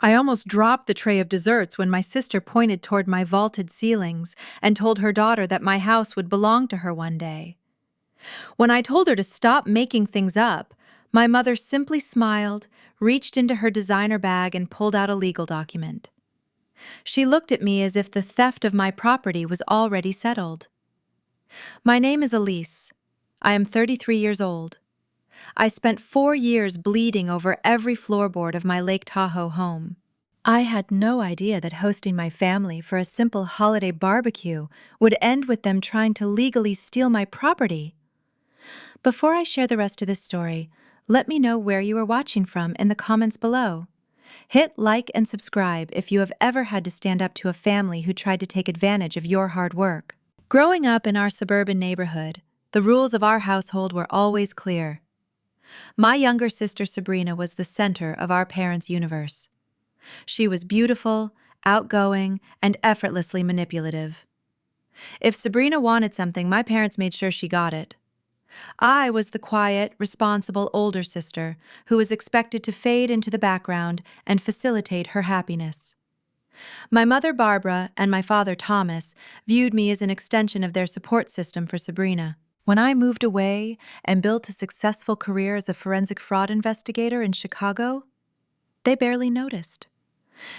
I almost dropped the tray of desserts when my sister pointed toward my vaulted ceilings and told her daughter that my house would belong to her one day. When I told her to stop making things up, my mother simply smiled, reached into her designer bag, and pulled out a legal document. She looked at me as if the theft of my property was already settled. My name is Elise. I am 33 years old. I spent 4 years bleeding over every floorboard of my Lake Tahoe home. I had no idea that hosting my family for a simple holiday barbecue would end with them trying to legally steal my property. Before I share the rest of this story, let me know where you are watching from in the comments below. Hit like and subscribe if you have ever had to stand up to a family who tried to take advantage of your hard work. Growing up in our suburban neighborhood, the rules of our household were always clear. My younger sister Sabrina was the center of our parents' universe. She was beautiful, outgoing, and effortlessly manipulative. If Sabrina wanted something, my parents made sure she got it. I was the quiet, responsible older sister who was expected to fade into the background and facilitate her happiness. My mother Barbara and my father Thomas viewed me as an extension of their support system for Sabrina. When I moved away and built a successful career as a forensic fraud investigator in Chicago, they barely noticed.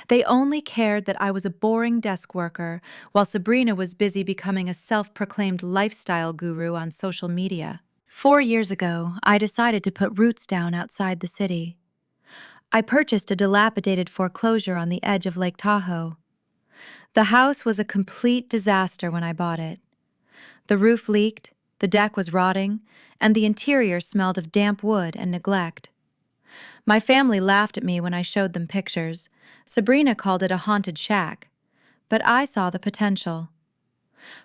They only cared that I was a boring desk worker while Sabrina was busy becoming a self-proclaimed lifestyle guru on social media. 4 years ago, I decided to put roots down outside the city. I purchased a dilapidated foreclosure on the edge of Lake Tahoe. The house was a complete disaster when I bought it. The roof leaked, the deck was rotting, and the interior smelled of damp wood and neglect. My family laughed at me when I showed them pictures. Sabrina called it a haunted shack, but I saw the potential.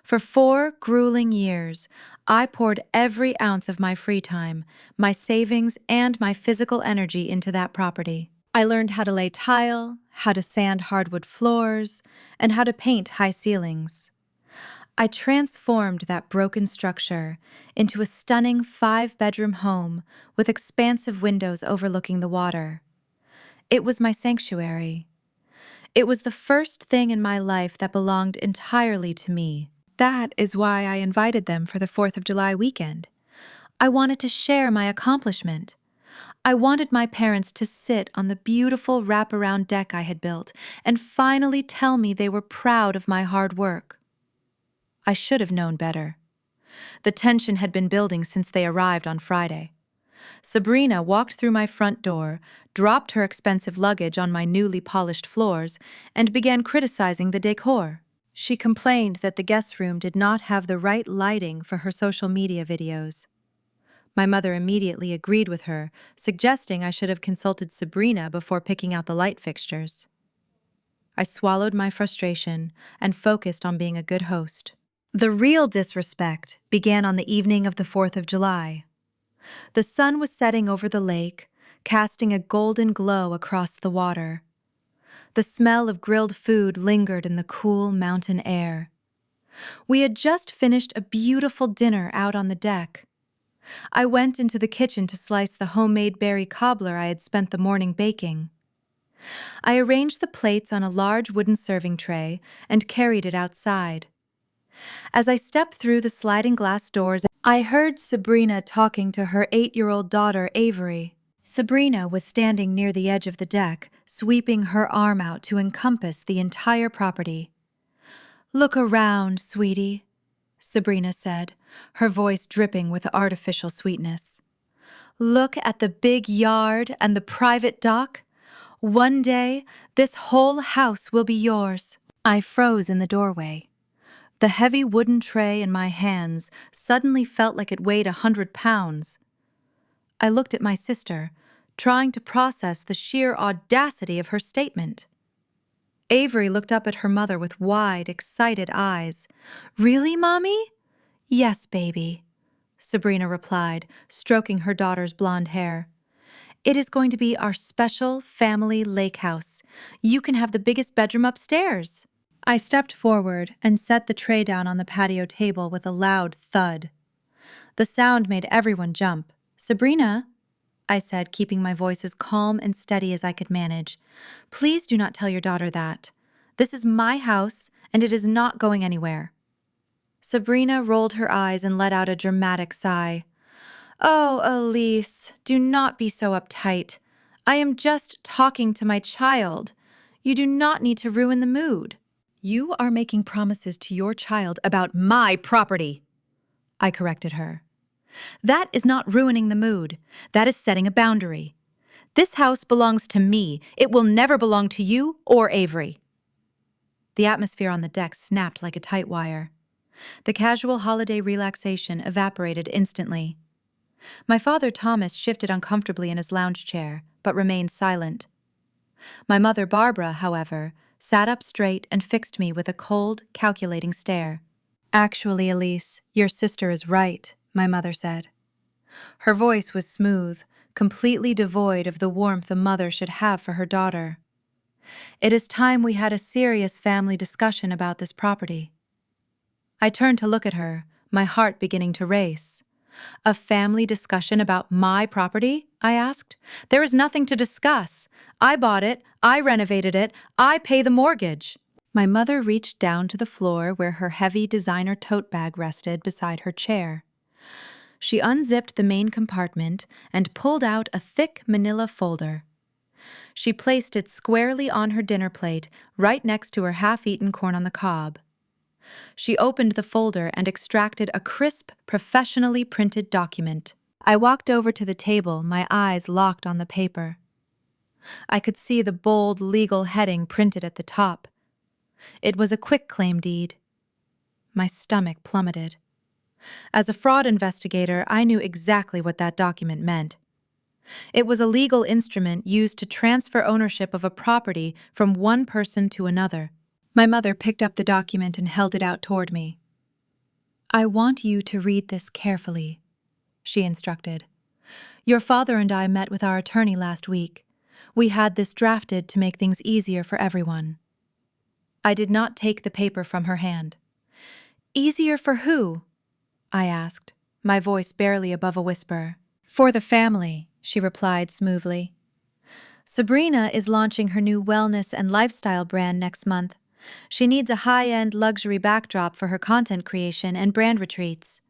For 4 grueling years, I poured every ounce of my free time, my savings, and my physical energy into that property. I learned how to lay tile, how to sand hardwood floors, and how to paint high ceilings. I transformed that broken structure into a stunning 5-bedroom home with expansive windows overlooking the water. It was my sanctuary. It was the first thing in my life that belonged entirely to me. That is why I invited them for the 4th of July weekend. I wanted to share my accomplishment. I wanted my parents to sit on the beautiful wraparound deck I had built and finally tell me they were proud of my hard work. I should have known better. The tension had been building since they arrived on Friday. Sabrina walked through my front door, dropped her expensive luggage on my newly polished floors, and began criticizing the decor. She complained that the guest room did not have the right lighting for her social media videos. My mother immediately agreed with her, suggesting I should have consulted Sabrina before picking out the light fixtures. I swallowed my frustration and focused on being a good host. The real disrespect began on the evening of the 4th of July. The sun was setting over the lake, casting a golden glow across the water. The smell of grilled food lingered in the cool mountain air. We had just finished a beautiful dinner out on the deck. I went into the kitchen to slice the homemade berry cobbler I had spent the morning baking. I arranged the plates on a large wooden serving tray and carried it outside. As I stepped through the sliding glass doors, I heard Sabrina talking to her 8-year-old daughter, Avery. Sabrina was standing near the edge of the deck, sweeping her arm out to encompass the entire property. "Look around, sweetie," Sabrina said, her voice dripping with artificial sweetness. "Look at the big yard and the private dock. One day, this whole house will be yours." I froze in the doorway. The heavy wooden tray in my hands suddenly felt like it weighed 100 pounds. I looked at my sister, trying to process the sheer audacity of her statement. Avery looked up at her mother with wide, excited eyes. "Really, Mommy?" "Yes, baby," Sabrina replied, stroking her daughter's blonde hair. "It is going to be our special family lake house. You can have the biggest bedroom upstairs." I stepped forward and set the tray down on the patio table with a loud thud. The sound made everyone jump. "Sabrina, I said, keeping my voice as calm and steady as I could manage. Please do not tell your daughter that. This is my house, and it is not going anywhere. Sabrina rolled her eyes and let out a dramatic sigh. Oh, Elise, do not be so uptight. I am just talking to my child. You do not need to ruin the mood. You are making promises to your child about my property, I corrected her. That is not ruining the mood. That is setting a boundary. This house belongs to me. It will never belong to you or Avery. The atmosphere on the deck snapped like a tight wire. The casual holiday relaxation evaporated instantly. My father Thomas shifted uncomfortably in his lounge chair, but remained silent. My mother Barbara, however, sat up straight and fixed me with a cold, calculating stare. Actually, Elise, your sister is right, my mother said. Her voice was smooth, completely devoid of the warmth a mother should have for her daughter. It is time we had a serious family discussion about this property. I turned to look at her, my heart beginning to race. A family discussion about my property? I asked. There is nothing to discuss. I bought it, I renovated it, I pay the mortgage. My mother reached down to the floor where her heavy designer tote bag rested beside her chair. She unzipped the main compartment and pulled out a thick manila folder. She placed it squarely on her dinner plate, right next to her half-eaten corn on the cob. She opened the folder and extracted a crisp, professionally printed document. I walked over to the table, my eyes locked on the paper. I could see the bold legal heading printed at the top. It was a quitclaim deed. My stomach plummeted. As a fraud investigator, I knew exactly what that document meant. It was a legal instrument used to transfer ownership of a property from one person to another. My mother picked up the document and held it out toward me. I want you to read this carefully, she instructed. Your father and I met with our attorney last week. We had this drafted to make things easier for everyone. I did not take the paper from her hand. Easier for who? I asked, my voice barely above a whisper. For the family, she replied smoothly. Sabrina is launching her new wellness and lifestyle brand next month. She needs a high-end luxury backdrop for her content creation and brand retreats.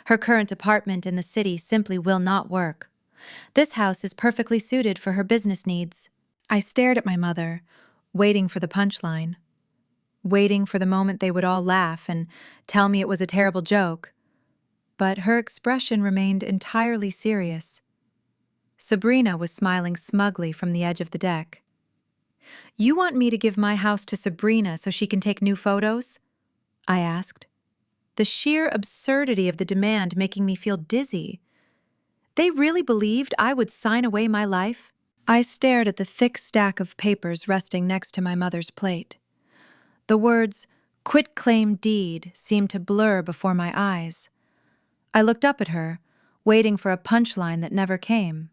Her current apartment in the city simply will not work. This house is perfectly suited for her business needs. I stared at my mother, waiting for the punchline. Waiting for the moment they would all laugh and tell me it was a terrible joke. But her expression remained entirely serious. Sabrina was smiling smugly from the edge of the deck. You want me to give my house to Sabrina so she can take new photos? I asked. The sheer absurdity of the demand making me feel dizzy. They really believed I would sign away my life? I stared at the thick stack of papers resting next to my mother's plate. The words, quitclaim deed, seemed to blur before my eyes. I looked up at her, waiting for a punchline that never came.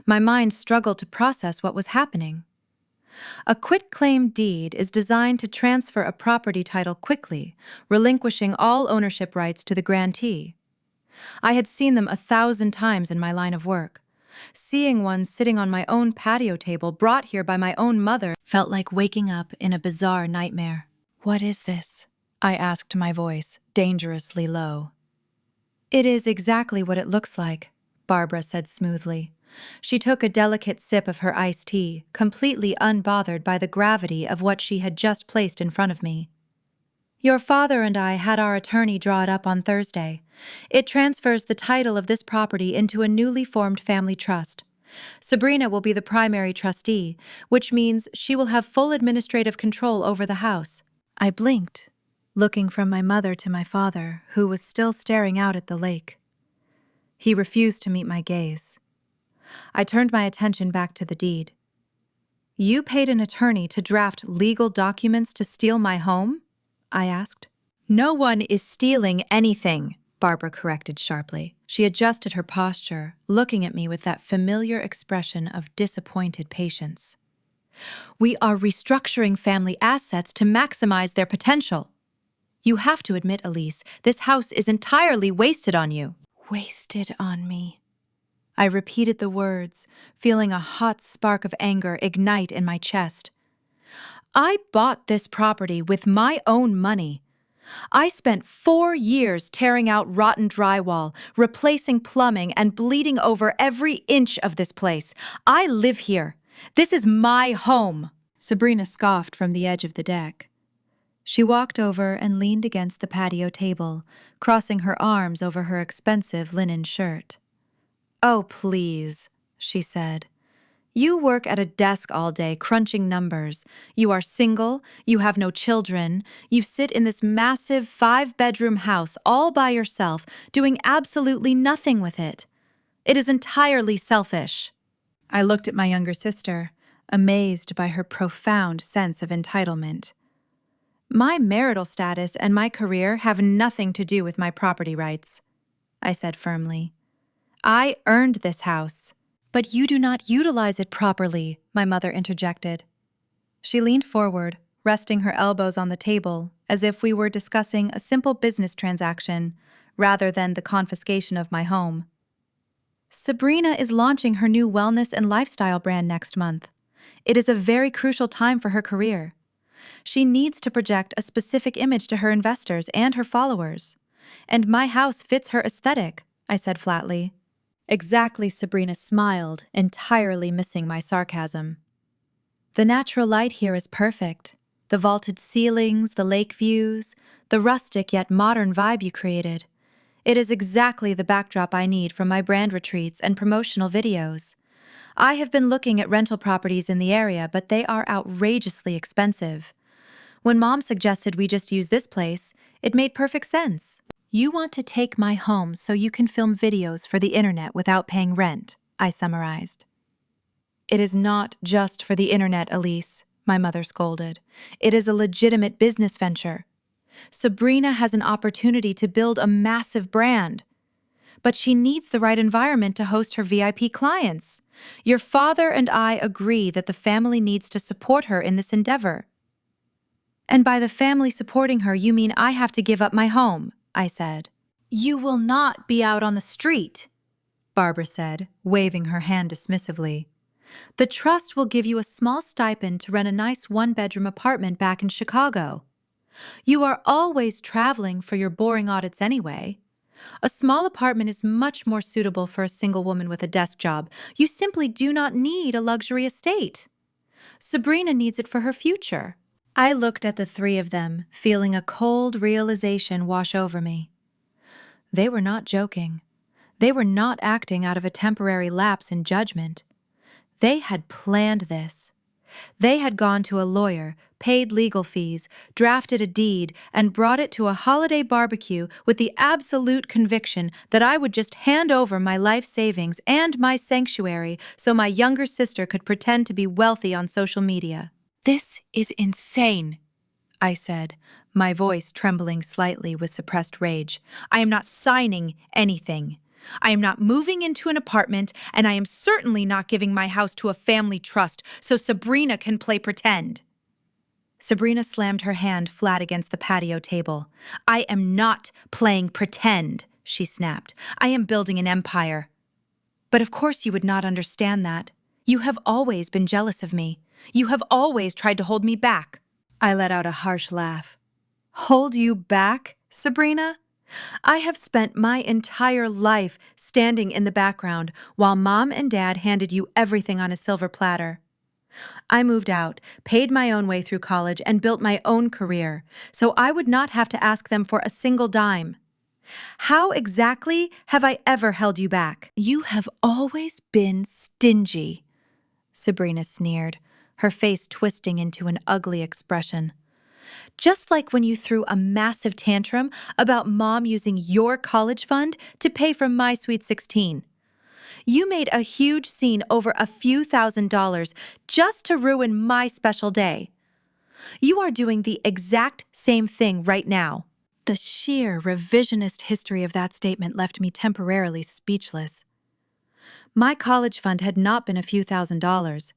My mind struggled to process what was happening. A quitclaim deed is designed to transfer a property title quickly, relinquishing all ownership rights to the grantee. I had seen them 1,000 times in my line of work. Seeing one sitting on my own patio table brought here by my own mother felt like waking up in a bizarre nightmare. What is this? I asked, my voice dangerously low. It is exactly what it looks like, Barbara said smoothly. She took a delicate sip of her iced tea, completely unbothered by the gravity of what she had just placed in front of me. Your father and I had our attorney draw it up on Thursday. It transfers the title of this property into a newly formed family trust. Sabrina will be the primary trustee, which means she will have full administrative control over the house. I blinked, looking from my mother to my father, who was still staring out at the lake. He refused to meet my gaze. I turned my attention back to the deed. You paid an attorney to draft legal documents to steal my home? I asked. No one is stealing anything, Barbara corrected sharply. She adjusted her posture, looking at me with that familiar expression of disappointed patience. We are restructuring family assets to maximize their potential. You have to admit, Elise, this house is entirely wasted on you. Wasted on me. I repeated the words, feeling a hot spark of anger ignite in my chest. I bought this property with my own money. I spent 4 years tearing out rotten drywall, replacing plumbing, and bleeding over every inch of this place. I live here. This is my home. Sabrina scoffed from the edge of the deck. She walked over and leaned against the patio table, crossing her arms over her expensive linen shirt. "Oh, please," she said. "You work at a desk all day, crunching numbers. You are single, you have no children, you sit in this massive 5-bedroom house all by yourself, doing absolutely nothing with it. It is entirely selfish." I looked at my younger sister, amazed by her profound sense of entitlement. "My marital status and my career have nothing to do with my property rights," I said firmly. "I earned this house." "But you do not utilize it properly," my mother interjected. She leaned forward, resting her elbows on the table, as if we were discussing a simple business transaction, rather than the confiscation of my home. "Sabrina is launching her new wellness and lifestyle brand next month. It is a very crucial time for her career. She needs to project a specific image to her investors and her followers. And my house fits her aesthetic," I said flatly. "Exactly," Sabrina smiled, entirely missing my sarcasm. "The natural light here is perfect. The vaulted ceilings, the lake views, the rustic yet modern vibe you created. It is exactly the backdrop I need for my brand retreats and promotional videos. I have been looking at rental properties in the area, but they are outrageously expensive. When Mom suggested we just use this place, it made perfect sense." "You want to take my home so you can film videos for the internet without paying rent," I summarized. "It is not just for the internet, Elise," my mother scolded. "It is a legitimate business venture. Sabrina has an opportunity to build a massive brand. But she needs the right environment to host her VIP clients. Your father and I agree that the family needs to support her in this endeavor." "And by the family supporting her, you mean I have to give up my home," I said. "You will not be out on the street," Barbara said, waving her hand dismissively. "The trust will give you a small stipend to rent a nice 1-bedroom apartment back in Chicago. You are always traveling for your boring audits anyway. A small apartment is much more suitable for a single woman with a desk job. You simply do not need a luxury estate. Sabrina needs it for her future." I looked at the three of them, feeling a cold realization wash over me. They were not joking. They were not acting out of a temporary lapse in judgment. They had planned this. They had gone to a lawyer, paid legal fees, drafted a deed, and brought it to a holiday barbecue with the absolute conviction that I would just hand over my life savings and my sanctuary so my younger sister could pretend to be wealthy on social media. "This is insane," I said, my voice trembling slightly with suppressed rage. "I am not signing anything. I am not moving into an apartment, and I am certainly not giving my house to a family trust so Sabrina can play pretend." Sabrina slammed her hand flat against the patio table. "I am not playing pretend," she snapped. "I am building an empire." "But of course you would not understand that. You have always been jealous of me. You have always tried to hold me back." I let out a harsh laugh. "Hold you back, Sabrina? I have spent my entire life standing in the background while Mom and Dad handed you everything on a silver platter. I moved out, paid my own way through college, and built my own career, so I would not have to ask them for a single dime. How exactly have I ever held you back?" "You have always been stingy," Sabrina sneered, her face twisting into an ugly expression. "Just like when you threw a massive tantrum about Mom using your college fund to pay for my Sweet 16. You made a huge scene over a few $1,000s just to ruin my special day. You are doing the exact same thing right now." The sheer revisionist history of that statement left me temporarily speechless. My college fund had not been a few $1,000s.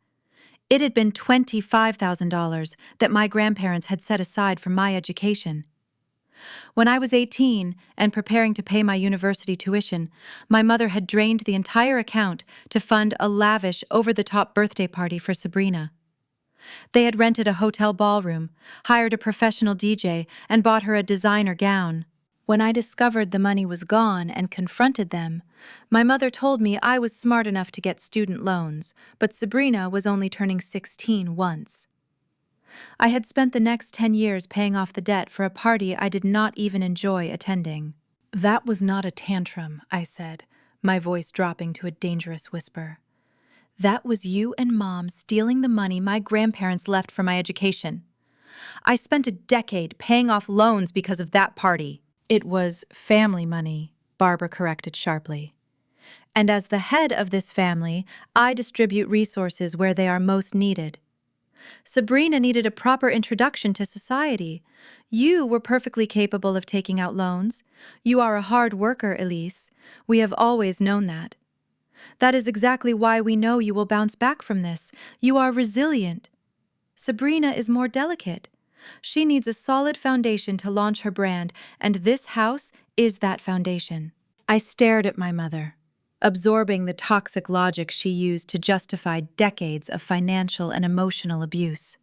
It had been $25,000 that my grandparents had set aside for my education. When I was 18 and preparing to pay my university tuition, my mother had drained the entire account to fund a lavish, over-the-top birthday party for Sabrina. They had rented a hotel ballroom, hired a professional DJ, and bought her a designer gown. When I discovered the money was gone and confronted them, my mother told me I was smart enough to get student loans, but Sabrina was only turning 16 once. I had spent the next 10 years paying off the debt for a party I did not even enjoy attending. "That was not a tantrum," I said, my voice dropping to a dangerous whisper. "That was you and Mom stealing the money my grandparents left for my education. I spent a decade paying off loans because of that party." "It was family money," Barbara corrected sharply. "And as the head of this family, I distribute resources where they are most needed. Sabrina needed a proper introduction to society. You were perfectly capable of taking out loans. You are a hard worker, Elise. We have always known that. That is exactly why we know you will bounce back from this. You are resilient. Sabrina is more delicate. She needs a solid foundation to launch her brand, and this house is that foundation." I stared at my mother, absorbing the toxic logic she used to justify decades of financial and emotional abuse.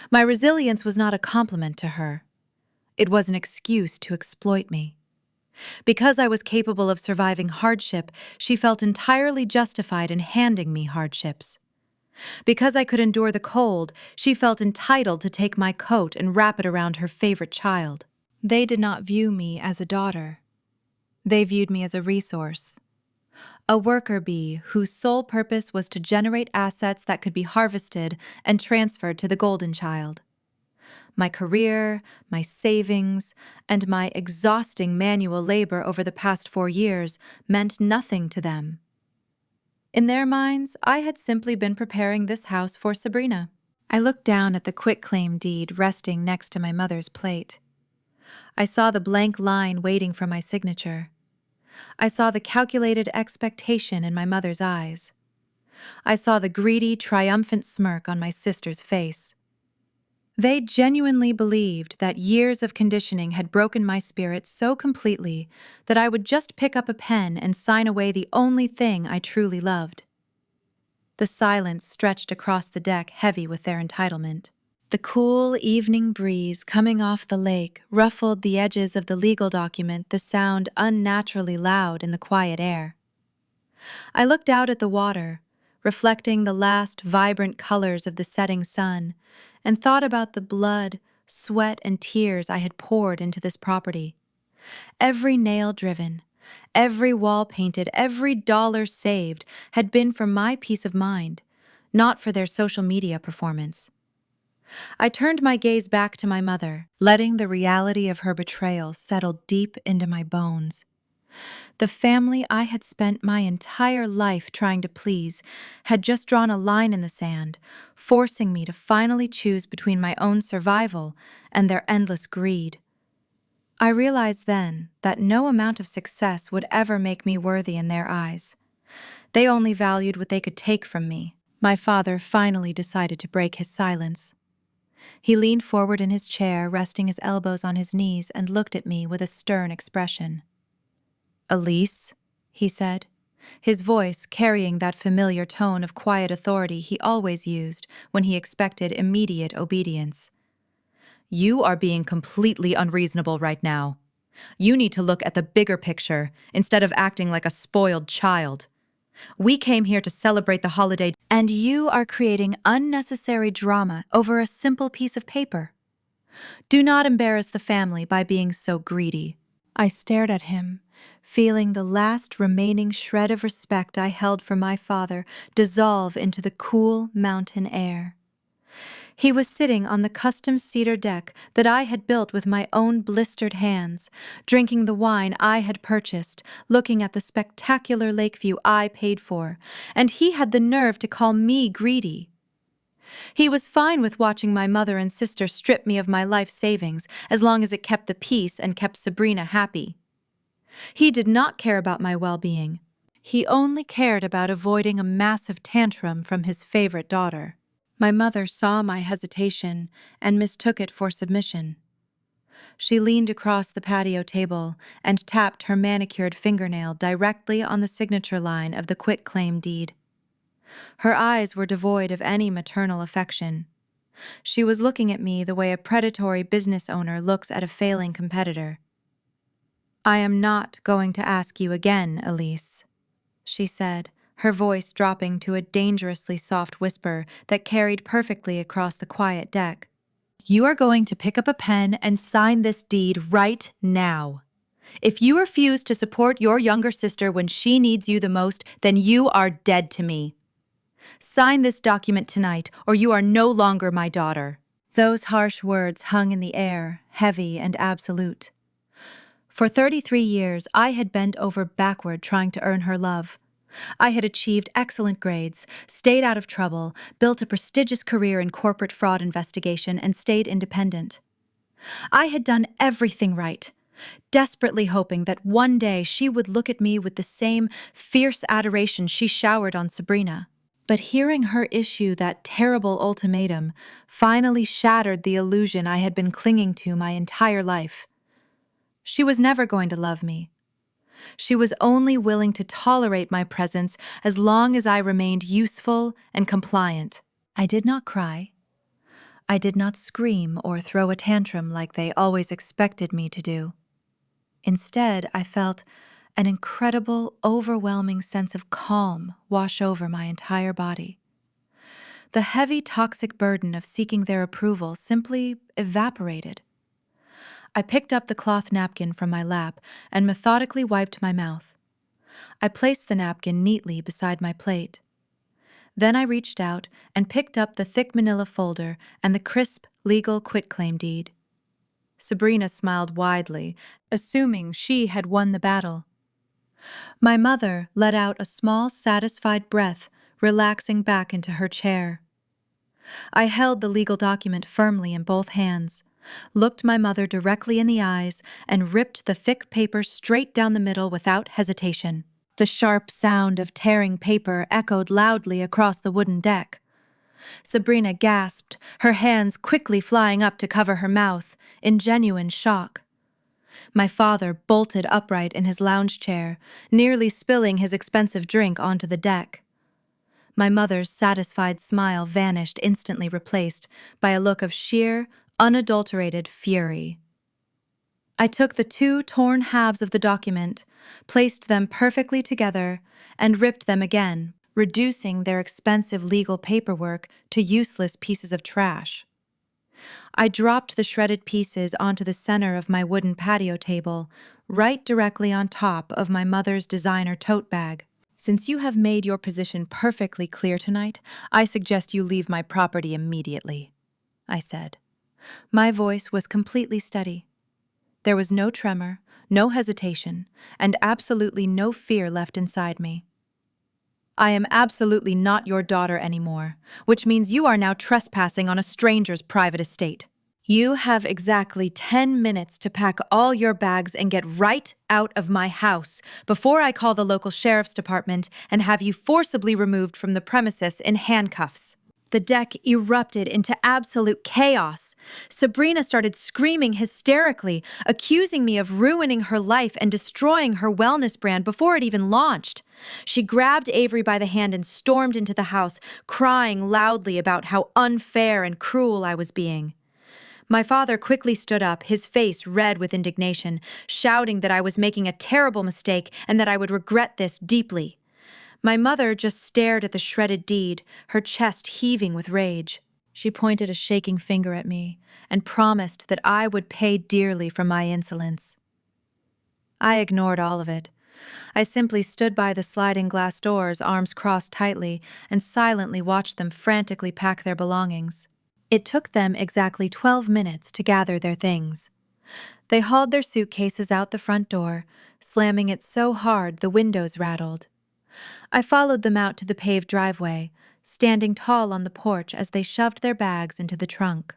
My resilience was not a compliment to her. It was an excuse to exploit me. Because I was capable of surviving hardship, she felt entirely justified in handing me hardships. Because I could endure the cold, she felt entitled to take my coat and wrap it around her favorite child. They did not view me as a daughter. They viewed me as a resource. A worker bee whose sole purpose was to generate assets that could be harvested and transferred to the golden child. My career, my savings, and my exhausting manual labor over the past 4 years meant nothing to them. In their minds, I had simply been preparing this house for Sabrina. I looked down at the quitclaim deed resting next to my mother's plate. I saw the blank line waiting for my signature. I saw the calculated expectation in my mother's eyes. I saw the greedy, triumphant smirk on my sister's face. They genuinely believed that years of conditioning had broken my spirit so completely that I would just pick up a pen and sign away the only thing I truly loved. The silence stretched across the deck, heavy with their entitlement. The cool evening breeze coming off the lake ruffled the edges of the legal document, the sound unnaturally loud in the quiet air. I looked out at the water, reflecting the last vibrant colors of the setting sun, and thought about the blood, sweat, and tears I had poured into this property. Every nail driven, every wall painted, every dollar saved had been for my peace of mind, not for their social media performance. I turned my gaze back to my mother, letting the reality of her betrayal settle deep into my bones. The family I had spent my entire life trying to please had just drawn a line in the sand, forcing me to finally choose between my own survival and their endless greed. I realized then that no amount of success would ever make me worthy in their eyes. They only valued what they could take from me. My father finally decided to break his silence. He leaned forward in his chair, resting his elbows on his knees, and looked at me with a stern expression. "Elise," he said, his voice carrying that familiar tone of quiet authority he always used when he expected immediate obedience. "You are being completely unreasonable right now. You need to look at the bigger picture instead of acting like a spoiled child. We came here to celebrate the holiday, and you are creating unnecessary drama over a simple piece of paper. Do not embarrass the family by being so greedy." I stared at him, feeling the last remaining shred of respect I held for my father dissolve into the cool mountain air. He was sitting on the custom cedar deck that I had built with my own blistered hands, drinking the wine I had purchased, looking at the spectacular lake view I paid for, and he had the nerve to call me greedy. He was fine with watching my mother and sister strip me of my life savings as long as it kept the peace and kept Sabrina happy. He did not care about my well-being. He only cared about avoiding a massive tantrum from his favorite daughter. My mother saw my hesitation and mistook it for submission. She leaned across the patio table and tapped her manicured fingernail directly on the signature line of the quitclaim deed. Her eyes were devoid of any maternal affection. She was looking at me the way a predatory business owner looks at a failing competitor. "I am not going to ask you again, Elise," she said, her voice dropping to a dangerously soft whisper that carried perfectly across the quiet deck. "You are going to pick up a pen and sign this deed right now. If you refuse to support your younger sister when she needs you the most, then you are dead to me. Sign this document tonight, or you are no longer my daughter." Those harsh words hung in the air, heavy and absolute. For 33 years, I had bent over backward trying to earn her love. I had achieved excellent grades, stayed out of trouble, built a prestigious career in corporate fraud investigation, and stayed independent. I had done everything right, desperately hoping that one day she would look at me with the same fierce adoration she showered on Sabrina. But hearing her issue that terrible ultimatum finally shattered the illusion I had been clinging to my entire life. She was never going to love me. She was only willing to tolerate my presence as long as I remained useful and compliant. I did not cry. I did not scream or throw a tantrum like they always expected me to do. Instead, I felt an incredible, overwhelming sense of calm wash over my entire body. The heavy, toxic burden of seeking their approval simply evaporated. I picked up the cloth napkin from my lap and methodically wiped my mouth. I placed the napkin neatly beside my plate. Then I reached out and picked up the thick manila folder and the crisp, legal quitclaim deed. Sabrina smiled widely, assuming she had won the battle. My mother let out a small, satisfied breath, relaxing back into her chair. I held the legal document firmly in both hands, looked my mother directly in the eyes, and ripped the thick paper straight down the middle without hesitation. The sharp sound of tearing paper echoed loudly across the wooden deck. Sabrina gasped, her hands quickly flying up to cover her mouth, in genuine shock. My father bolted upright in his lounge chair, nearly spilling his expensive drink onto the deck. My mother's satisfied smile vanished, instantly replaced by a look of sheer, unadulterated fury. I took the two torn halves of the document, placed them perfectly together, and ripped them again, reducing their expensive legal paperwork to useless pieces of trash. I dropped the shredded pieces onto the center of my wooden patio table, right directly on top of my mother's designer tote bag. "Since you have made your position perfectly clear tonight, I suggest you leave my property immediately," I said. My voice was completely steady. There was no tremor, no hesitation, and absolutely no fear left inside me. "I am absolutely not your daughter anymore, which means you are now trespassing on a stranger's private estate. You have exactly 10 minutes to pack all your bags and get right out of my house before I call the local sheriff's department and have you forcibly removed from the premises in handcuffs." The deck erupted into absolute chaos. Sabrina started screaming hysterically, accusing me of ruining her life and destroying her wellness brand before it even launched. She grabbed Avery by the hand and stormed into the house, crying loudly about how unfair and cruel I was being. My father quickly stood up, his face red with indignation, shouting that I was making a terrible mistake and that I would regret this deeply. My mother just stared at the shredded deed, her chest heaving with rage. She pointed a shaking finger at me and promised that I would pay dearly for my insolence. I ignored all of it. I simply stood by the sliding glass doors, arms crossed tightly, and silently watched them frantically pack their belongings. It took them exactly 12 minutes to gather their things. They hauled their suitcases out the front door, slamming it so hard the windows rattled. I followed them out to the paved driveway, standing tall on the porch as they shoved their bags into the trunk.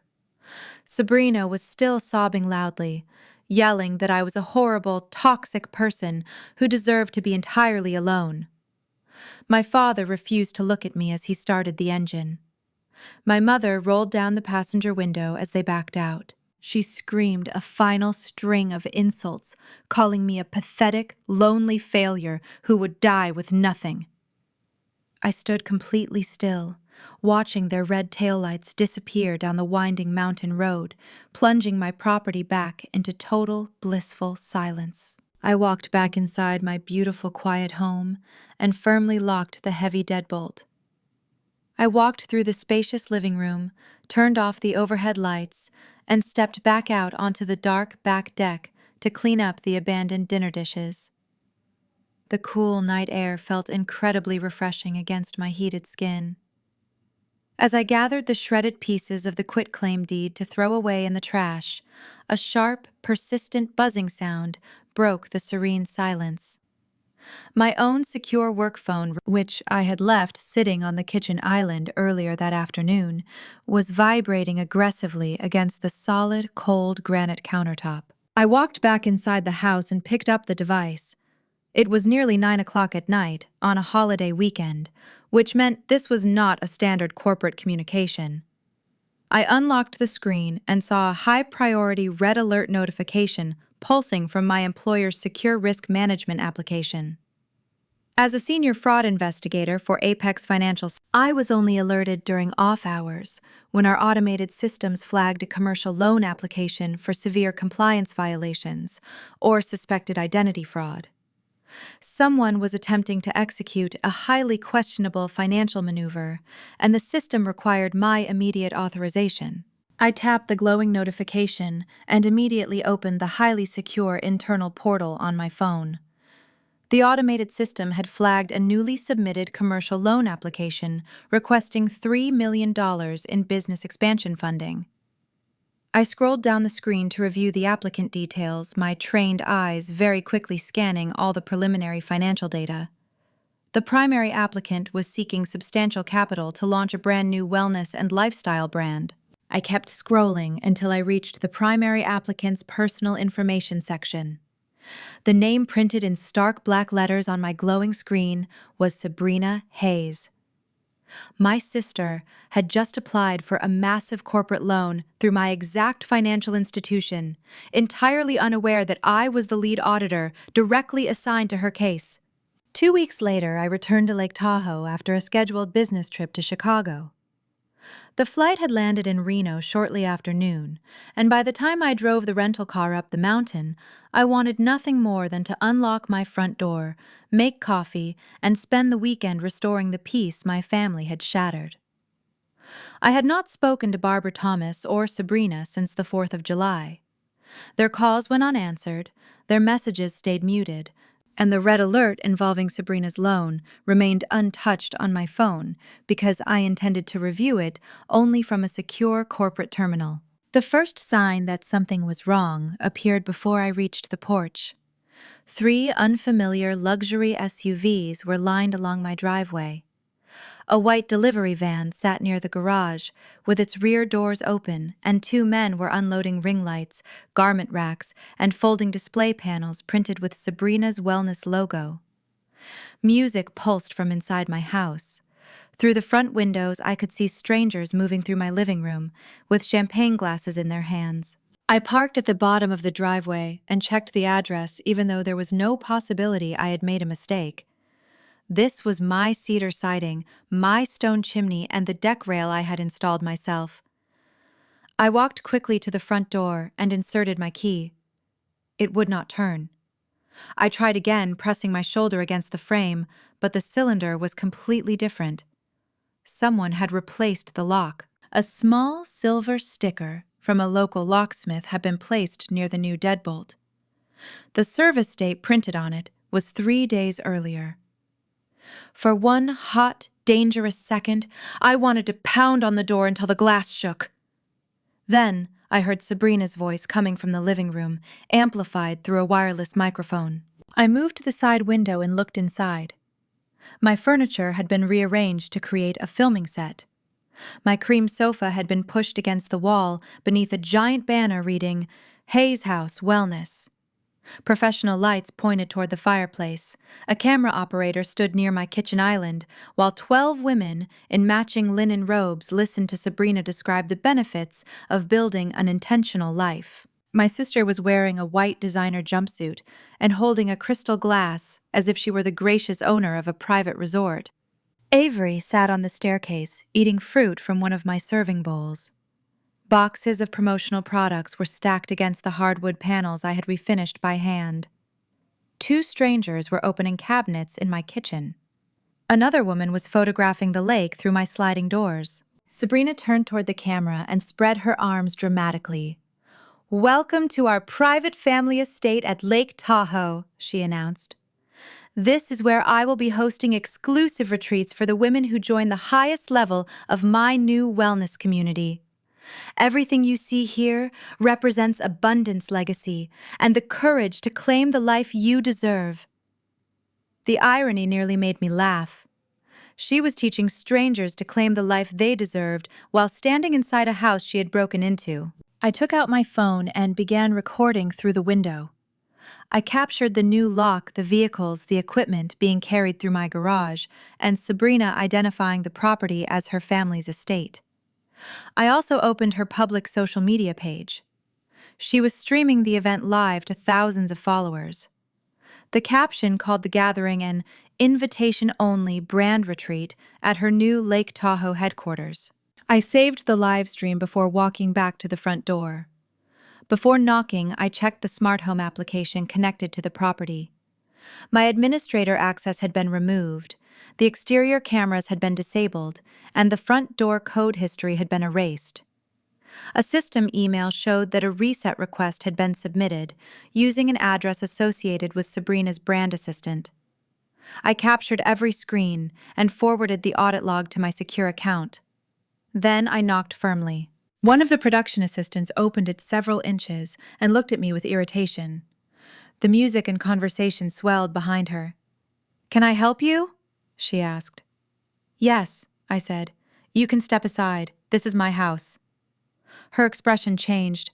Sabrina was still sobbing loudly, yelling that I was a horrible, toxic person who deserved to be entirely alone. My father refused to look at me as he started the engine. My mother rolled down the passenger window as they backed out. She screamed a final string of insults, calling me a pathetic, lonely failure who would die with nothing. I stood completely still, watching their red taillights disappear down the winding mountain road, plunging my property back into total, blissful silence. I walked back inside my beautiful, quiet home and firmly locked the heavy deadbolt. I walked through the spacious living room, turned off the overhead lights, and stepped back out onto the dark back deck to clean up the abandoned dinner dishes. The cool night air felt incredibly refreshing against my heated skin. As I gathered the shredded pieces of the quitclaim deed to throw away in the trash, a sharp, persistent buzzing sound broke the serene silence. My own secure work phone, which I had left sitting on the kitchen island earlier that afternoon, was vibrating aggressively against the solid, cold granite countertop. I walked back inside the house and picked up the device. It was nearly 9 o'clock at night, on a holiday weekend, which meant this was not a standard corporate communication. I unlocked the screen and saw a high-priority red alert notification pulsing from my employer's secure risk management application. As a senior fraud investigator for Apex Financial, I was only alerted during off hours when our automated systems flagged a commercial loan application for severe compliance violations or suspected identity fraud. Someone was attempting to execute a highly questionable financial maneuver, and the system required my immediate authorization. I tapped the glowing notification and immediately opened the highly secure internal portal on my phone. The automated system had flagged a newly submitted commercial loan application requesting $3 million in business expansion funding. I scrolled down the screen to review the applicant details, my trained eyes very quickly scanning all the preliminary financial data. The primary applicant was seeking substantial capital to launch a brand new wellness and lifestyle brand. I kept scrolling until I reached the primary applicant's personal information section. The name printed in stark black letters on my glowing screen was Sabrina Hayes. My sister had just applied for a massive corporate loan through my exact financial institution, entirely unaware that I was the lead auditor directly assigned to her case. 2 weeks later, I returned to Lake Tahoe after a scheduled business trip to Chicago. The flight had landed in Reno shortly after noon, and by the time I drove the rental car up the mountain, I wanted nothing more than to unlock my front door, make coffee, and spend the weekend restoring the peace my family had shattered. I had not spoken to Barbara Thomas or Sabrina since the 4th of July. Their calls went unanswered, their messages stayed muted, and the red alert involving Sabrina's loan remained untouched on my phone because I intended to review it only from a secure corporate terminal. The first sign that something was wrong appeared before I reached the porch. 3 unfamiliar luxury SUVs were lined along my driveway. A white delivery van sat near the garage, with its rear doors open, and 2 men were unloading ring lights, garment racks, and folding display panels printed with Sabrina's Wellness logo. Music pulsed from inside my house. Through the front windows, I could see strangers moving through my living room, with champagne glasses in their hands. I parked at the bottom of the driveway and checked the address even though there was no possibility I had made a mistake. This was my cedar siding, my stone chimney, and the deck rail I had installed myself. I walked quickly to the front door and inserted my key. It would not turn. I tried again, pressing my shoulder against the frame, but the cylinder was completely different. Someone had replaced the lock. A small silver sticker from a local locksmith had been placed near the new deadbolt. The service date printed on it was 3 days earlier. For one hot, dangerous second, I wanted to pound on the door until the glass shook. Then I heard Sabrina's voice coming from the living room, amplified through a wireless microphone. I moved to the side window and looked inside. My furniture had been rearranged to create a filming set. My cream sofa had been pushed against the wall beneath a giant banner reading, "Hayes House Wellness." Professional lights pointed toward the fireplace. A camera operator stood near my kitchen island, while 12 women in matching linen robes listened to Sabrina describe the benefits of building an intentional life. My sister was wearing a white designer jumpsuit and holding a crystal glass as if she were the gracious owner of a private resort. Avery sat on the staircase, eating fruit from one of my serving bowls. Boxes of promotional products were stacked against the hardwood panels I had refinished by hand. Two strangers were opening cabinets in my kitchen. Another woman was photographing the lake through my sliding doors. Sabrina turned toward the camera and spread her arms dramatically. "Welcome to our private family estate at Lake Tahoe," she announced. "This is where I will be hosting exclusive retreats for the women who join the highest level of my new wellness community. Everything you see here represents abundance legacy and the courage to claim the life you deserve." The irony nearly made me laugh. She was teaching strangers to claim the life they deserved while standing inside a house she had broken into. I took out my phone and began recording through the window. I captured the new lock, the vehicles, the equipment being carried through my garage, and Sabrina identifying the property as her family's estate. I also opened her public social media page. She was streaming the event live to thousands of followers. The caption called the gathering an invitation-only brand retreat at her new Lake Tahoe headquarters. I saved the live stream before walking back to the front door. Before knocking, I checked the smart home application connected to the property. My administrator access had been removed, the exterior cameras had been disabled, and the front door code history had been erased. A system email showed that a reset request had been submitted, using an address associated with Sabrina's brand assistant. I captured every screen and forwarded the audit log to my secure account. Then I knocked firmly. One of the production assistants opened it several inches and looked at me with irritation. The music and conversation swelled behind her. "Can I help you?" she asked. "Yes," I said. "You can step aside. This is my house." Her expression changed.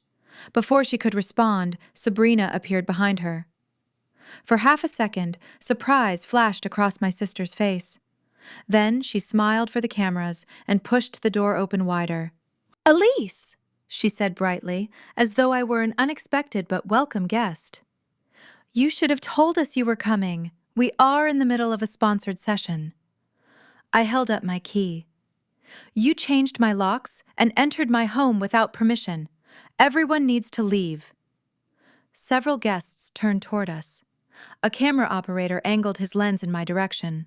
Before she could respond, Sabrina appeared behind her. For half a second, surprise flashed across my sister's face. Then she smiled for the cameras and pushed the door open wider. "Elise," she said brightly, as though I were an unexpected but welcome guest. "You should have told us you were coming. We are in the middle of a sponsored session." I held up my key. "You changed my locks and entered my home without permission. Everyone needs to leave." Several guests turned toward us. A camera operator angled his lens in my direction.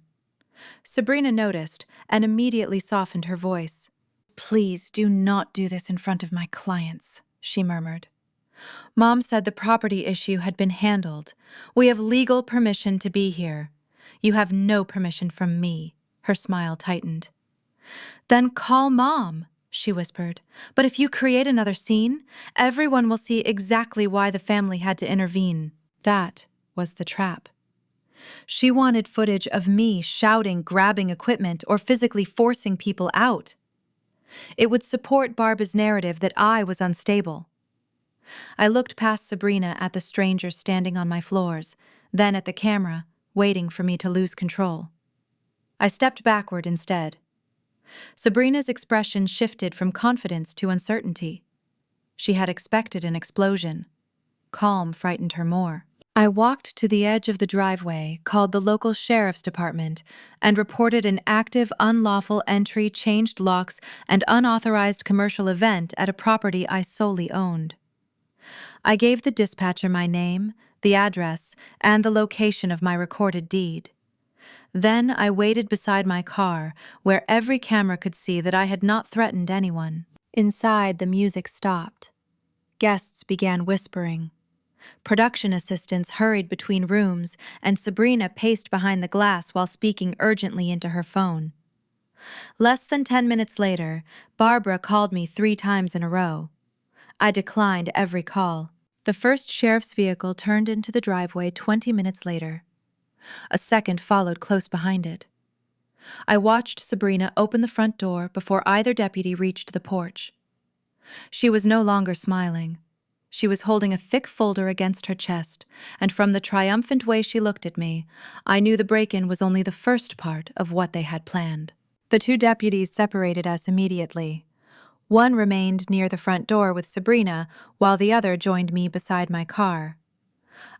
Sabrina noticed and immediately softened her voice. "Please do not do this in front of my clients," she murmured. "Mom said the property issue had been handled. We have legal permission to be here. You have no permission from me." Her smile tightened. "Then call Mom," she whispered. "But if you create another scene, everyone will see exactly why the family had to intervene." That was the trap. She wanted footage of me shouting, grabbing equipment, or physically forcing people out. It would support Barbara's narrative that I was unstable. I looked past Sabrina at the strangers standing on my floors, then at the camera, waiting for me to lose control. I stepped backward instead. Sabrina's expression shifted from confidence to uncertainty. She had expected an explosion. Calm frightened her more. I walked to the edge of the driveway, called the local sheriff's department, and reported an active, unlawful entry, changed locks, and unauthorized commercial event at a property I solely owned. I gave the dispatcher my name, the address, and the location of my recorded deed. Then I waited beside my car, where every camera could see that I had not threatened anyone. Inside, the music stopped. Guests began whispering. Production assistants hurried between rooms, and Sabrina paced behind the glass while speaking urgently into her phone. Less than 10 minutes later, Barbara called me 3 times in a row. I declined every call. The first sheriff's vehicle turned into the driveway 20 minutes later. A second followed close behind it. I watched Sabrina open the front door before either deputy reached the porch. She was no longer smiling. She was holding a thick folder against her chest, and from the triumphant way she looked at me, I knew the break-in was only the first part of what they had planned. The two deputies separated us immediately. One remained near the front door with Sabrina, while the other joined me beside my car.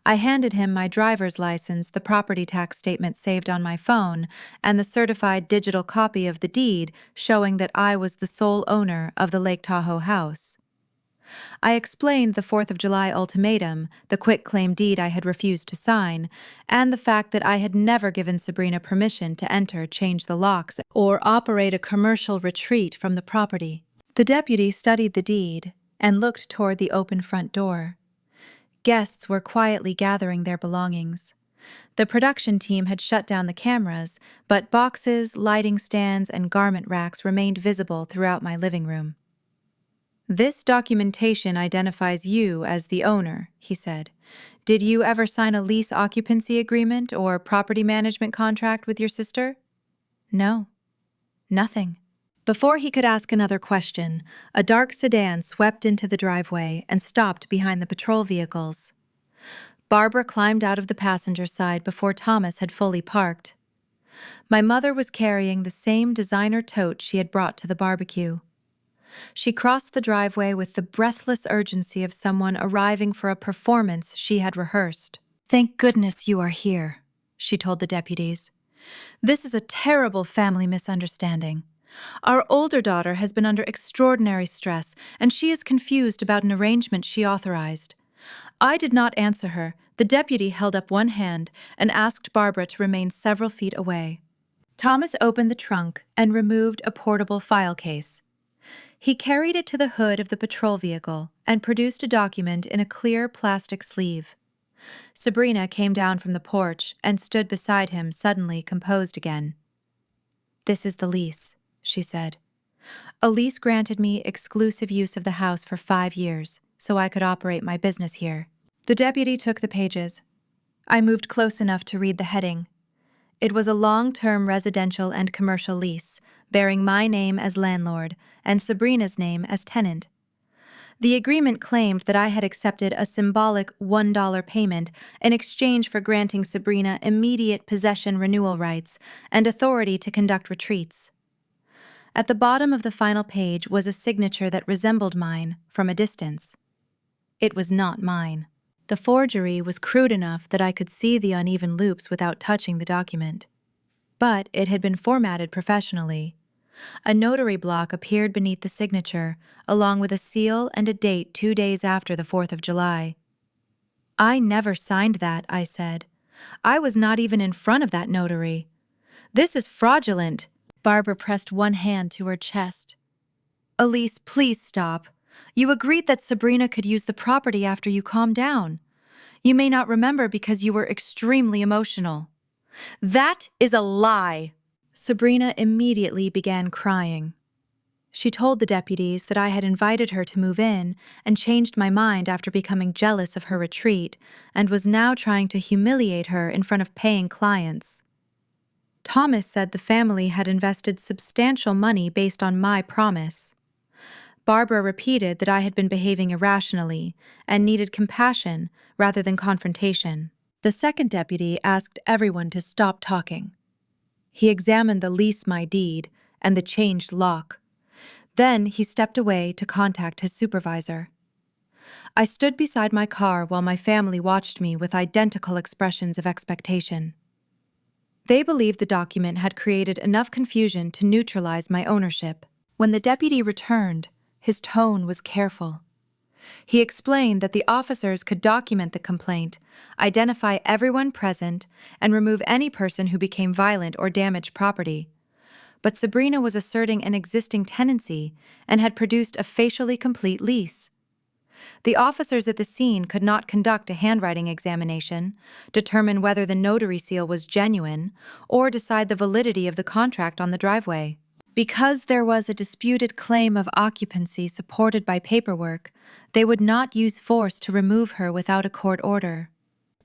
I handed him my driver's license, the property tax statement saved on my phone, and the certified digital copy of the deed showing that I was the sole owner of the Lake Tahoe house. I explained the 4th of July ultimatum, the quitclaim deed I had refused to sign, and the fact that I had never given Sabrina permission to enter, change the locks, or operate a commercial retreat from the property. The deputy studied the deed and looked toward the open front door. Guests were quietly gathering their belongings. The production team had shut down the cameras, but boxes, lighting stands, and garment racks remained visible throughout my living room. "This documentation identifies you as the owner," he said. "Did you ever sign a lease occupancy agreement or property management contract with your sister?" "No, nothing." Before he could ask another question, a dark sedan swept into the driveway and stopped behind the patrol vehicles. Barbara climbed out of the passenger side before Thomas had fully parked. My mother was carrying the same designer tote she had brought to the barbecue. She crossed the driveway with the breathless urgency of someone arriving for a performance she had rehearsed. "Thank goodness you are here," she told the deputies. "This is a terrible family misunderstanding. Our older daughter has been under extraordinary stress, and she is confused about an arrangement she authorized. I did not answer her. The deputy held up one hand and asked Barbara to remain several feet away. Thomas opened the trunk and removed a portable file case. He carried it to the hood of the patrol vehicle and produced a document in a clear plastic sleeve. Sabrina came down from the porch and stood beside him, suddenly composed again. "This is the lease," she said. "Elise granted me exclusive use of the house for 5 years, so I could operate my business here." The deputy took the pages. I moved close enough to read the heading. It was a long-term residential and commercial lease, bearing my name as landlord and Sabrina's name as tenant. The agreement claimed that I had accepted a symbolic $1 payment in exchange for granting Sabrina immediate possession renewal rights and authority to conduct retreats. At the bottom of the final page was a signature that resembled mine from a distance. It was not mine. The forgery was crude enough that I could see the uneven loops without touching the document. But it had been formatted professionally. A notary block appeared beneath the signature, along with a seal and a date 2 days after the 4th of July. "I never signed that," I said. "I was not even in front of that notary. This is fraudulent." Barbara pressed one hand to her chest. "Elise, please stop. You agreed that Sabrina could use the property after you calmed down. You may not remember because you were extremely emotional." "That is a lie!" Sabrina immediately began crying. She told the deputies that I had invited her to move in and changed my mind after becoming jealous of her retreat and was now trying to humiliate her in front of paying clients. Thomas said the family had invested substantial money based on my promise. Barbara repeated that I had been behaving irrationally and needed compassion rather than confrontation. The second deputy asked everyone to stop talking. He examined the lease my deed and the changed lock. Then he stepped away to contact his supervisor. I stood beside my car while my family watched me with identical expressions of expectation. They believed the document had created enough confusion to neutralize my ownership. When the deputy returned, his tone was careful. He explained that the officers could document the complaint, identify everyone present, and remove any person who became violent or damaged property. But Sabrina was asserting an existing tenancy and had produced a facially complete lease. The officers at the scene could not conduct a handwriting examination, determine whether the notary seal was genuine, or decide the validity of the contract on the driveway. Because there was a disputed claim of occupancy supported by paperwork, they would not use force to remove her without a court order.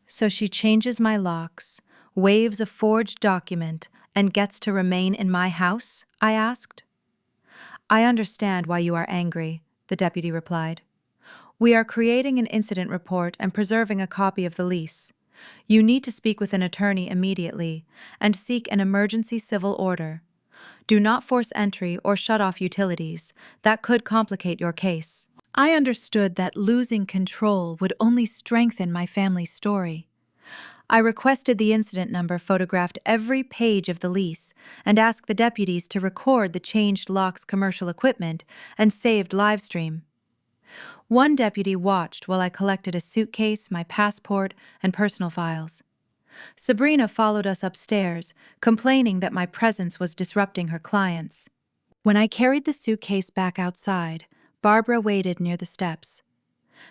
"So she changes my locks, waives a forged document, and gets to remain in my house?" I asked. "I understand why you are angry," the deputy replied. We are creating an incident report and preserving a copy of the lease. You need to speak with an attorney immediately and seek an emergency civil order. Do not force entry or shut off utilities. That could complicate your case. I understood that losing control would only strengthen my family's story. I requested the incident number photographed every page of the lease and asked the deputies to record the changed locks commercial equipment and saved livestream. One deputy watched while I collected a suitcase, my passport, and personal files. Sabrina followed us upstairs, complaining that my presence was disrupting her clients. When I carried the suitcase back outside, Barbara waited near the steps.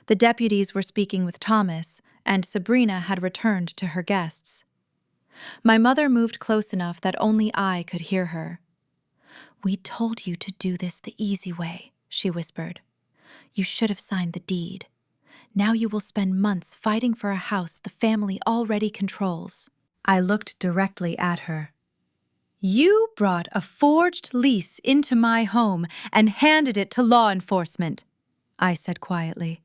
The deputies were speaking with Thomas, and Sabrina had returned to her guests. My mother moved close enough that only I could hear her. "We told you to do this the easy way," she whispered. "You should have signed the deed. Now you will spend months fighting for a house the family already controls." I looked directly at her. "You brought a forged lease into my home and handed it to law enforcement," I said quietly.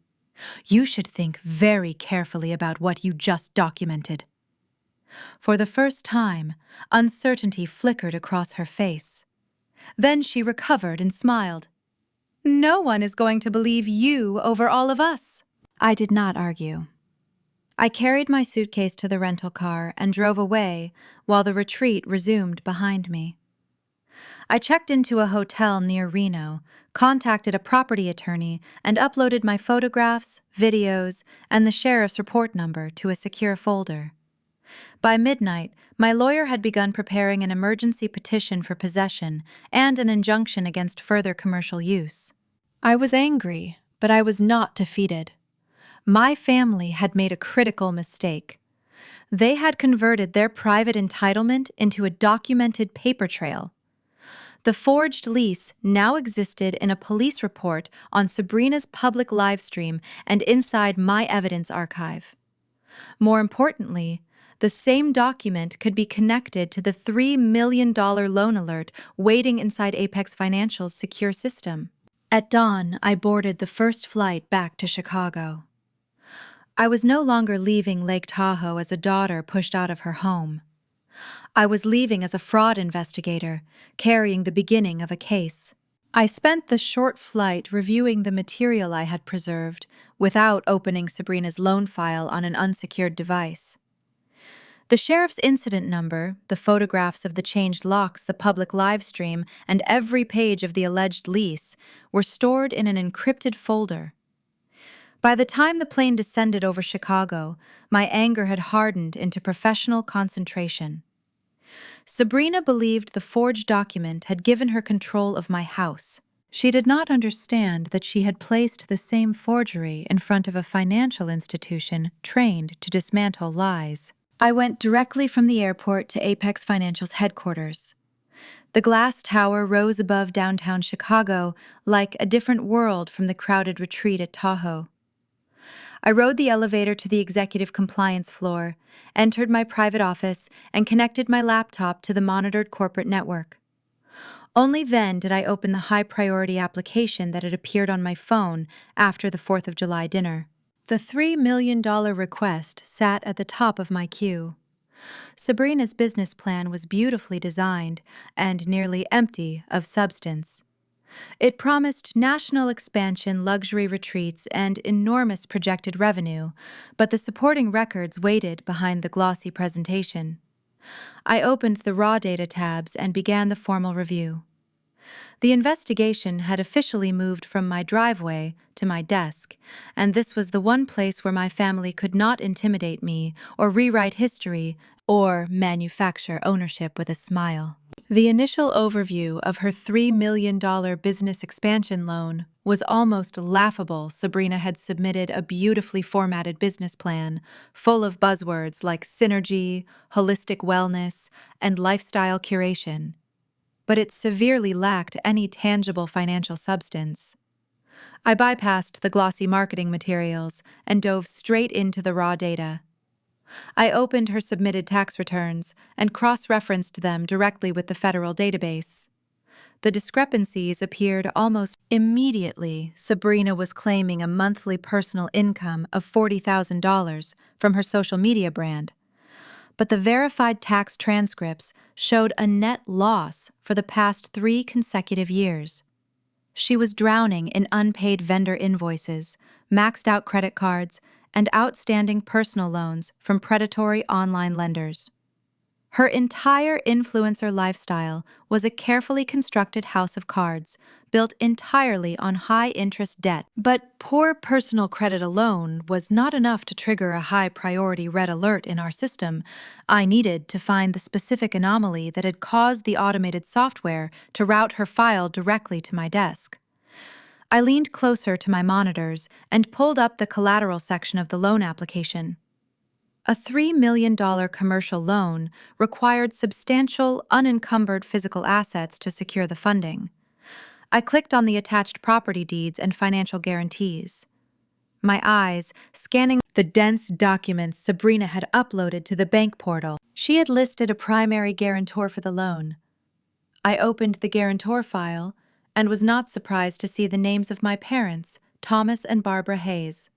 "You should think very carefully about what you just documented." For the first time, uncertainty flickered across her face. Then she recovered and smiled. "No one is going to believe you over all of us." I did not argue. I carried my suitcase to the rental car and drove away while the retreat resumed behind me. I checked into a hotel near Reno, contacted a property attorney, and uploaded my photographs, videos, and the sheriff's report number to a secure folder. By midnight, my lawyer had begun preparing an emergency petition for possession and an injunction against further commercial use. I was angry, but I was not defeated. My family had made a critical mistake. They had converted their private entitlement into a documented paper trail. The forged lease now existed in a police report on Sabrina's public livestream and inside my evidence archive. More importantly, the same document could be connected to the $3 million loan alert waiting inside Apex Financial's secure system. At dawn, I boarded the first flight back to Chicago. I was no longer leaving Lake Tahoe as a daughter pushed out of her home. I was leaving as a fraud investigator, carrying the beginning of a case. I spent the short flight reviewing the material I had preserved without opening Sabrina's loan file on an unsecured device. The sheriff's incident number, the photographs of the changed locks, the public live stream, and every page of the alleged lease were stored in an encrypted folder. By the time the plane descended over Chicago, my anger had hardened into professional concentration. Sabrina believed the forged document had given her control of my house. She did not understand that she had placed the same forgery in front of a financial institution trained to dismantle lies. I went directly from the airport to Apex Financial's headquarters. The glass tower rose above downtown Chicago like a different world from the crowded retreat at Tahoe. I rode the elevator to the executive compliance floor, entered my private office, and connected my laptop to the monitored corporate network. Only then did I open the high-priority application that had appeared on my phone after the 4th of July dinner. The $3 million request sat at the top of my queue. Sabrina's business plan was beautifully designed and nearly empty of substance. It promised national expansion, luxury retreats, and enormous projected revenue, but the supporting records waited behind the glossy presentation. I opened the raw data tabs and began the formal review. The investigation had officially moved from my driveway to my desk, and this was the one place where my family could not intimidate me or rewrite history or manufacture ownership with a smile. The initial overview of her $3 million business expansion loan was almost laughable. Sabrina had submitted a beautifully formatted business plan, full of buzzwords like synergy, holistic wellness, and lifestyle curation. But it severely lacked any tangible financial substance. I bypassed the glossy marketing materials and dove straight into the raw data. I opened her submitted tax returns and cross-referenced them directly with the federal database. the discrepancies appeared almost immediately. Sabrina was claiming a monthly personal income of $40,000 from her social media brand, but the verified tax transcripts showed a net loss for the past 3 consecutive years. She was drowning in unpaid vendor invoices, maxed out credit cards, and outstanding personal loans from predatory online lenders. Her entire influencer lifestyle was a carefully constructed house of cards, built entirely on high-interest debt. But poor personal credit alone was not enough to trigger a high-priority red alert in our system. I needed to find the specific anomaly that had caused the automated software to route her file directly to my desk. I leaned closer to my monitors and pulled up the collateral section of the loan application. A $3 million commercial loan required substantial, unencumbered physical assets to secure the funding. I clicked on the attached property deeds and financial guarantees, my eyes scanning the dense documents Sabrina had uploaded to the bank portal. She had listed a primary guarantor for the loan. I opened the guarantor file and was not surprised to see the names of my parents, Thomas and Barbara Hayes.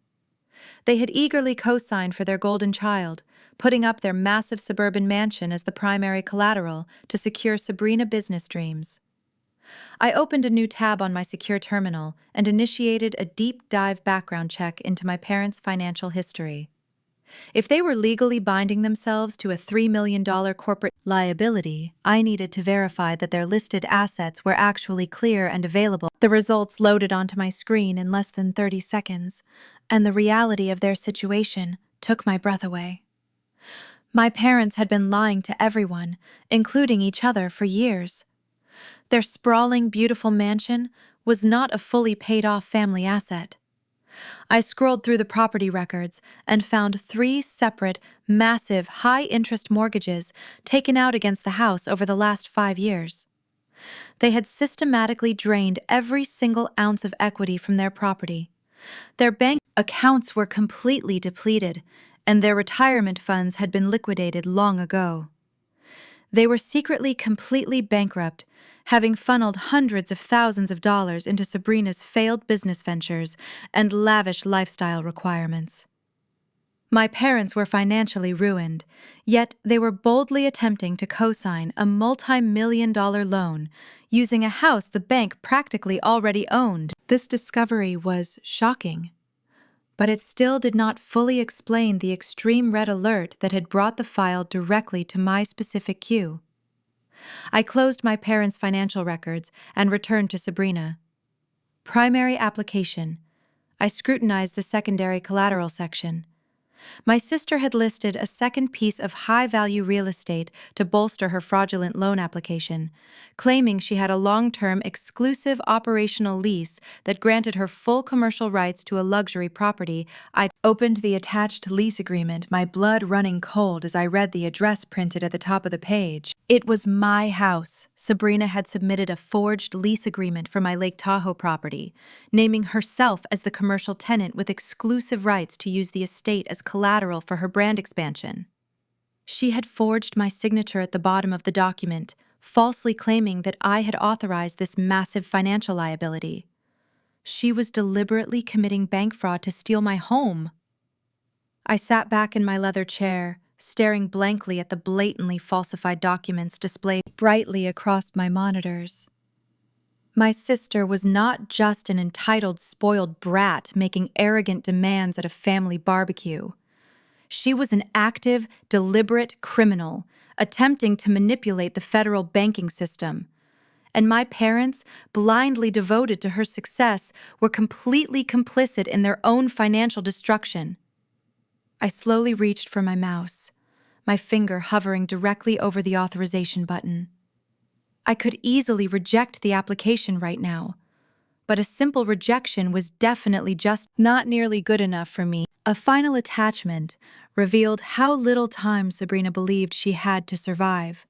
They had eagerly co-signed for their golden child, putting up their massive suburban mansion as the primary collateral to secure Sabrina business dreams. I opened a new tab on my secure terminal and initiated a deep dive background check into my parents' financial history. If they were legally binding themselves to a $3 million corporate liability, I needed to verify that their listed assets were actually clear and available. The results loaded onto my screen in less than 30 seconds, and the reality of their situation took my breath away. My parents had been lying to everyone, including each other, for years. Their sprawling, beautiful mansion was not a fully paid-off family asset. I scrolled through the property records and found 3 separate, massive, high-interest mortgages taken out against the house over the last 5 years. They had systematically drained every single ounce of equity from their property. Their bank accounts were completely depleted, and their retirement funds had been liquidated long ago. They were secretly completely bankrupt, having funneled hundreds of thousands of dollars into Sabrina's failed business ventures and lavish lifestyle requirements. My parents were financially ruined, yet they were boldly attempting to co-sign a multi-million-dollar loan using a house the bank practically already owned. This discovery was shocking, but it still did not fully explain the extreme red alert that had brought the file directly to my specific queue. I closed my parents' financial records and returned to Sabrina. Primary application. I scrutinized the secondary collateral section. My sister had listed a second piece of high-value real estate to bolster her fraudulent loan application, claiming she had a long-term exclusive operational lease that granted her full commercial rights to a luxury property. I opened the attached lease agreement, my blood running cold as I read the address printed at the top of the page. It was my house. Sabrina had submitted a forged lease agreement for my Lake Tahoe property, naming herself as the commercial tenant with exclusive rights to use the estate as collateral for her brand expansion. She had forged my signature at the bottom of the document, falsely claiming that I had authorized this massive financial liability. She was deliberately committing bank fraud to steal my home. I sat back in my leather chair, staring blankly at the blatantly falsified documents displayed brightly across my monitors. My sister was not just an entitled, spoiled brat making arrogant demands at a family barbecue. She was an active, deliberate criminal attempting to manipulate the federal banking system. And my parents, blindly devoted to her success, were completely complicit in their own financial destruction. I slowly reached for my mouse, my finger hovering directly over the authorization button. I could easily reject the application right now, but a simple rejection was definitely just not nearly good enough for me. A final attachment revealed how little time Sabrina believed she had to survive.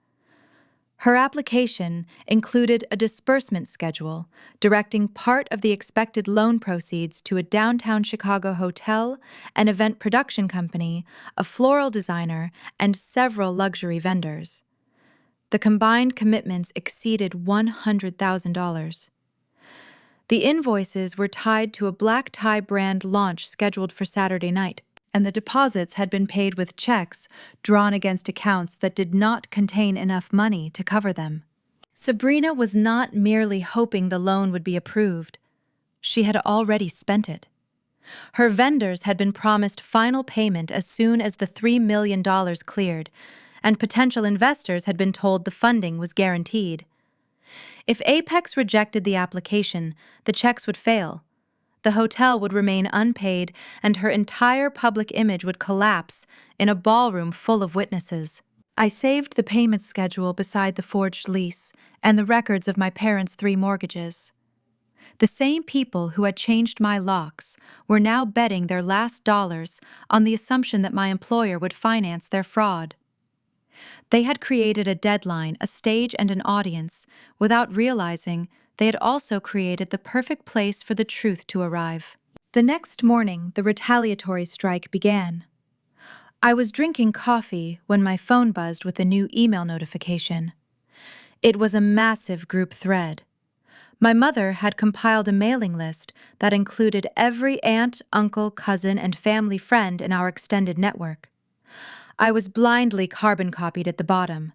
Her application included a disbursement schedule directing part of the expected loan proceeds to a downtown Chicago hotel, an event production company, a floral designer, and several luxury vendors. The combined commitments exceeded $100,000. The invoices were tied to a black tie brand launch scheduled for Saturday night, and the deposits had been paid with checks drawn against accounts that did not contain enough money to cover them. Sabrina was not merely hoping the loan would be approved. She had already spent it. Her vendors had been promised final payment as soon as the $3 million cleared, and potential investors had been told the funding was guaranteed. If Apex rejected the application, the checks would fail. The hotel would remain unpaid, and her entire public image would collapse in a ballroom full of witnesses. I saved the payment schedule beside the forged lease and the records of my parents' 3 mortgages. The same people who had changed my locks were now betting their last dollars on the assumption that my employer would finance their fraud. They had created a deadline, a stage, and an audience without realizing they had also created the perfect place for the truth to arrive. The next morning, the retaliatory strike began. I was drinking coffee when my phone buzzed with a new email notification. It was a massive group thread. My mother had compiled a mailing list that included every aunt, uncle, cousin, and family friend in our extended network. I was blindly carbon copied at the bottom.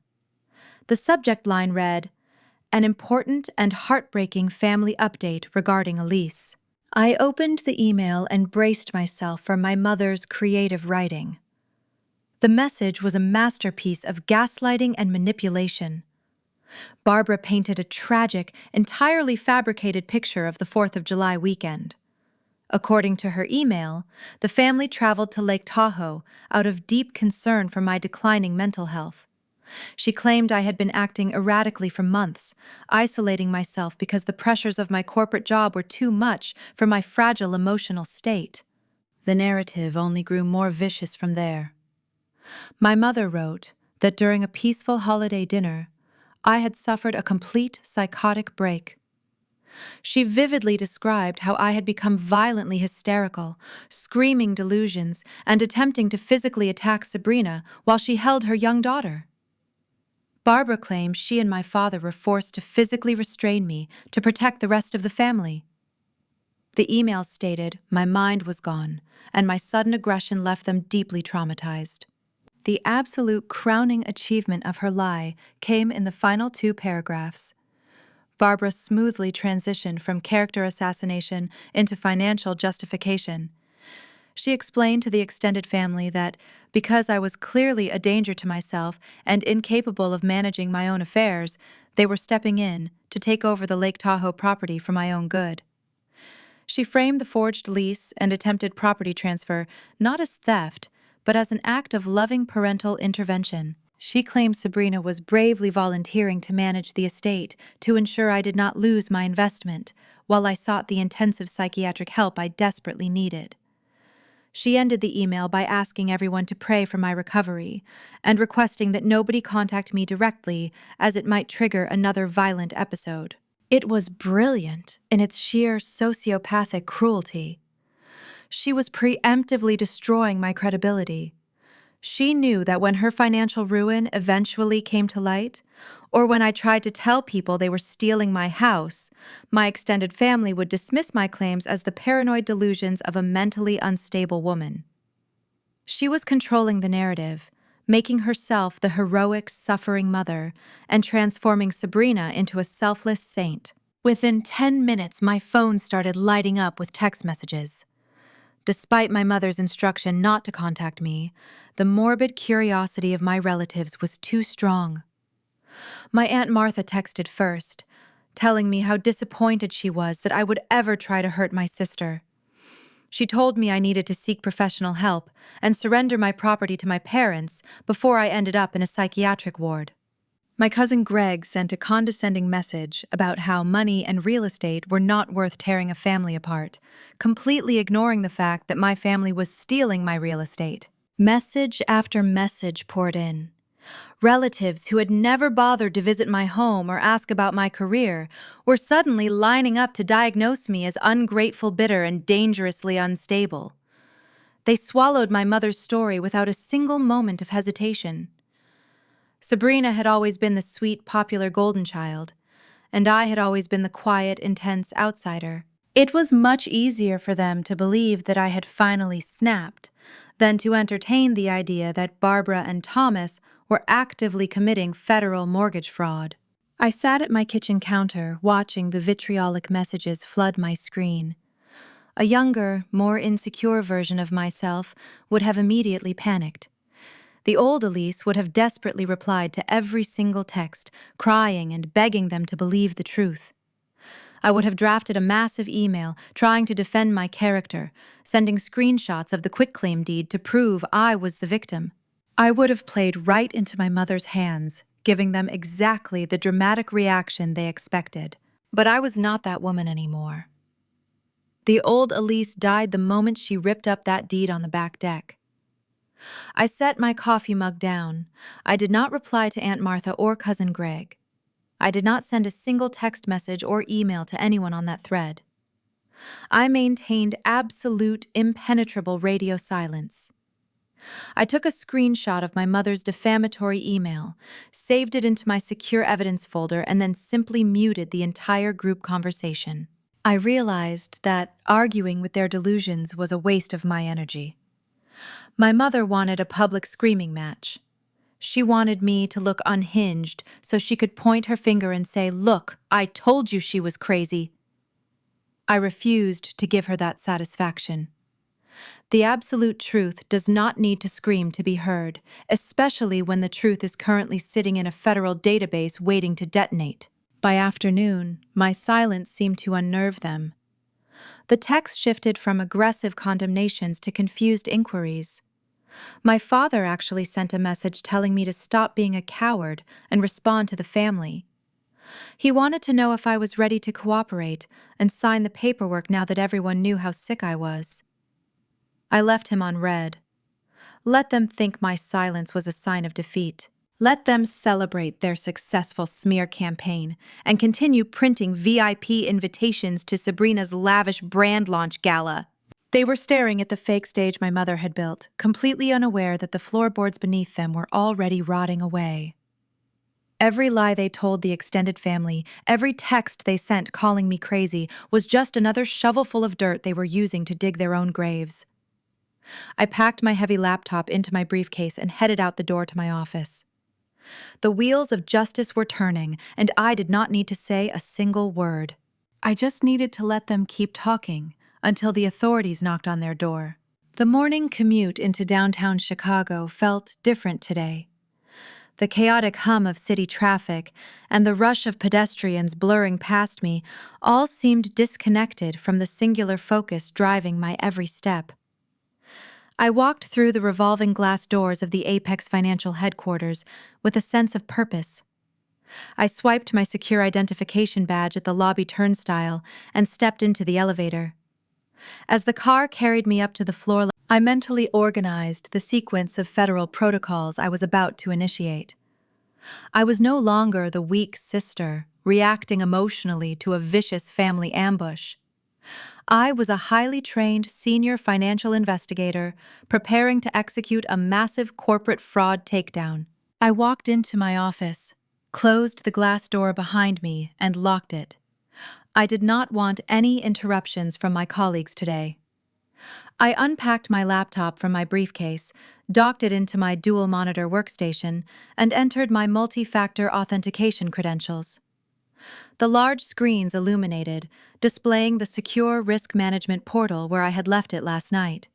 The subject line read, "An important and heartbreaking family update regarding Elise." I opened the email and braced myself for my mother's creative writing. The message was a masterpiece of gaslighting and manipulation. Barbara painted a tragic, entirely fabricated picture of the 4th of July weekend. According to her email, the family traveled to Lake Tahoe out of deep concern for my declining mental health. She claimed I had been acting erratically for months, isolating myself because the pressures of my corporate job were too much for my fragile emotional state. The narrative only grew more vicious from there. My mother wrote that during a peaceful holiday dinner, I had suffered a complete psychotic break. She vividly described how I had become violently hysterical, screaming delusions, and attempting to physically attack Sabrina while she held her young daughter. Barbara claimed she and my father were forced to physically restrain me to protect the rest of the family. The email stated my mind was gone, and my sudden aggression left them deeply traumatized. The absolute crowning achievement of her lie came in the final 2 paragraphs. Barbara smoothly transitioned from character assassination into financial justification. She explained to the extended family that because I was clearly a danger to myself and incapable of managing my own affairs, they were stepping in to take over the Lake Tahoe property for my own good. She framed the forged lease and attempted property transfer not as theft, but as an act of loving parental intervention. She claimed Sabrina was bravely volunteering to manage the estate to ensure I did not lose my investment, while I sought the intensive psychiatric help I desperately needed. She ended the email by asking everyone to pray for my recovery and requesting that nobody contact me directly as it might trigger another violent episode. It was brilliant in its sheer sociopathic cruelty. She was preemptively destroying my credibility. She knew that when her financial ruin eventually came to light, or when I tried to tell people they were stealing my house, my extended family would dismiss my claims as the paranoid delusions of a mentally unstable woman. She was controlling the narrative, making herself the heroic, suffering mother, and transforming Sabrina into a selfless saint. Within 10 minutes, my phone started lighting up with text messages. Despite my mother's instruction not to contact me, the morbid curiosity of my relatives was too strong. My Aunt Martha texted first, telling me how disappointed she was that I would ever try to hurt my sister. She told me I needed to seek professional help and surrender my property to my parents before I ended up in a psychiatric ward. My cousin Greg sent a condescending message about how money and real estate were not worth tearing a family apart, completely ignoring the fact that my family was stealing my real estate. Message after message poured in. Relatives who had never bothered to visit my home or ask about my career were suddenly lining up to diagnose me as ungrateful, bitter, and dangerously unstable. They swallowed my mother's story without a single moment of hesitation. Sabrina had always been the sweet, popular golden child, and I had always been the quiet, intense outsider. It was much easier for them to believe that I had finally snapped than to entertain the idea that Barbara and Thomas were actively committing federal mortgage fraud. I sat at my kitchen counter, watching the vitriolic messages flood my screen. A younger, more insecure version of myself would have immediately panicked. The old Elise would have desperately replied to every single text, crying and begging them to believe the truth. I would have drafted a massive email trying to defend my character, sending screenshots of the quitclaim deed to prove I was the victim. I would have played right into my mother's hands, giving them exactly the dramatic reaction they expected. But I was not that woman anymore. The old Elise died the moment she ripped up that deed on the back deck. I set my coffee mug down. I did not reply to Aunt Martha or Cousin Greg. I did not send a single text message or email to anyone on that thread. I maintained absolute, impenetrable radio silence. I took a screenshot of my mother's defamatory email, saved it into my secure evidence folder, and then simply muted the entire group conversation. I realized that arguing with their delusions was a waste of my energy. My mother wanted a public screaming match. She wanted me to look unhinged so she could point her finger and say, "Look, I told you she was crazy." I refused to give her that satisfaction. The absolute truth does not need to scream to be heard, especially when the truth is currently sitting in a federal database waiting to detonate. By afternoon, my silence seemed to unnerve them. The text shifted from aggressive condemnations to confused inquiries. My father actually sent a message telling me to stop being a coward and respond to the family. He wanted to know if I was ready to cooperate and sign the paperwork now that everyone knew how sick I was. I left him on read. Let them think my silence was a sign of defeat. Let them celebrate their successful smear campaign and continue printing VIP invitations to Sabrina's lavish brand launch gala. They were staring at the fake stage my mother had built, completely unaware that the floorboards beneath them were already rotting away. Every lie they told the extended family, every text they sent calling me crazy, was just another shovelful of dirt they were using to dig their own graves. I packed my heavy laptop into my briefcase and headed out the door to my office. The wheels of justice were turning, and I did not need to say a single word. I just needed to let them keep talking until the authorities knocked on their door. The morning commute into downtown Chicago felt different today. The chaotic hum of city traffic and the rush of pedestrians blurring past me all seemed disconnected from the singular focus driving my every step. I walked through the revolving glass doors of the Apex Financial headquarters with a sense of purpose. I swiped my secure identification badge at the lobby turnstile and stepped into the elevator. As the car carried me up to the floor, I mentally organized the sequence of federal protocols I was about to initiate. I was no longer the weak sister, reacting emotionally to a vicious family ambush. I was a highly trained senior financial investigator preparing to execute a massive corporate fraud takedown. I walked into my office, closed the glass door behind me, and locked it. I did not want any interruptions from my colleagues today. I unpacked my laptop from my briefcase, docked it into my dual-monitor workstation, and entered my multi-factor authentication credentials. The large screens illuminated, displaying the secure risk management portal where I had left it last night.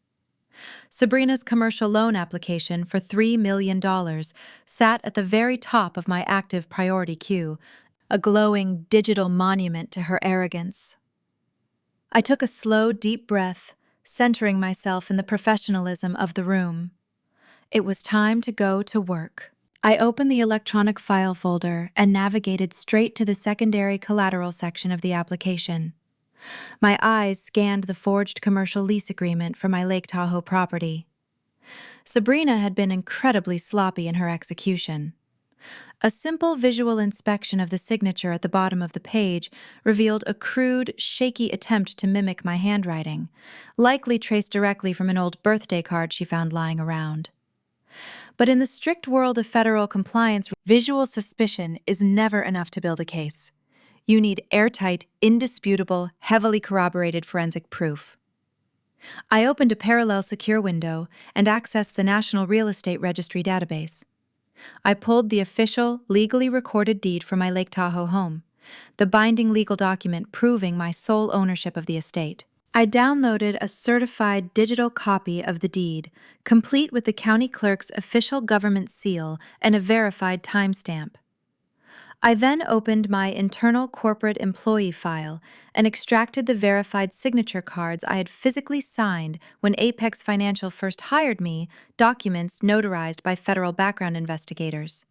Sabrina's commercial loan application for $3 million sat at the very top of my active priority queue, a glowing digital monument to her arrogance. I took a slow, deep breath, centering myself in the professionalism of the room. It was time to go to work. I opened the electronic file folder and navigated straight to the secondary collateral section of the application. My eyes scanned the forged commercial lease agreement for my Lake Tahoe property. Sabrina had been incredibly sloppy in her execution. A simple visual inspection of the signature at the bottom of the page revealed a crude, shaky attempt to mimic my handwriting, likely traced directly from an old birthday card she found lying around. But in the strict world of federal compliance, visual suspicion is never enough to build a case. You need airtight, indisputable, heavily corroborated forensic proof. I opened a parallel secure window and accessed the National Real Estate Registry database. I pulled the official, legally recorded deed from my Lake Tahoe home, the binding legal document proving my sole ownership of the estate. I downloaded a certified digital copy of the deed, complete with the county clerk's official government seal and a verified timestamp. I then opened my internal corporate employee file and extracted the verified signature cards I had physically signed when Apex Financial first hired me, documents notarized by federal background investigators.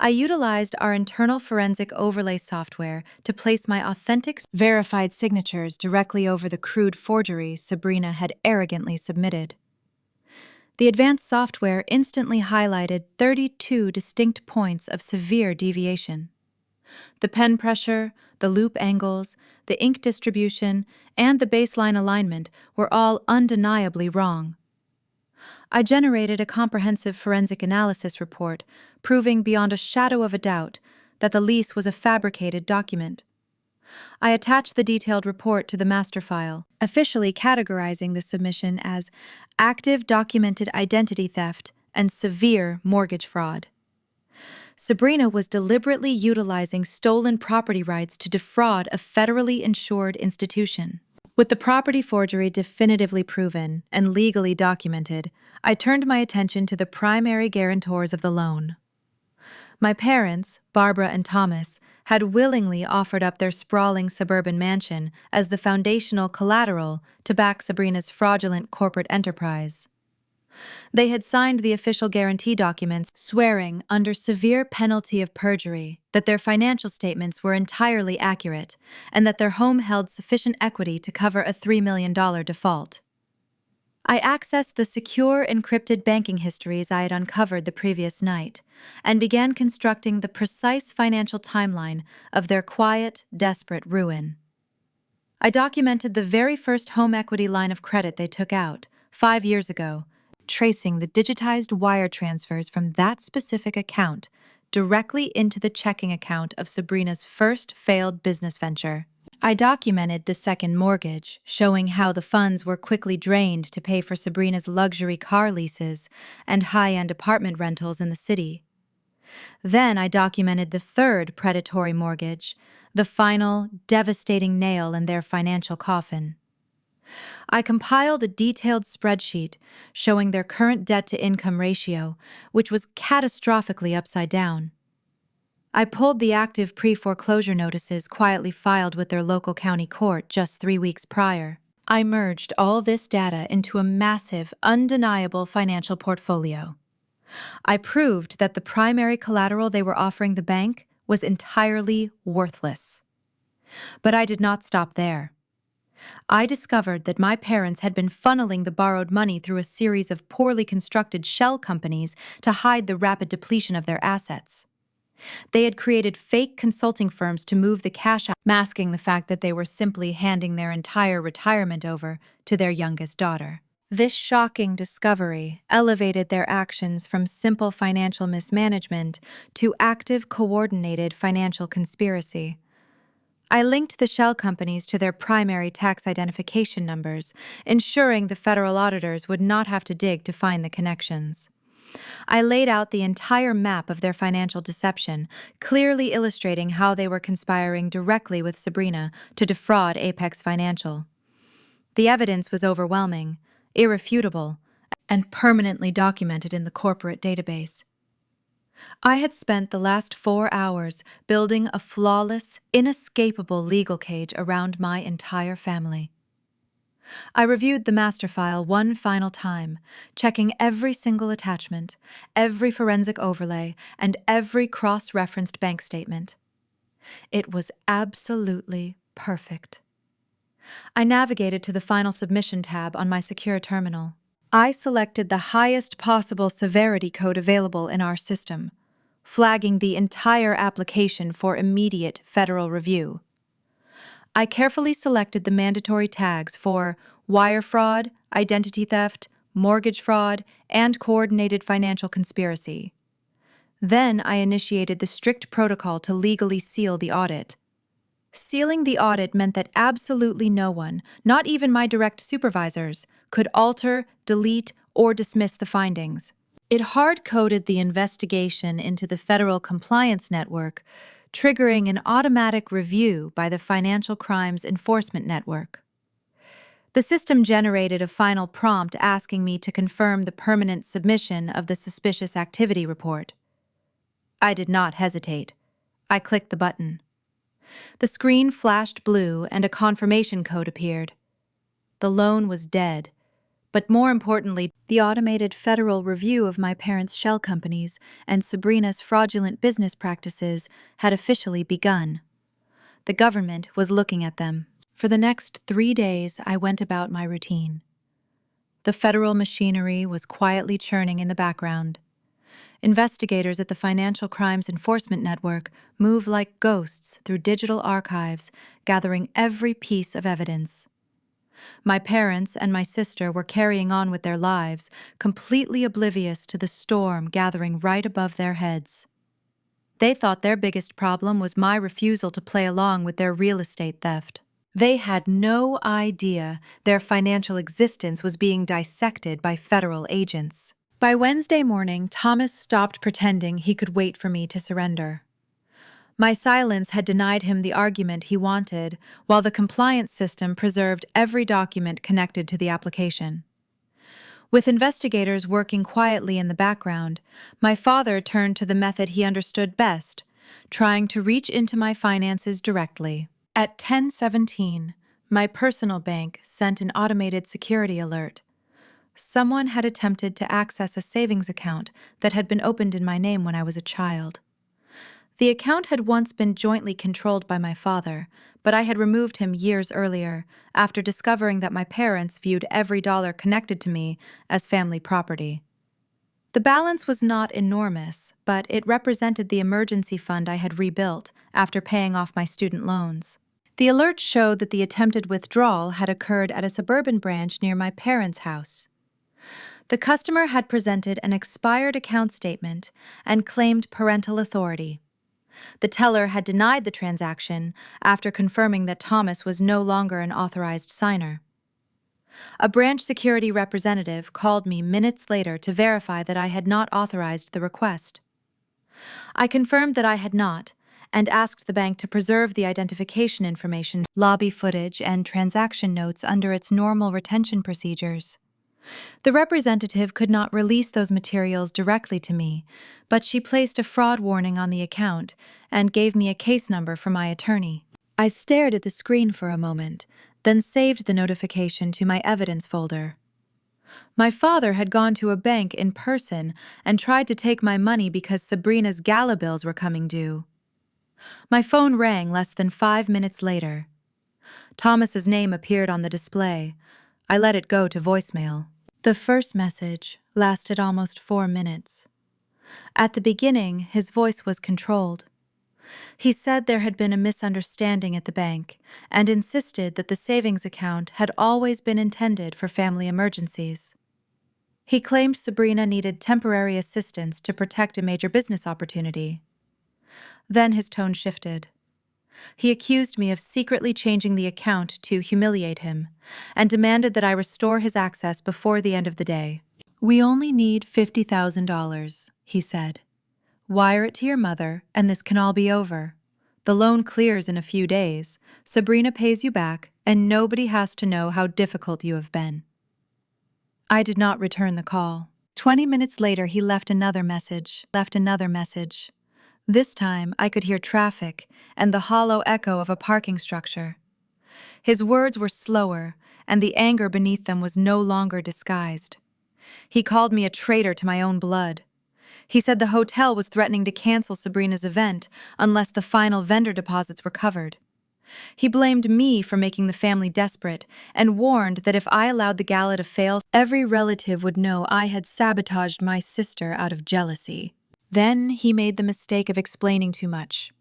I utilized our internal forensic overlay software to place my authentic, verified signatures directly over the crude forgery Sabrina had arrogantly submitted. The advanced software instantly highlighted 32 distinct points of severe deviation. The pen pressure, the loop angles, the ink distribution, and the baseline alignment were all undeniably wrong. I generated a comprehensive forensic analysis report proving beyond a shadow of a doubt that the lease was a fabricated document. I attached the detailed report to the master file, officially categorizing the submission as active documented identity theft and severe mortgage fraud. Sabrina was deliberately utilizing stolen property rights to defraud a federally insured institution. With the property forgery definitively proven and legally documented, I turned my attention to the primary guarantors of the loan. My parents, Barbara and Thomas, had willingly offered up their sprawling suburban mansion as the foundational collateral to back Sabrina's fraudulent corporate enterprise. They had signed the official guarantee documents, swearing under severe penalty of perjury that their financial statements were entirely accurate and that their home held sufficient equity to cover a $3 million default. I accessed the secure encrypted banking histories I had uncovered the previous night and began constructing the precise financial timeline of their quiet, desperate ruin. I documented the very first home equity line of credit they took out 5 years ago, tracing the digitized wire transfers from that specific account directly into the checking account of Sabrina's first failed business venture. I documented the second mortgage, showing how the funds were quickly drained to pay for Sabrina's luxury car leases and high-end apartment rentals in the city. Then I documented the third predatory mortgage, the final, devastating nail in their financial coffin. I compiled a detailed spreadsheet showing their current debt-to-income ratio, which was catastrophically upside down. I pulled the active pre-foreclosure notices quietly filed with their local county court just 3 weeks prior. I merged all this data into a massive, undeniable financial portfolio. I proved that the primary collateral they were offering the bank was entirely worthless. But I did not stop there. I discovered that my parents had been funneling the borrowed money through a series of poorly constructed shell companies to hide the rapid depletion of their assets. They had created fake consulting firms to move the cash out, masking the fact that they were simply handing their entire retirement over to their youngest daughter. This shocking discovery elevated their actions from simple financial mismanagement to active, coordinated financial conspiracy. I linked the shell companies to their primary tax identification numbers, ensuring the federal auditors would not have to dig to find the connections. I laid out the entire map of their financial deception, clearly illustrating how they were conspiring directly with Sabrina to defraud Apex Financial. The evidence was overwhelming, irrefutable, and permanently documented in the corporate database. I had spent the last 4 hours building a flawless, inescapable legal cage around my entire family. I reviewed the master file one final time, checking every single attachment, every forensic overlay, and every cross-referenced bank statement. It was absolutely perfect. I navigated to the final submission tab on my secure terminal. I selected the highest possible severity code available in our system, flagging the entire application for immediate federal review. I carefully selected the mandatory tags for wire fraud, identity theft, mortgage fraud, and coordinated financial conspiracy. Then I initiated the strict protocol to legally seal the audit. Sealing the audit meant that absolutely no one, not even my direct supervisors, could alter, delete, or dismiss the findings. It hard-coded the investigation into the Federal Compliance Network, triggering an automatic review by the Financial Crimes Enforcement Network. The system generated a final prompt asking me to confirm the permanent submission of the suspicious activity report. I did not hesitate. I clicked the button. The screen flashed blue and a confirmation code appeared. The loan was dead, but more importantly, the automated federal review of my parents' shell companies and Sabrina's fraudulent business practices had officially begun. The government was looking at them. For the next 3 days, I went about my routine. The federal machinery was quietly churning in the background. Investigators at the Financial Crimes Enforcement Network move like ghosts through digital archives, gathering every piece of evidence. My parents and my sister were carrying on with their lives, completely oblivious to the storm gathering right above their heads. They thought their biggest problem was my refusal to play along with their real estate theft. They had no idea their financial existence was being dissected by federal agents. By Wednesday morning, Thomas stopped pretending he could wait for me to surrender. My silence had denied him the argument he wanted, while the compliance system preserved every document connected to the application. With investigators working quietly in the background, my father turned to the method he understood best, trying to reach into my finances directly. At 10:17, my personal bank sent an automated security alert. Someone had attempted to access a savings account that had been opened in my name when I was a child. The account had once been jointly controlled by my father, but I had removed him years earlier, after discovering that my parents viewed every dollar connected to me as family property. The balance was not enormous, but it represented the emergency fund I had rebuilt after paying off my student loans. The alert showed that the attempted withdrawal had occurred at a suburban branch near my parents' house. The customer had presented an expired account statement and claimed parental authority. The teller had denied the transaction after confirming that Thomas was no longer an authorized signer. A branch security representative called me minutes later to verify that I had not authorized the request. I confirmed that I had not, and asked the bank to preserve the identification information, lobby footage, and transaction notes under its normal retention procedures. The representative could not release those materials directly to me, but she placed a fraud warning on the account and gave me a case number for my attorney. I stared at the screen for a moment, then saved the notification to my evidence folder. My father had gone to a bank in person and tried to take my money because Sabrina's gala bills were coming due. My phone rang less than 5 minutes later. Thomas's name appeared on the display. I let it go to voicemail. The first message lasted almost 4 minutes. At the beginning, his voice was controlled. He said there had been a misunderstanding at the bank and insisted that the savings account had always been intended for family emergencies. He claimed Sabrina needed temporary assistance to protect a major business opportunity. Then his tone shifted. He accused me of secretly changing the account to humiliate him, and demanded that I restore his access before the end of the day. "We only need $50,000, he said. "Wire it to your mother, and this can all be over. The loan clears in a few days, Sabrina pays you back, and nobody has to know how difficult you have been." I did not return the call. 20 minutes later, he left another message. This time, I could hear traffic and the hollow echo of a parking structure. His words were slower, and the anger beneath them was no longer disguised. He called me a traitor to my own blood. He said the hotel was threatening to cancel Sabrina's event unless the final vendor deposits were covered. He blamed me for making the family desperate and warned that if I allowed the gala to fail, every relative would know I had sabotaged my sister out of jealousy. Then he made the mistake of explaining too much.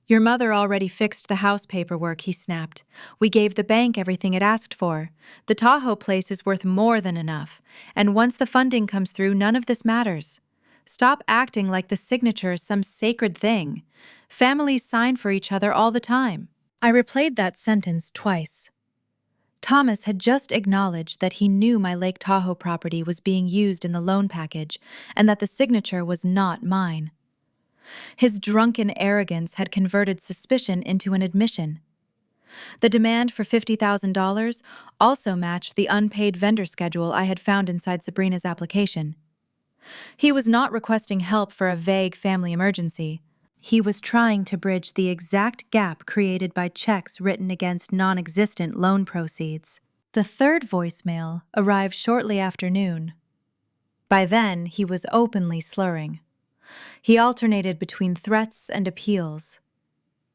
Your mother already fixed the house paperwork, he snapped. We gave the bank everything it asked for. The Tahoe place is worth more than enough, and once the funding comes through, none of this matters. Stop acting like the signature is some sacred thing. Families sign for each other all the time. I replayed that sentence twice. Thomas had just acknowledged that he knew my Lake Tahoe property was being used in the loan package and that the signature was not mine. His drunken arrogance had converted suspicion into an admission. The demand for $50,000 also matched the unpaid vendor schedule I had found inside Sabrina's application. He was not requesting help for a vague family emergency. He was trying to bridge the exact gap created by checks written against non-existent loan proceeds. The third voicemail arrived shortly after noon. By then, he was openly slurring. He alternated between threats and appeals.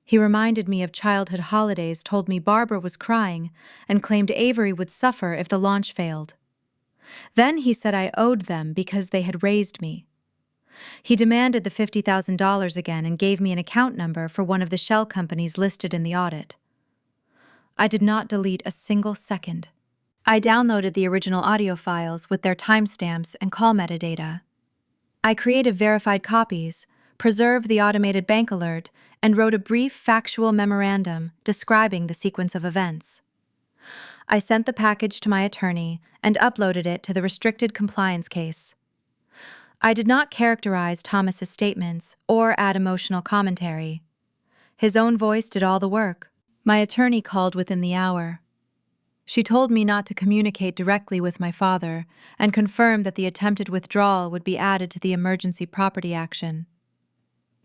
He reminded me of childhood holidays, told me Barbara was crying, and claimed Avery would suffer if the launch failed. Then he said I owed them because they had raised me. He demanded the $50,000 again and gave me an account number for one of the shell companies listed in the audit. I did not delete a single second. I downloaded the original audio files with their timestamps and call metadata. I created verified copies, preserved the automated bank alert, and wrote a brief factual memorandum describing the sequence of events. I sent the package to my attorney and uploaded it to the restricted compliance case. I did not characterize Thomas's statements or add emotional commentary. His own voice did all the work. My attorney called within the hour. She told me not to communicate directly with my father and confirmed that the attempted withdrawal would be added to the emergency property action.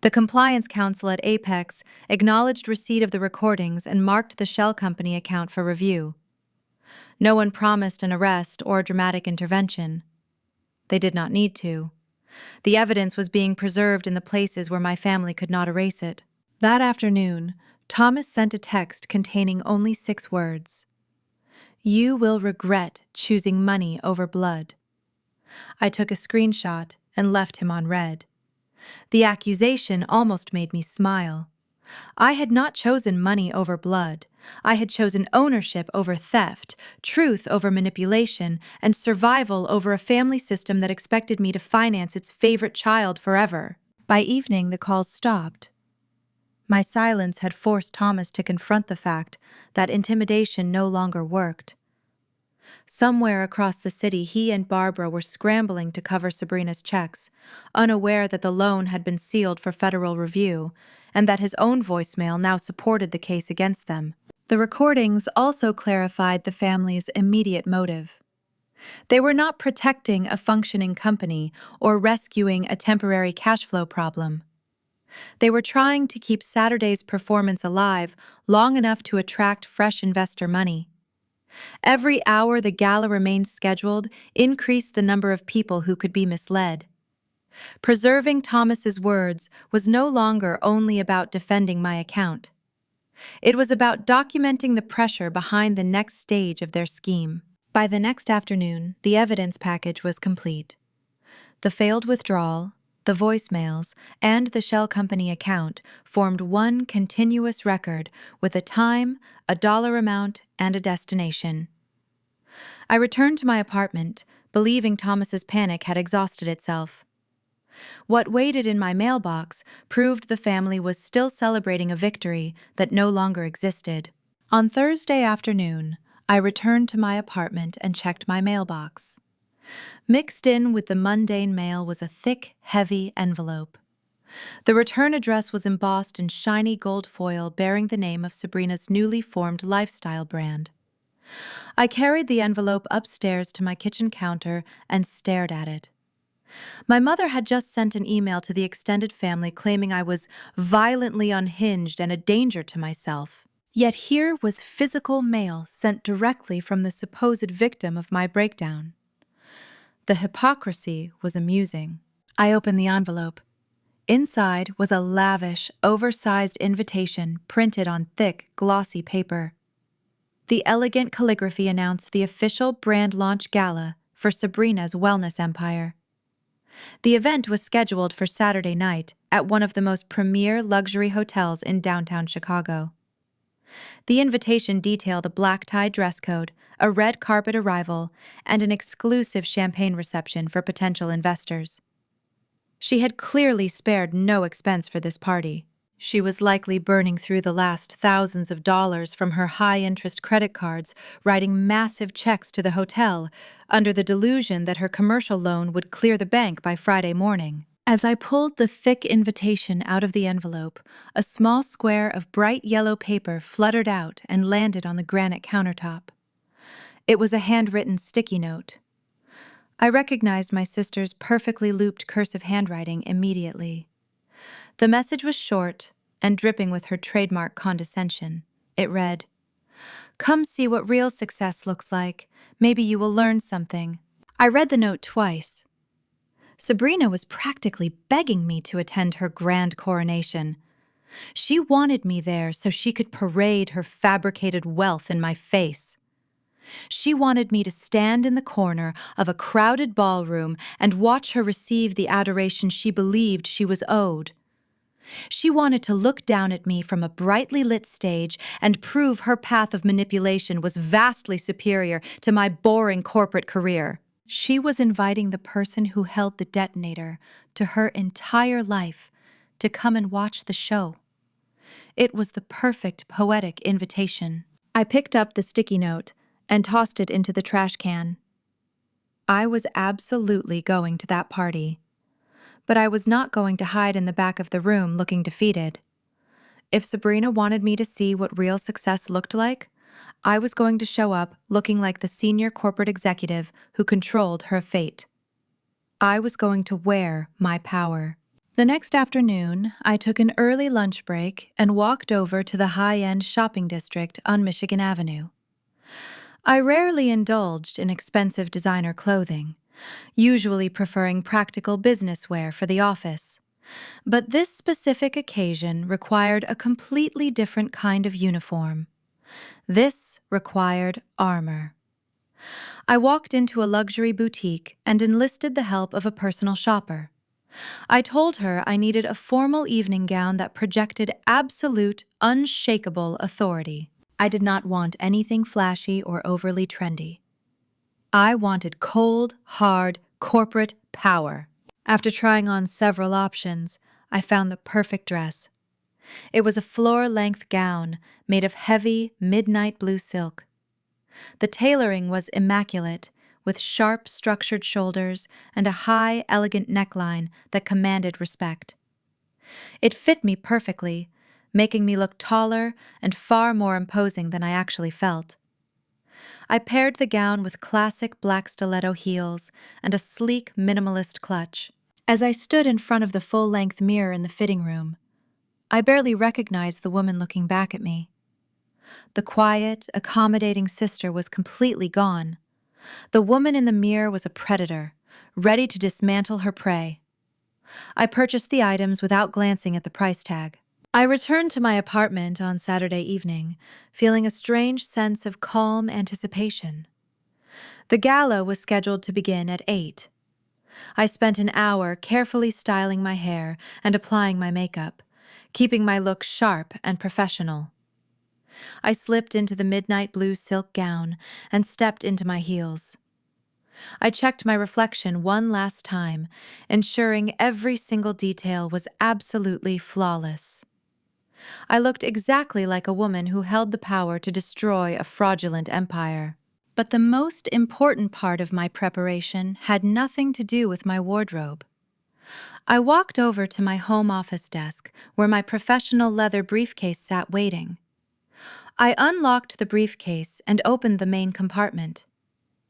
The compliance counsel at Apex acknowledged receipt of the recordings and marked the shell company account for review. No one promised an arrest or dramatic intervention. They did not need to. The evidence was being preserved in the places where my family could not erase it. That afternoon, Thomas sent a text containing only 6 words. You will regret choosing money over blood. I took a screenshot and left him on read. The accusation almost made me smile. I had not chosen money over blood. I had chosen ownership over theft, truth over manipulation, and survival over a family system that expected me to finance its favorite child forever. By evening, the calls stopped. My silence had forced Thomas to confront the fact that intimidation no longer worked. Somewhere across the city, he and Barbara were scrambling to cover Sabrina's checks, unaware that the loan had been sealed for federal review, and that his own voicemail now supported the case against them. The recordings also clarified the family's immediate motive. They were not protecting a functioning company or rescuing a temporary cash flow problem. They were trying to keep Saturday's performance alive long enough to attract fresh investor money. Every hour the gala remained scheduled increased the number of people who could be misled. Preserving Thomas's words was no longer only about defending my account. It was about documenting the pressure behind the next stage of their scheme. By the next afternoon, the evidence package was complete. The failed withdrawal, the voicemails, and the shell company account formed one continuous record with a time, a dollar amount, and a destination. I returned to my apartment, believing Thomas's panic had exhausted itself. What waited in my mailbox proved the family was still celebrating a victory that no longer existed. On Thursday afternoon, I returned to my apartment and checked my mailbox. Mixed in with the mundane mail was a thick, heavy envelope. The return address was embossed in shiny gold foil bearing the name of Sabrina's newly formed lifestyle brand. I carried the envelope upstairs to my kitchen counter and stared at it. My mother had just sent an email to the extended family claiming I was violently unhinged and a danger to myself. Yet here was physical mail sent directly from the supposed victim of my breakdown. The hypocrisy was amusing. I opened the envelope. Inside was a lavish, oversized invitation printed on thick, glossy paper. The elegant calligraphy announced the official brand launch gala for Sabrina's wellness empire. The event was scheduled for Saturday night at one of the most premier luxury hotels in downtown Chicago. The invitation detailed a black-tie dress code, a red carpet arrival, and an exclusive champagne reception for potential investors. She had clearly spared no expense for this party. She was likely burning through the last thousands of dollars from her high-interest credit cards, writing massive checks to the hotel, under the delusion that her commercial loan would clear the bank by Friday morning. As I pulled the thick invitation out of the envelope, a small square of bright yellow paper fluttered out and landed on the granite countertop. It was a handwritten sticky note. I recognized my sister's perfectly looped cursive handwriting immediately. The message was short and dripping with her trademark condescension. It read, "Come see what real success looks like. Maybe you will learn something." I read the note twice. Sabrina was practically begging me to attend her grand coronation. She wanted me there so she could parade her fabricated wealth in my face. She wanted me to stand in the corner of a crowded ballroom and watch her receive the adoration she believed she was owed. She wanted to look down at me from a brightly lit stage and prove her path of manipulation was vastly superior to my boring corporate career. She was inviting the person who held the detonator to her entire life to come and watch the show. It was the perfect poetic invitation. I picked up the sticky note and tossed it into the trash can. I was absolutely going to that party. But I was not going to hide in the back of the room looking defeated. If Sabrina wanted me to see what real success looked like, I was going to show up looking like the senior corporate executive who controlled her fate. I was going to wear my power. The next afternoon, I took an early lunch break and walked over to the high-end shopping district on Michigan Avenue. I rarely indulged in expensive designer clothing, usually preferring practical business wear for the office. But this specific occasion required a completely different kind of uniform. This required armor. I walked into a luxury boutique and enlisted the help of a personal shopper. I told her I needed a formal evening gown that projected absolute, unshakable authority. I did not want anything flashy or overly trendy. I wanted cold, hard, corporate power. After trying on several options, I found the perfect dress. It was a floor-length gown made of heavy, midnight blue silk. The tailoring was immaculate, with sharp, structured shoulders and a high, elegant neckline that commanded respect. It fit me perfectly, making me look taller and far more imposing than I actually felt. I paired the gown with classic black stiletto heels and a sleek, minimalist clutch. As I stood in front of the full-length mirror in the fitting room, I barely recognized the woman looking back at me. The quiet, accommodating sister was completely gone. The woman in the mirror was a predator, ready to dismantle her prey. I purchased the items without glancing at the price tag. I returned to my apartment on Saturday evening, feeling a strange sense of calm anticipation. The gala was scheduled to begin at 8. I spent an hour carefully styling my hair and applying my makeup, keeping my look sharp and professional. I slipped into the midnight blue silk gown and stepped into my heels. I checked my reflection one last time, ensuring every single detail was absolutely flawless. I looked exactly like a woman who held the power to destroy a fraudulent empire. But the most important part of my preparation had nothing to do with my wardrobe. I walked over to my home office desk, where my professional leather briefcase sat waiting. I unlocked the briefcase and opened the main compartment.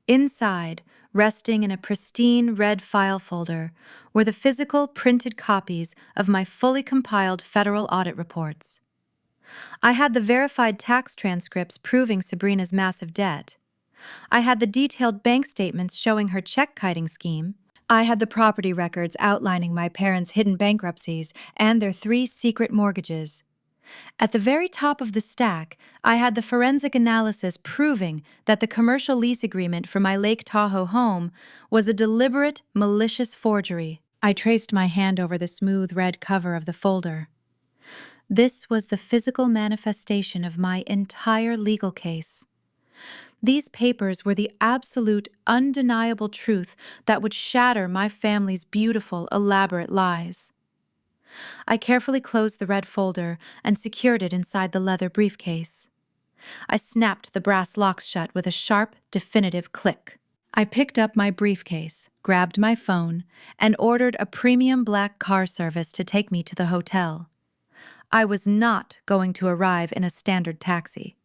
Inside, resting in a pristine red file folder, were the physical printed copies of my fully compiled federal audit reports. I had the verified tax transcripts proving Sabrina's massive debt. I had the detailed bank statements showing her check-kiting scheme. I had the property records outlining my parents' hidden bankruptcies and their 3 secret mortgages. At the very top of the stack, I had the forensic analysis proving that the commercial lease agreement for my Lake Tahoe home was a deliberate, malicious forgery. I traced my hand over the smooth red cover of the folder. This was the physical manifestation of my entire legal case. These papers were the absolute, undeniable truth that would shatter my family's beautiful, elaborate lies. I carefully closed the red folder and secured it inside the leather briefcase. I snapped the brass locks shut with a sharp, definitive click. I picked up my briefcase, grabbed my phone, and ordered a premium black car service to take me to the hotel. I was not going to arrive in a standard taxi.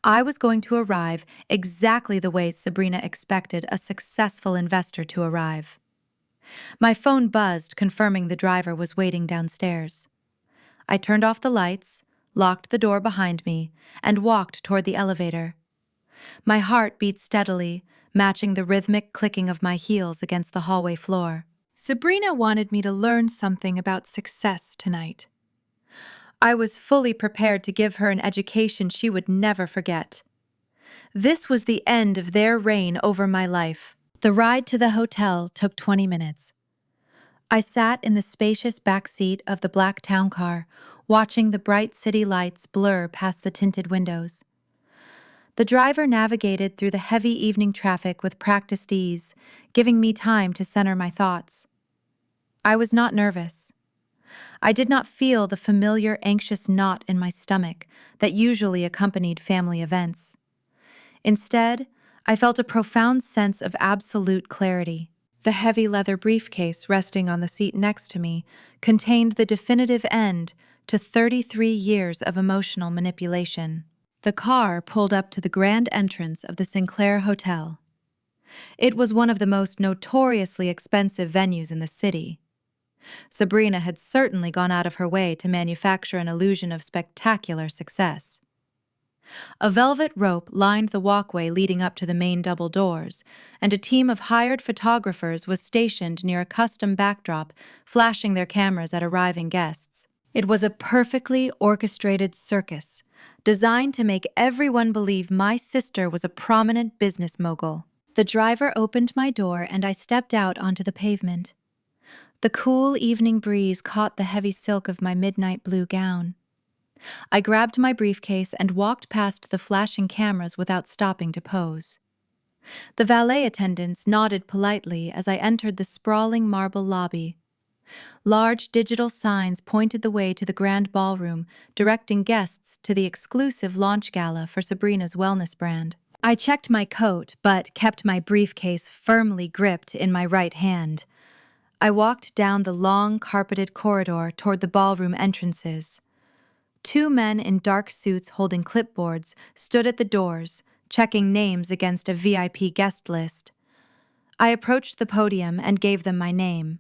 I was going to arrive exactly the way Sabrina expected a successful investor to arrive. My phone buzzed, confirming the driver was waiting downstairs. I turned off the lights, locked the door behind me, and walked toward the elevator. My heart beat steadily, matching the rhythmic clicking of my heels against the hallway floor. Sabrina wanted me to learn something about success tonight. I was fully prepared to give her an education she would never forget. This was the end of their reign over my life. The ride to the hotel took 20 minutes. I sat in the spacious back seat of the black town car, watching the bright city lights blur past the tinted windows. The driver navigated through the heavy evening traffic with practiced ease, giving me time to center my thoughts. I was not nervous. I did not feel the familiar anxious knot in my stomach that usually accompanied family events. Instead, I felt a profound sense of absolute clarity. The heavy leather briefcase resting on the seat next to me contained the definitive end to 33 years of emotional manipulation. The car pulled up to the grand entrance of the Sinclair Hotel. It was one of the most notoriously expensive venues in the city. Sabrina had certainly gone out of her way to manufacture an illusion of spectacular success. A velvet rope lined the walkway leading up to the main double doors, and a team of hired photographers was stationed near a custom backdrop, flashing their cameras at arriving guests. It was a perfectly orchestrated circus, designed to make everyone believe my sister was a prominent business mogul. The driver opened my door and I stepped out onto the pavement. The cool evening breeze caught the heavy silk of my midnight blue gown. I grabbed my briefcase and walked past the flashing cameras without stopping to pose. The valet attendants nodded politely as I entered the sprawling marble lobby. Large digital signs pointed the way to the grand ballroom, directing guests to the exclusive launch gala for Sabrina's wellness brand. I checked my coat, but kept my briefcase firmly gripped in my right hand. I walked down the long, carpeted corridor toward the ballroom entrances. Two men in dark suits holding clipboards stood at the doors, checking names against a VIP guest list. I approached the podium and gave them my name.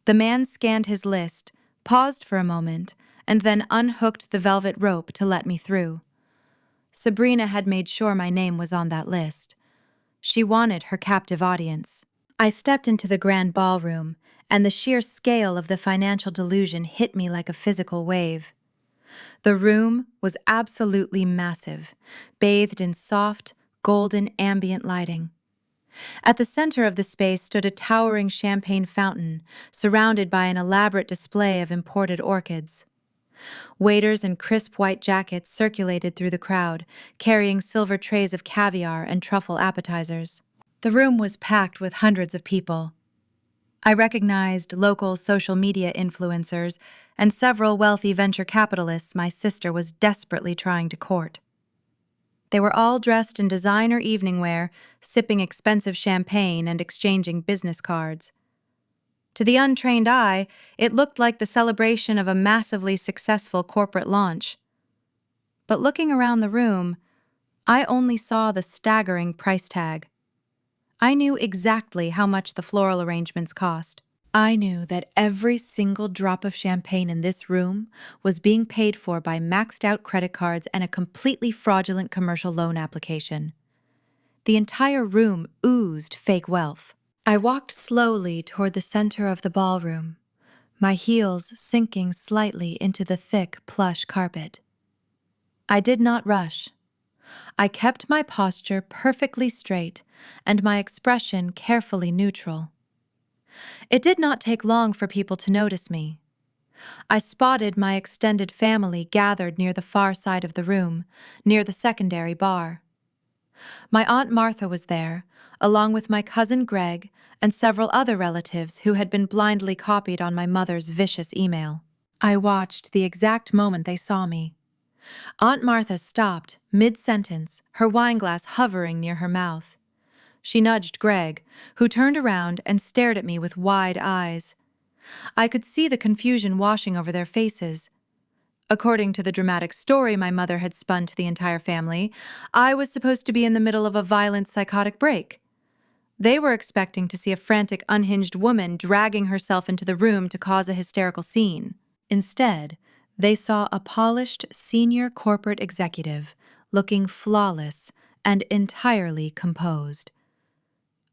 The man scanned his list, paused for a moment, and then unhooked the velvet rope to let me through. Sabrina had made sure my name was on that list. She wanted her captive audience. I stepped into the grand ballroom, and the sheer scale of the financial delusion hit me like a physical wave. The room was absolutely massive, bathed in soft, golden ambient lighting. At the center of the space stood a towering champagne fountain, surrounded by an elaborate display of imported orchids. Waiters in crisp white jackets circulated through the crowd, carrying silver trays of caviar and truffle appetizers. The room was packed with hundreds of people. I recognized local social media influencers and several wealthy venture capitalists my sister was desperately trying to court. They were all dressed in designer evening wear, sipping expensive champagne and exchanging business cards. To the untrained eye, it looked like the celebration of a massively successful corporate launch. But looking around the room, I only saw the staggering price tag. I knew exactly how much the floral arrangements cost. I knew that every single drop of champagne in this room was being paid for by maxed-out credit cards and a completely fraudulent commercial loan application. The entire room oozed fake wealth. I walked slowly toward the center of the ballroom, my heels sinking slightly into the thick, plush carpet. I did not rush. I kept my posture perfectly straight and my expression carefully neutral. It did not take long for people to notice me. I spotted my extended family gathered near the far side of the room, near the secondary bar. My Aunt Martha was there, along with my cousin Greg and several other relatives who had been blindly copied on my mother's vicious email. I watched the exact moment they saw me. Aunt Martha stopped, mid-sentence, her wineglass hovering near her mouth. She nudged Greg, who turned around and stared at me with wide eyes. I could see the confusion washing over their faces. According to the dramatic story my mother had spun to the entire family, I was supposed to be in the middle of a violent psychotic break. They were expecting to see a frantic, unhinged woman dragging herself into the room to cause a hysterical scene. Instead, they saw a polished senior corporate executive, looking flawless and entirely composed.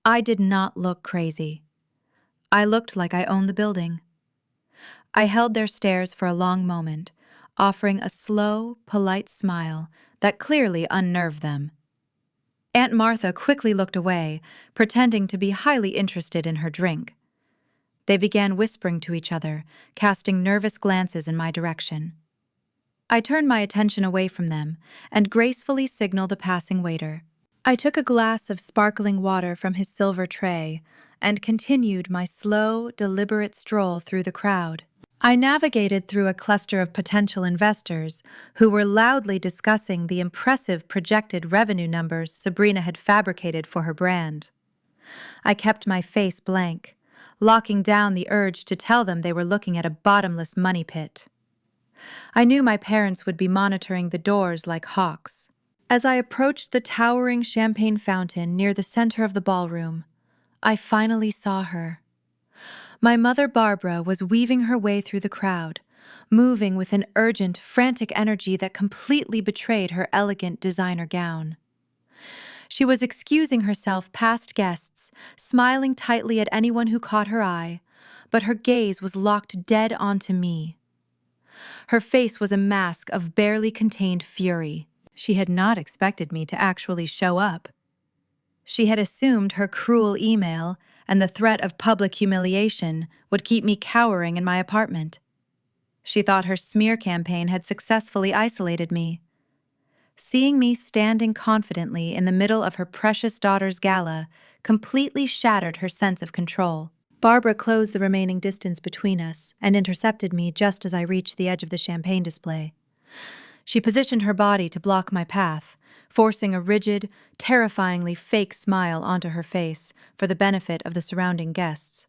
I did not look crazy. I looked like I owned the building. I held their stares for a long moment, offering a slow, polite smile that clearly unnerved them. Aunt Martha quickly looked away, pretending to be highly interested in her drink. They began whispering to each other, casting nervous glances in my direction. I turned my attention away from them and gracefully signaled a passing waiter. I took a glass of sparkling water from his silver tray and continued my slow, deliberate stroll through the crowd. I navigated through a cluster of potential investors who were loudly discussing the impressive projected revenue numbers Sabrina had fabricated for her brand. I kept my face blank, locking down the urge to tell them they were looking at a bottomless money pit. I knew my parents would be monitoring the doors like hawks. As I approached the towering champagne fountain near the center of the ballroom, I finally saw her. My mother Barbara was weaving her way through the crowd, moving with an urgent, frantic energy that completely betrayed her elegant designer gown. She was excusing herself past guests, smiling tightly at anyone who caught her eye, but her gaze was locked dead onto me. Her face was a mask of barely contained fury. She had not expected me to actually show up. She had assumed her cruel email and the threat of public humiliation would keep me cowering in my apartment. She thought her smear campaign had successfully isolated me. Seeing me standing confidently in the middle of her precious daughter's gala completely shattered her sense of control. Barbara closed the remaining distance between us and intercepted me just as I reached the edge of the champagne display. She positioned her body to block my path, forcing a rigid, terrifyingly fake smile onto her face for the benefit of the surrounding guests.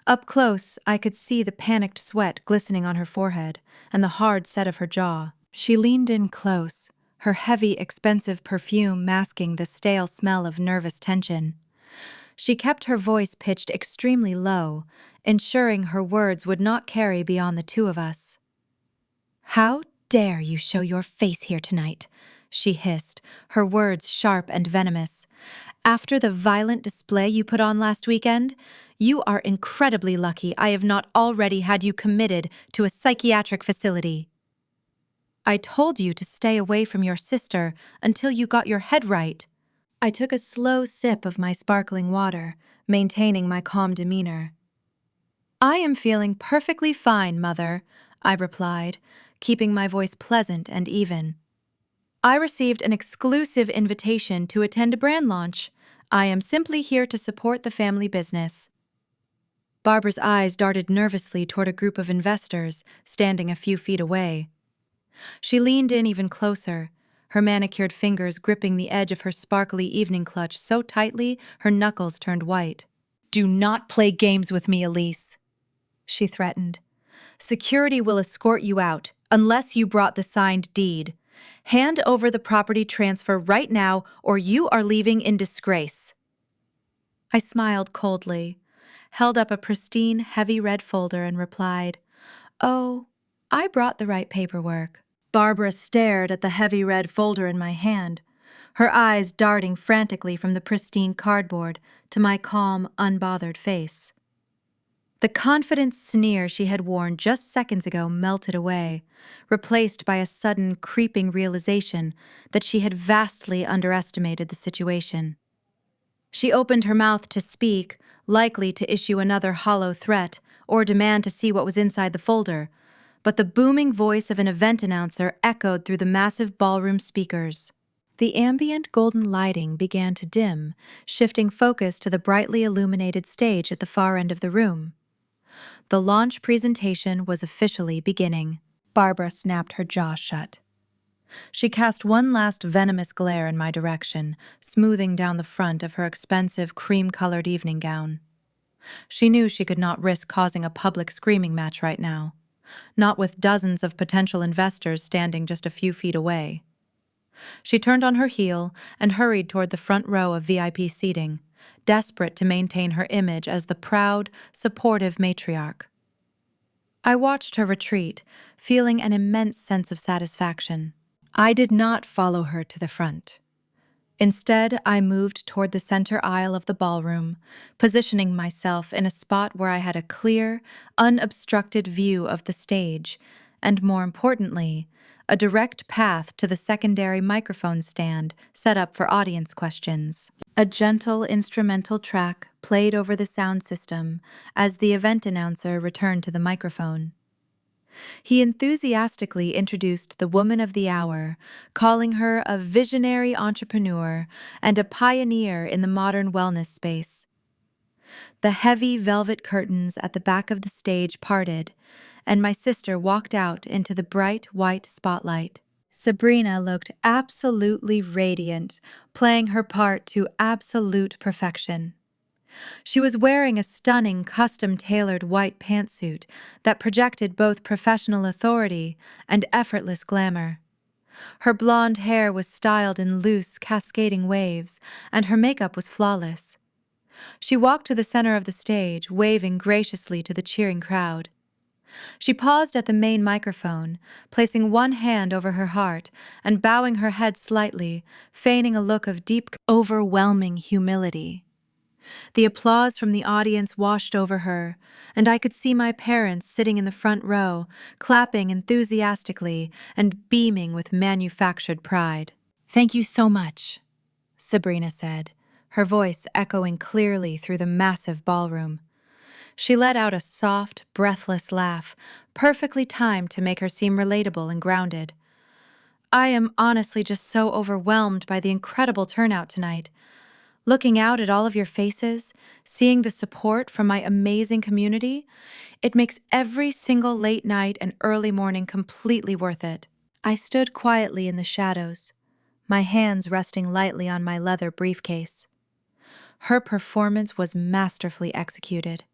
Up close, I could see the panicked sweat glistening on her forehead and the hard set of her jaw. She leaned in close, her heavy, expensive perfume masking the stale smell of nervous tension. She kept her voice pitched extremely low, ensuring her words would not carry beyond the two of us. "How dare you show your face here tonight?" she hissed, her words sharp and venomous. "After the violent display you put on last weekend, you are incredibly lucky I have not already had you committed to a psychiatric facility. I told you to stay away from your sister until you got your head right." I took a slow sip of my sparkling water, maintaining my calm demeanor. "I am feeling perfectly fine, Mother," I replied, keeping my voice pleasant and even. "I received an exclusive invitation to attend a brand launch. I am simply here to support the family business." Barbara's eyes darted nervously toward a group of investors standing a few feet away. She leaned in even closer, her manicured fingers gripping the edge of her sparkly evening clutch so tightly her knuckles turned white. "Do not play games with me, Elise," she threatened. "Security will escort you out, unless you brought the signed deed. Hand over the property transfer right now, or you are leaving in disgrace." I smiled coldly, held up a pristine, heavy red folder and replied, "Oh, I brought the right paperwork." Barbara stared at the heavy red folder in my hand, her eyes darting frantically from the pristine cardboard to my calm, unbothered face. The confident sneer she had worn just seconds ago melted away, replaced by a sudden, creeping realization that she had vastly underestimated the situation. She opened her mouth to speak, likely to issue another hollow threat or demand to see what was inside the folder, but the booming voice of an event announcer echoed through the massive ballroom speakers. The ambient golden lighting began to dim, shifting focus to the brightly illuminated stage at the far end of the room. The launch presentation was officially beginning. Barbara snapped her jaw shut. She cast one last venomous glare in my direction, smoothing down the front of her expensive cream-colored evening gown. She knew she could not risk causing a public screaming match right now, not with dozens of potential investors standing just a few feet away. She turned on her heel and hurried toward the front row of VIP seating, desperate to maintain her image as the proud, supportive matriarch. I watched her retreat, feeling an immense sense of satisfaction. I did not follow her to the front. Instead, I moved toward the center aisle of the ballroom, positioning myself in a spot where I had a clear, unobstructed view of the stage, and more importantly, a direct path to the secondary microphone stand set up for audience questions. A gentle instrumental track played over the sound system as the event announcer returned to the microphone. He enthusiastically introduced the woman of the hour, calling her a visionary entrepreneur and a pioneer in the modern wellness space. The heavy velvet curtains at the back of the stage parted, and my sister walked out into the bright white spotlight. Sabrina looked absolutely radiant, playing her part to absolute perfection. She was wearing a stunning, custom-tailored white pantsuit that projected both professional authority and effortless glamour. Her blonde hair was styled in loose, cascading waves, and her makeup was flawless. She walked to the center of the stage, waving graciously to the cheering crowd. She paused at the main microphone, placing one hand over her heart and bowing her head slightly, feigning a look of deep, overwhelming humility. The applause from the audience washed over her, and I could see my parents sitting in the front row, clapping enthusiastically and beaming with manufactured pride. "Thank you so much," Sabrina said, her voice echoing clearly through the massive ballroom. She let out a soft, breathless laugh, perfectly timed to make her seem relatable and grounded. "I am honestly just so overwhelmed by the incredible turnout tonight. Looking out at all of your faces, seeing the support from my amazing community, it makes every single late night and early morning completely worth it." I stood quietly in the shadows, my hands resting lightly on my leather briefcase. Her performance was masterfully executed.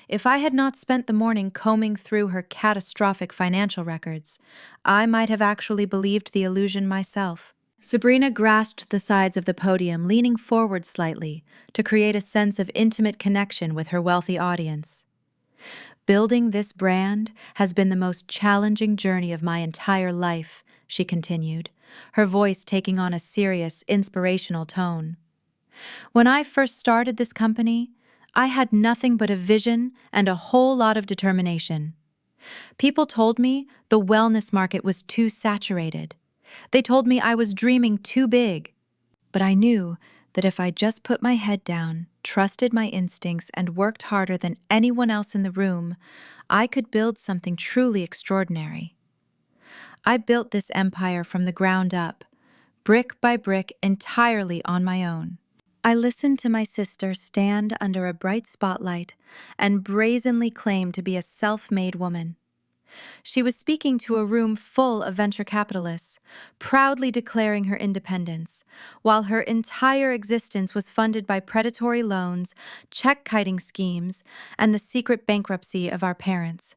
If I had not spent the morning combing through her catastrophic financial records, I might have actually believed the illusion myself. Sabrina grasped the sides of the podium, leaning forward slightly to create a sense of intimate connection with her wealthy audience. "Building this brand has been the most challenging journey of my entire life," she continued, her voice taking on a serious, inspirational tone. "When I first started this company, I had nothing but a vision and a whole lot of determination. People told me the wellness market was too saturated. They told me I was dreaming too big. But I knew that if I just put my head down, trusted my instincts, and worked harder than anyone else in the room, I could build something truly extraordinary. I built this empire from the ground up, brick by brick, entirely on my own." I listened to my sister stand under a bright spotlight and brazenly claim to be a self-made woman. She was speaking to a room full of venture capitalists, proudly declaring her independence, while her entire existence was funded by predatory loans, check-kiting schemes, and the secret bankruptcy of our parents.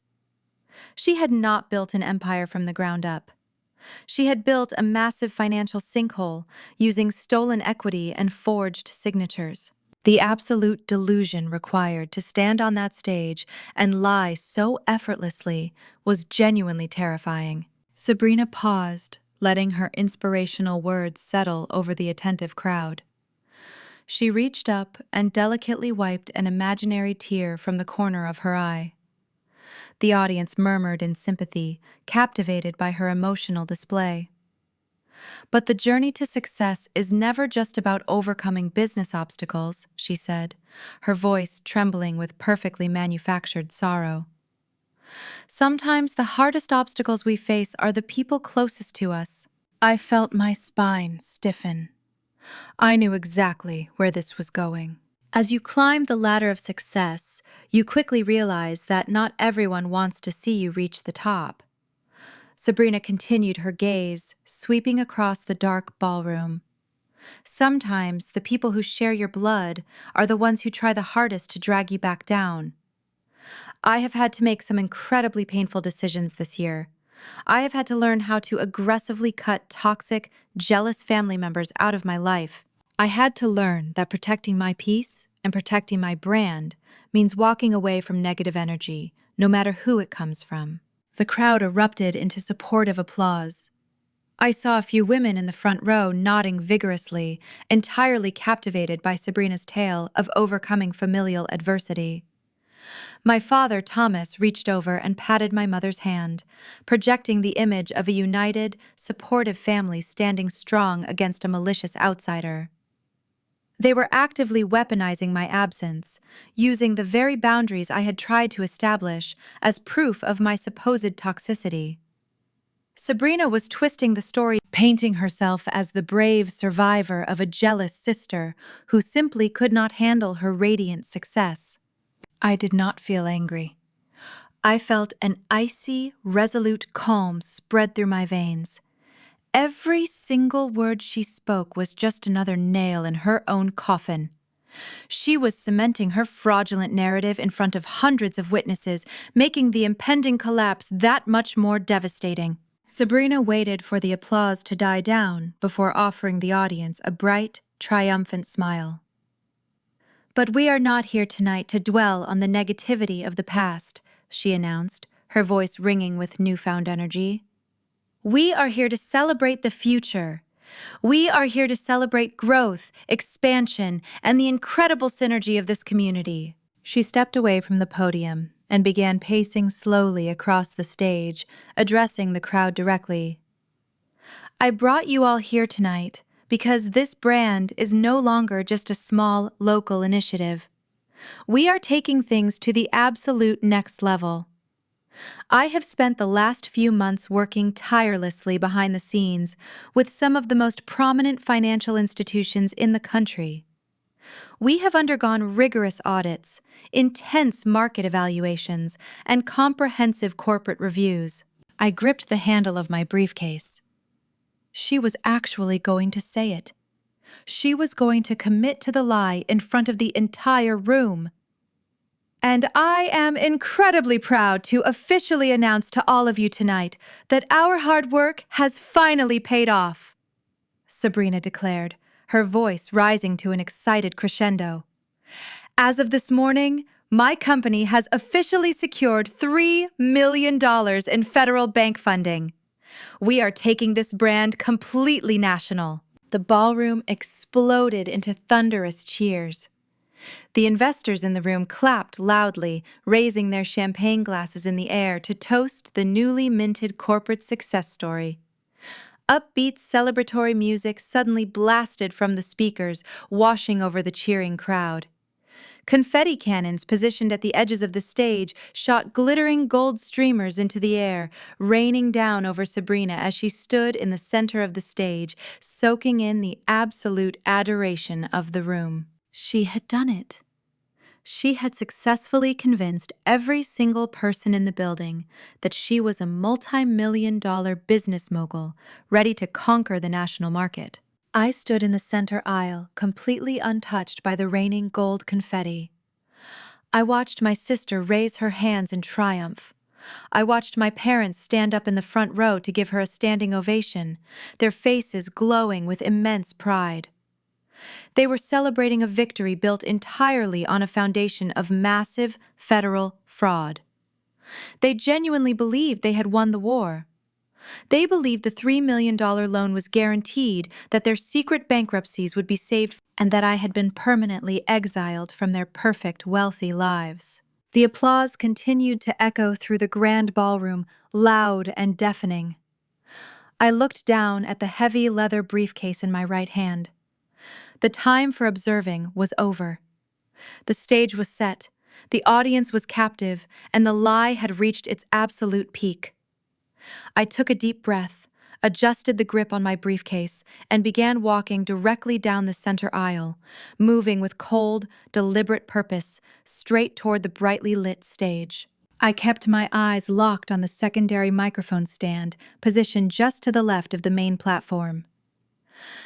She had not built an empire from the ground up. She had built a massive financial sinkhole using stolen equity and forged signatures. The absolute delusion required to stand on that stage and lie so effortlessly was genuinely terrifying. Sabrina paused, letting her inspirational words settle over the attentive crowd. She reached up and delicately wiped an imaginary tear from the corner of her eye. The audience murmured in sympathy, captivated by her emotional display. But the journey to success is never just about overcoming business obstacles, she said, her voice trembling with perfectly manufactured sorrow. Sometimes the hardest obstacles we face are the people closest to us. I felt my spine stiffen. I knew exactly where this was going. As you climb the ladder of success, you quickly realize that not everyone wants to see you reach the top. Sabrina continued her gaze, sweeping across the dark ballroom. Sometimes the people who share your blood are the ones who try the hardest to drag you back down. I have had to make some incredibly painful decisions this year. I have had to learn how to aggressively cut toxic, jealous family members out of my life. I had to learn that protecting my peace and protecting my brand means walking away from negative energy, no matter who it comes from. The crowd erupted into supportive applause. I saw a few women in the front row nodding vigorously, entirely captivated by Sabrina's tale of overcoming familial adversity. My father, Thomas, reached over and patted my mother's hand, projecting the image of a united, supportive family standing strong against a malicious outsider. They were actively weaponizing my absence, using the very boundaries I had tried to establish as proof of my supposed toxicity. Sabrina was twisting the story, painting herself as the brave survivor of a jealous sister who simply could not handle her radiant success. I did not feel angry. I felt an icy, resolute calm spread through my veins. Every single word she spoke was just another nail in her own coffin. She was cementing her fraudulent narrative in front of hundreds of witnesses, making the impending collapse that much more devastating. Sabrina waited for the applause to die down before offering the audience a bright, triumphant smile. "But we are not here tonight to dwell on the negativity of the past," she announced, her voice ringing with newfound energy. "We are here to celebrate the future. We are here to celebrate growth, expansion, and the incredible synergy of this community." She stepped away from the podium and began pacing slowly across the stage, addressing the crowd directly. "I brought you all here tonight because this brand is no longer just a small, local initiative. We are taking things to the absolute next level. I have spent the last few months working tirelessly behind the scenes with some of the most prominent financial institutions in the country. We have undergone rigorous audits, intense market evaluations, and comprehensive corporate reviews." I gripped the handle of my briefcase. She was actually going to say it. She was going to commit to the lie in front of the entire room. "And I am incredibly proud to officially announce to all of you tonight that our hard work has finally paid off," Sabrina declared, her voice rising to an excited crescendo. "As of this morning, my company has officially secured $3 million in federal bank funding. We are taking this brand completely national." The ballroom exploded into thunderous cheers. The investors in the room clapped loudly, raising their champagne glasses in the air to toast the newly minted corporate success story. Upbeat celebratory music suddenly blasted from the speakers, washing over the cheering crowd. Confetti cannons positioned at the edges of the stage shot glittering gold streamers into the air, raining down over Sabrina as she stood in the center of the stage, soaking in the absolute adoration of the room. She had done it. She had successfully convinced every single person in the building that she was a multi-million-dollar business mogul ready to conquer the national market. I stood in the center aisle, completely untouched by the raining gold confetti. I watched my sister raise her hands in triumph. I watched my parents stand up in the front row to give her a standing ovation, their faces glowing with immense pride. They were celebrating a victory built entirely on a foundation of massive federal fraud. They genuinely believed they had won the war. They believed the $3 million loan was guaranteed, that their secret bankruptcies would be saved, and that I had been permanently exiled from their perfect, wealthy lives. The applause continued to echo through the grand ballroom, loud and deafening. I looked down at the heavy leather briefcase in my right hand. The time for observing was over. The stage was set, the audience was captive, and the lie had reached its absolute peak. I took a deep breath, adjusted the grip on my briefcase, and began walking directly down the center aisle, moving with cold, deliberate purpose straight toward the brightly lit stage. I kept my eyes locked on the secondary microphone stand, positioned just to the left of the main platform.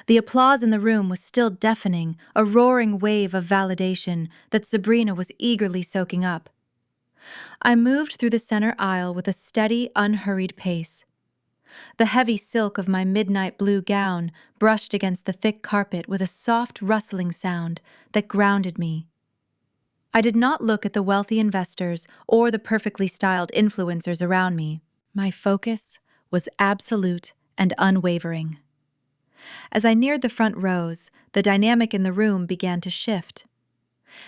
The applause in the room was still deafening, a roaring wave of validation that Sabrina was eagerly soaking up. I moved through the center aisle with a steady, unhurried pace. The heavy silk of my midnight blue gown brushed against the thick carpet with a soft, rustling sound that grounded me. I did not look at the wealthy investors or the perfectly styled influencers around me. My focus was absolute and unwavering. As I neared the front rows, the dynamic in the room began to shift.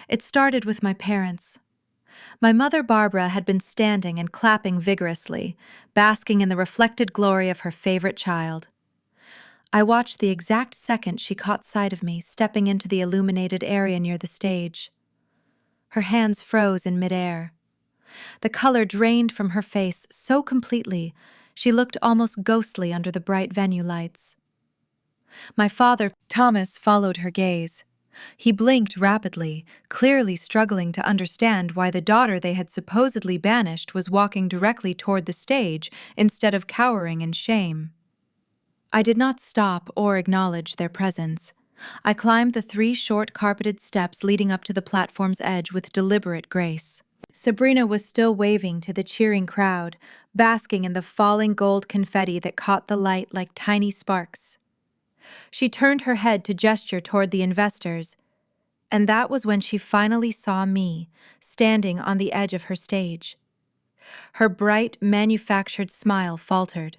It started with my parents. My mother, Barbara, had been standing and clapping vigorously, basking in the reflected glory of her favorite child. I watched the exact second she caught sight of me stepping into the illuminated area near the stage. Her hands froze in midair. The color drained from her face so completely, she looked almost ghostly under the bright venue lights. My father, Thomas, followed her gaze. He blinked rapidly, clearly struggling to understand why the daughter they had supposedly banished was walking directly toward the stage instead of cowering in shame. I did not stop or acknowledge their presence. I climbed the 3 short carpeted steps leading up to the platform's edge with deliberate grace. Sabrina was still waving to the cheering crowd, basking in the falling gold confetti that caught the light like tiny sparks. She turned her head to gesture toward the investors, and that was when she finally saw me, standing on the edge of her stage. Her bright, manufactured smile faltered.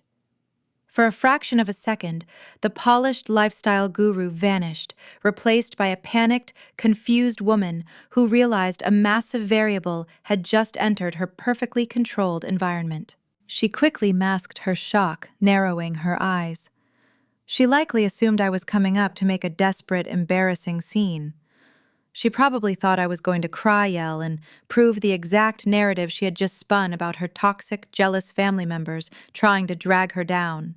For a fraction of a second, the polished lifestyle guru vanished, replaced by a panicked, confused woman who realized a massive variable had just entered her perfectly controlled environment. She quickly masked her shock, narrowing her eyes. She likely assumed I was coming up to make a desperate, embarrassing scene. She probably thought I was going to cry-yell and prove the exact narrative she had just spun about her toxic, jealous family members trying to drag her down.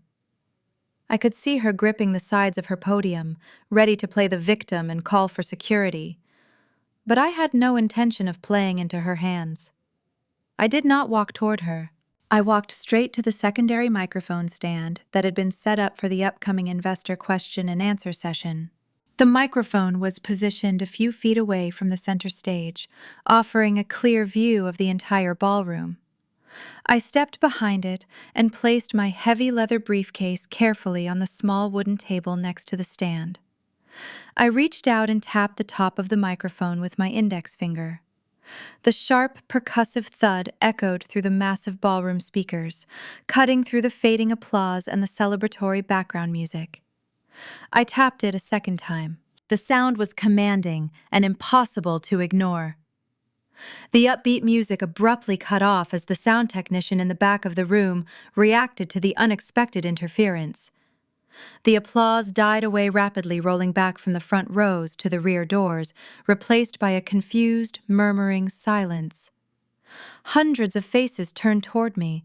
I could see her gripping the sides of her podium, ready to play the victim and call for security. But I had no intention of playing into her hands. I did not walk toward her. I walked straight to the secondary microphone stand that had been set up for the upcoming investor question and answer session. The microphone was positioned a few feet away from the center stage, offering a clear view of the entire ballroom. I stepped behind it and placed my heavy leather briefcase carefully on the small wooden table next to the stand. I reached out and tapped the top of the microphone with my index finger. The sharp, percussive thud echoed through the massive ballroom speakers, cutting through the fading applause and the celebratory background music. I tapped it a second time. The sound was commanding and impossible to ignore. The upbeat music abruptly cut off as the sound technician in the back of the room reacted to the unexpected interference. The applause died away rapidly, rolling back from the front rows to the rear doors, replaced by a confused, murmuring silence. Hundreds of faces turned toward me.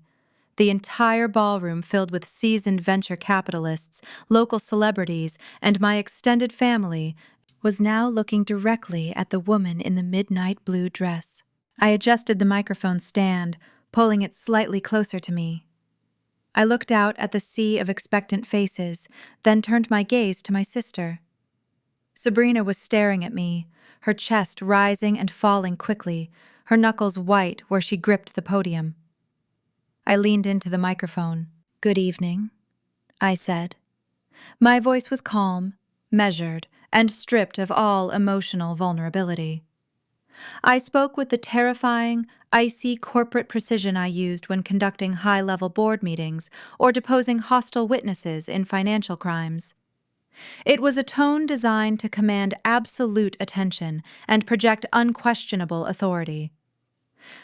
The entire ballroom filled with seasoned venture capitalists, local celebrities, and my extended family was now looking directly at the woman in the midnight blue dress. I adjusted the microphone stand, pulling it slightly closer to me. I looked out at the sea of expectant faces, then turned my gaze to my sister. Sabrina was staring at me, her chest rising and falling quickly, her knuckles white where she gripped the podium. I leaned into the microphone. "Good evening," I said. My voice was calm, measured, and stripped of all emotional vulnerability. I spoke with the terrifying, icy corporate precision I used when conducting high-level board meetings or deposing hostile witnesses in financial crimes. It was a tone designed to command absolute attention and project unquestionable authority.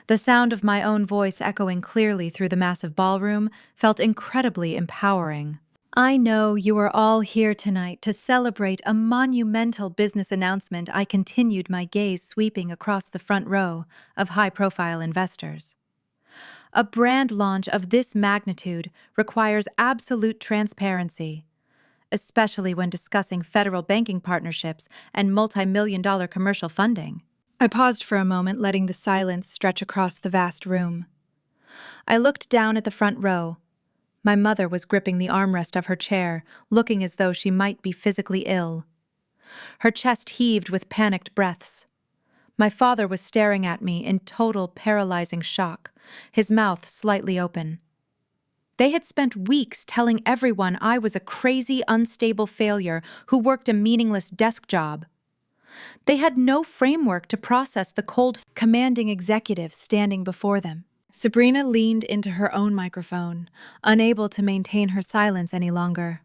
The sound of my own voice echoing clearly through the massive ballroom felt incredibly empowering. I know you are all here tonight to celebrate a monumental business announcement. I continued, my gaze sweeping across the front row of high-profile investors. A brand launch of this magnitude requires absolute transparency, especially when discussing federal banking partnerships and multi-million-dollar commercial funding. I paused for a moment, letting the silence stretch across the vast room. I looked down at the front row. My mother was gripping the armrest of her chair, looking as though she might be physically ill. Her chest heaved with panicked breaths. My father was staring at me in total paralyzing shock, his mouth slightly open. They had spent weeks telling everyone I was a crazy, unstable failure who worked a meaningless desk job. They had no framework to process the cold, commanding executive standing before them. Sabrina leaned into her own microphone, unable to maintain her silence any longer.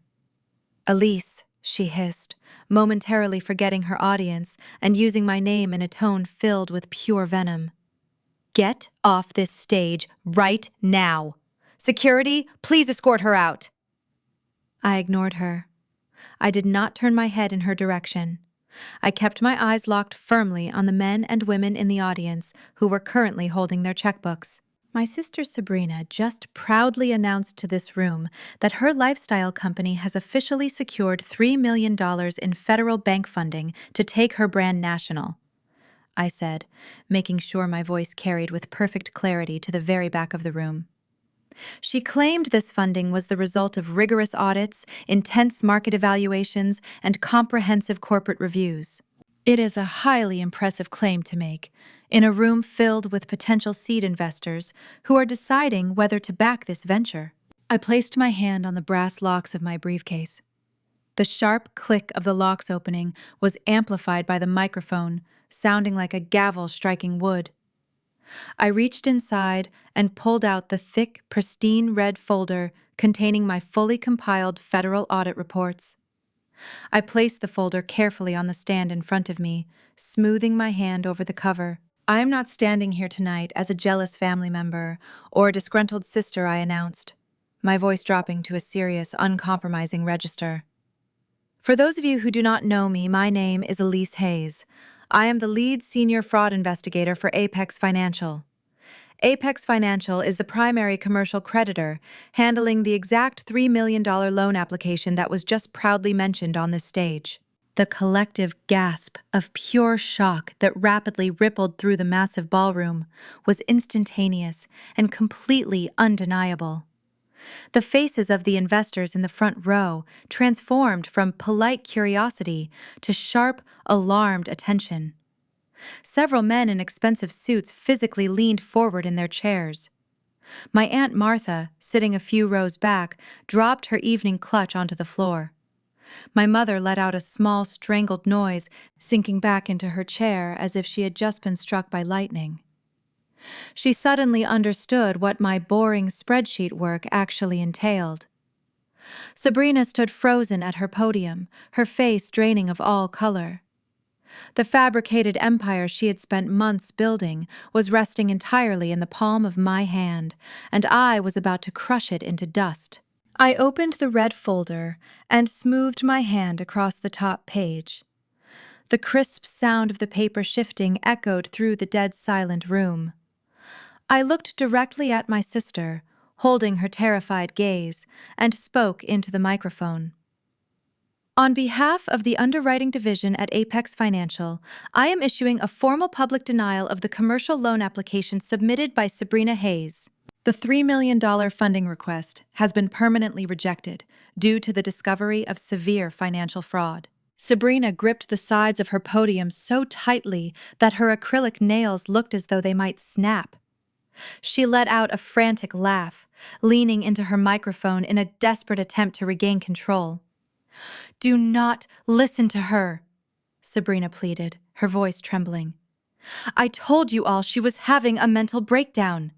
"Elise," she hissed, momentarily forgetting her audience and using my name in a tone filled with pure venom. "Get off this stage right now. Security, please escort her out." I ignored her. I did not turn my head in her direction. I kept my eyes locked firmly on the men and women in the audience who were currently holding their checkbooks. My sister Sabrina just proudly announced to this room that her lifestyle company has officially secured $3 million in federal bank funding to take her brand national, I said, making sure my voice carried with perfect clarity to the very back of the room. She claimed this funding was the result of rigorous audits, intense market evaluations, and comprehensive corporate reviews. It is a highly impressive claim to make, in a room filled with potential seed investors who are deciding whether to back this venture. I placed my hand on the brass locks of my briefcase. The sharp click of the locks opening was amplified by the microphone, sounding like a gavel striking wood. I reached inside and pulled out the thick, pristine red folder containing my fully compiled federal audit reports. I placed the folder carefully on the stand in front of me, smoothing my hand over the cover. "I am not standing here tonight as a jealous family member or a disgruntled sister," I announced, my voice dropping to a serious, uncompromising register. "For those of you who do not know me, my name is Elise Hayes. I am the lead senior fraud investigator for Apex Financial. Apex Financial is the primary commercial creditor, handling the exact $3 million loan application that was just proudly mentioned on this stage." The collective gasp of pure shock that rapidly rippled through the massive ballroom was instantaneous and completely undeniable. The faces of the investors in the front row transformed from polite curiosity to sharp, alarmed attention. Several men in expensive suits physically leaned forward in their chairs. My Aunt Martha, sitting a few rows back, dropped her evening clutch onto the floor. My mother let out a small, strangled noise, sinking back into her chair as if she had just been struck by lightning. She suddenly understood what my boring spreadsheet work actually entailed. Sabrina stood frozen at her podium, her face draining of all color. The fabricated empire she had spent months building was resting entirely in the palm of my hand, and I was about to crush it into dust. I opened the red folder and smoothed my hand across the top page. The crisp sound of the paper shifting echoed through the dead-silent room. I looked directly at my sister, holding her terrified gaze, and spoke into the microphone. "On behalf of the underwriting division at Apex Financial, I am issuing a formal public denial of the commercial loan application submitted by Sabrina Hayes. The $3 million funding request has been permanently rejected due to the discovery of severe financial fraud." Sabrina gripped the sides of her podium so tightly that her acrylic nails looked as though they might snap. She let out a frantic laugh, leaning into her microphone in a desperate attempt to regain control. "Do not listen to her," Sabrina pleaded, her voice trembling. "I told you all she was having a mental breakdown.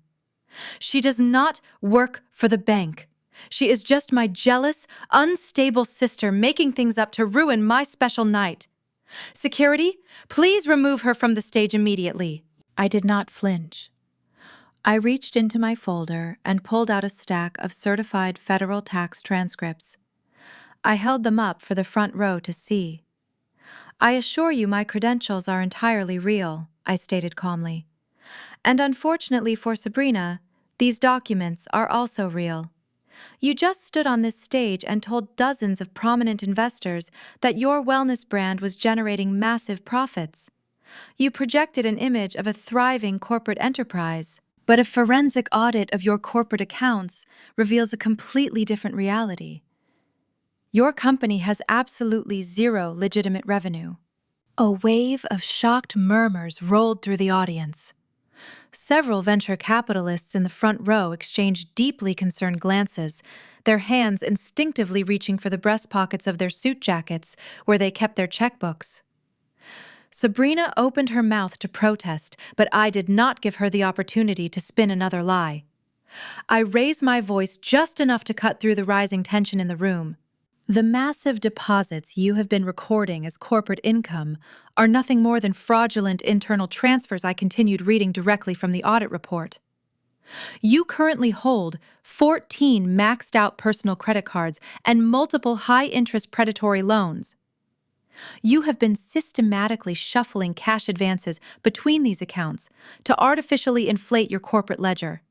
She does not work for the bank. She is just my jealous, unstable sister making things up to ruin my special night. Security, please remove her from the stage immediately." I did not flinch. I reached into my folder and pulled out a stack of certified federal tax transcripts. I held them up for the front row to see. "I assure you my credentials are entirely real," I stated calmly. "And unfortunately for Sabrina, these documents are also real. You just stood on this stage and told dozens of prominent investors that your wellness brand was generating massive profits. You projected an image of a thriving corporate enterprise. But a forensic audit of your corporate accounts reveals a completely different reality. Your company has absolutely zero legitimate revenue." A wave of shocked murmurs rolled through the audience. Several venture capitalists in the front row exchanged deeply concerned glances, their hands instinctively reaching for the breast pockets of their suit jackets where they kept their checkbooks. Sabrina opened her mouth to protest, but I did not give her the opportunity to spin another lie. I raised my voice just enough to cut through the rising tension in the room. "The massive deposits you have been recording as corporate income are nothing more than fraudulent internal transfers," I continued, reading directly from the audit report. "You currently hold 14 maxed out personal credit cards and multiple high-interest predatory loans. You have been systematically shuffling cash advances between these accounts to artificially inflate your corporate ledger.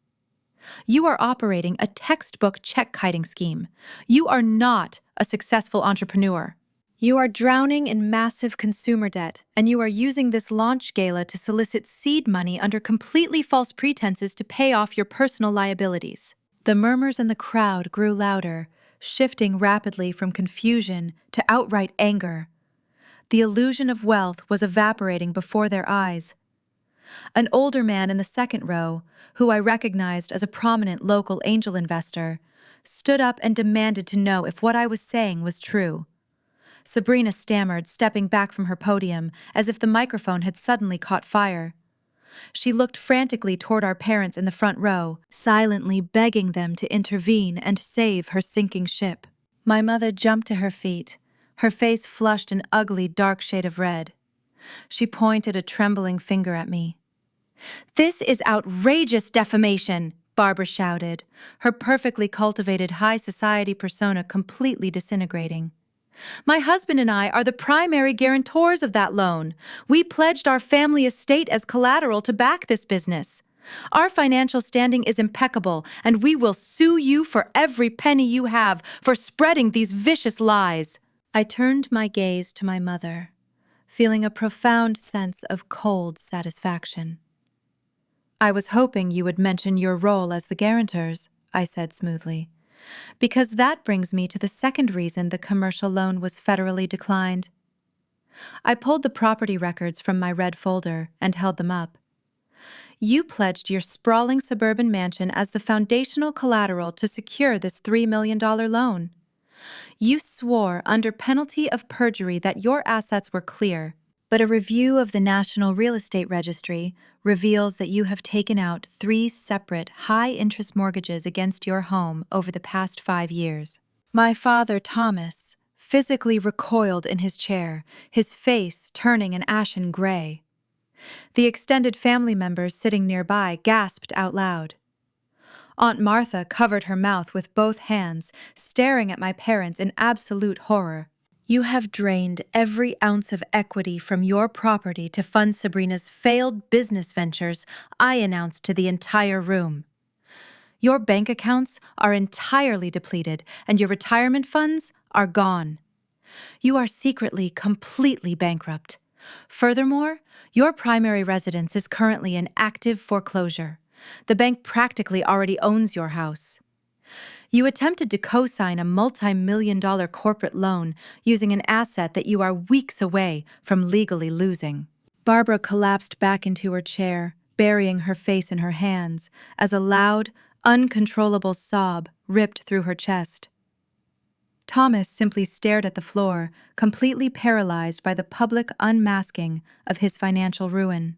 You are operating a textbook check-kiting scheme. You are not a successful entrepreneur. You are drowning in massive consumer debt, and you are using this launch gala to solicit seed money under completely false pretenses to pay off your personal liabilities." The murmurs in the crowd grew louder, shifting rapidly from confusion to outright anger. The illusion of wealth was evaporating before their eyes. An older man in the second row, who I recognized as a prominent local angel investor, stood up and demanded to know if what I was saying was true. Sabrina stammered, stepping back from her podium as if the microphone had suddenly caught fire. She looked frantically toward our parents in the front row, silently begging them to intervene and save her sinking ship. My mother jumped to her feet, her face flushed an ugly dark shade of red. She pointed a trembling finger at me. "This is outrageous defamation," Barbara shouted, her perfectly cultivated high society persona completely disintegrating. "My husband and I are the primary guarantors of that loan. We pledged our family estate as collateral to back this business. Our financial standing is impeccable, and we will sue you for every penny you have for spreading these vicious lies." I turned my gaze to my mother, feeling a profound sense of cold satisfaction. "I was hoping you would mention your role as the guarantors," I said smoothly, "because that brings me to the second reason the commercial loan was federally declined." I pulled the property records from my red folder and held them up. "You pledged your sprawling suburban mansion as the foundational collateral to secure this $3 million loan. You swore under penalty of perjury that your assets were clear, but a review of the National Real Estate Registry reveals that you have taken out 3 separate high-interest mortgages against your home over the past 5 years." My father, Thomas, physically recoiled in his chair, his face turning an ashen gray. The extended family members sitting nearby gasped out loud. Aunt Martha covered her mouth with both hands, staring at my parents in absolute horror. "You have drained every ounce of equity from your property to fund Sabrina's failed business ventures," I announced to the entire room. "Your bank accounts are entirely depleted, and your retirement funds are gone. You are secretly completely bankrupt. Furthermore, your primary residence is currently in active foreclosure. The bank practically already owns your house. You attempted to co-sign a multi-million-dollar corporate loan using an asset that you are weeks away from legally losing." Barbara collapsed back into her chair, burying her face in her hands, as a loud, uncontrollable sob ripped through her chest. Thomas simply stared at the floor, completely paralyzed by the public unmasking of his financial ruin.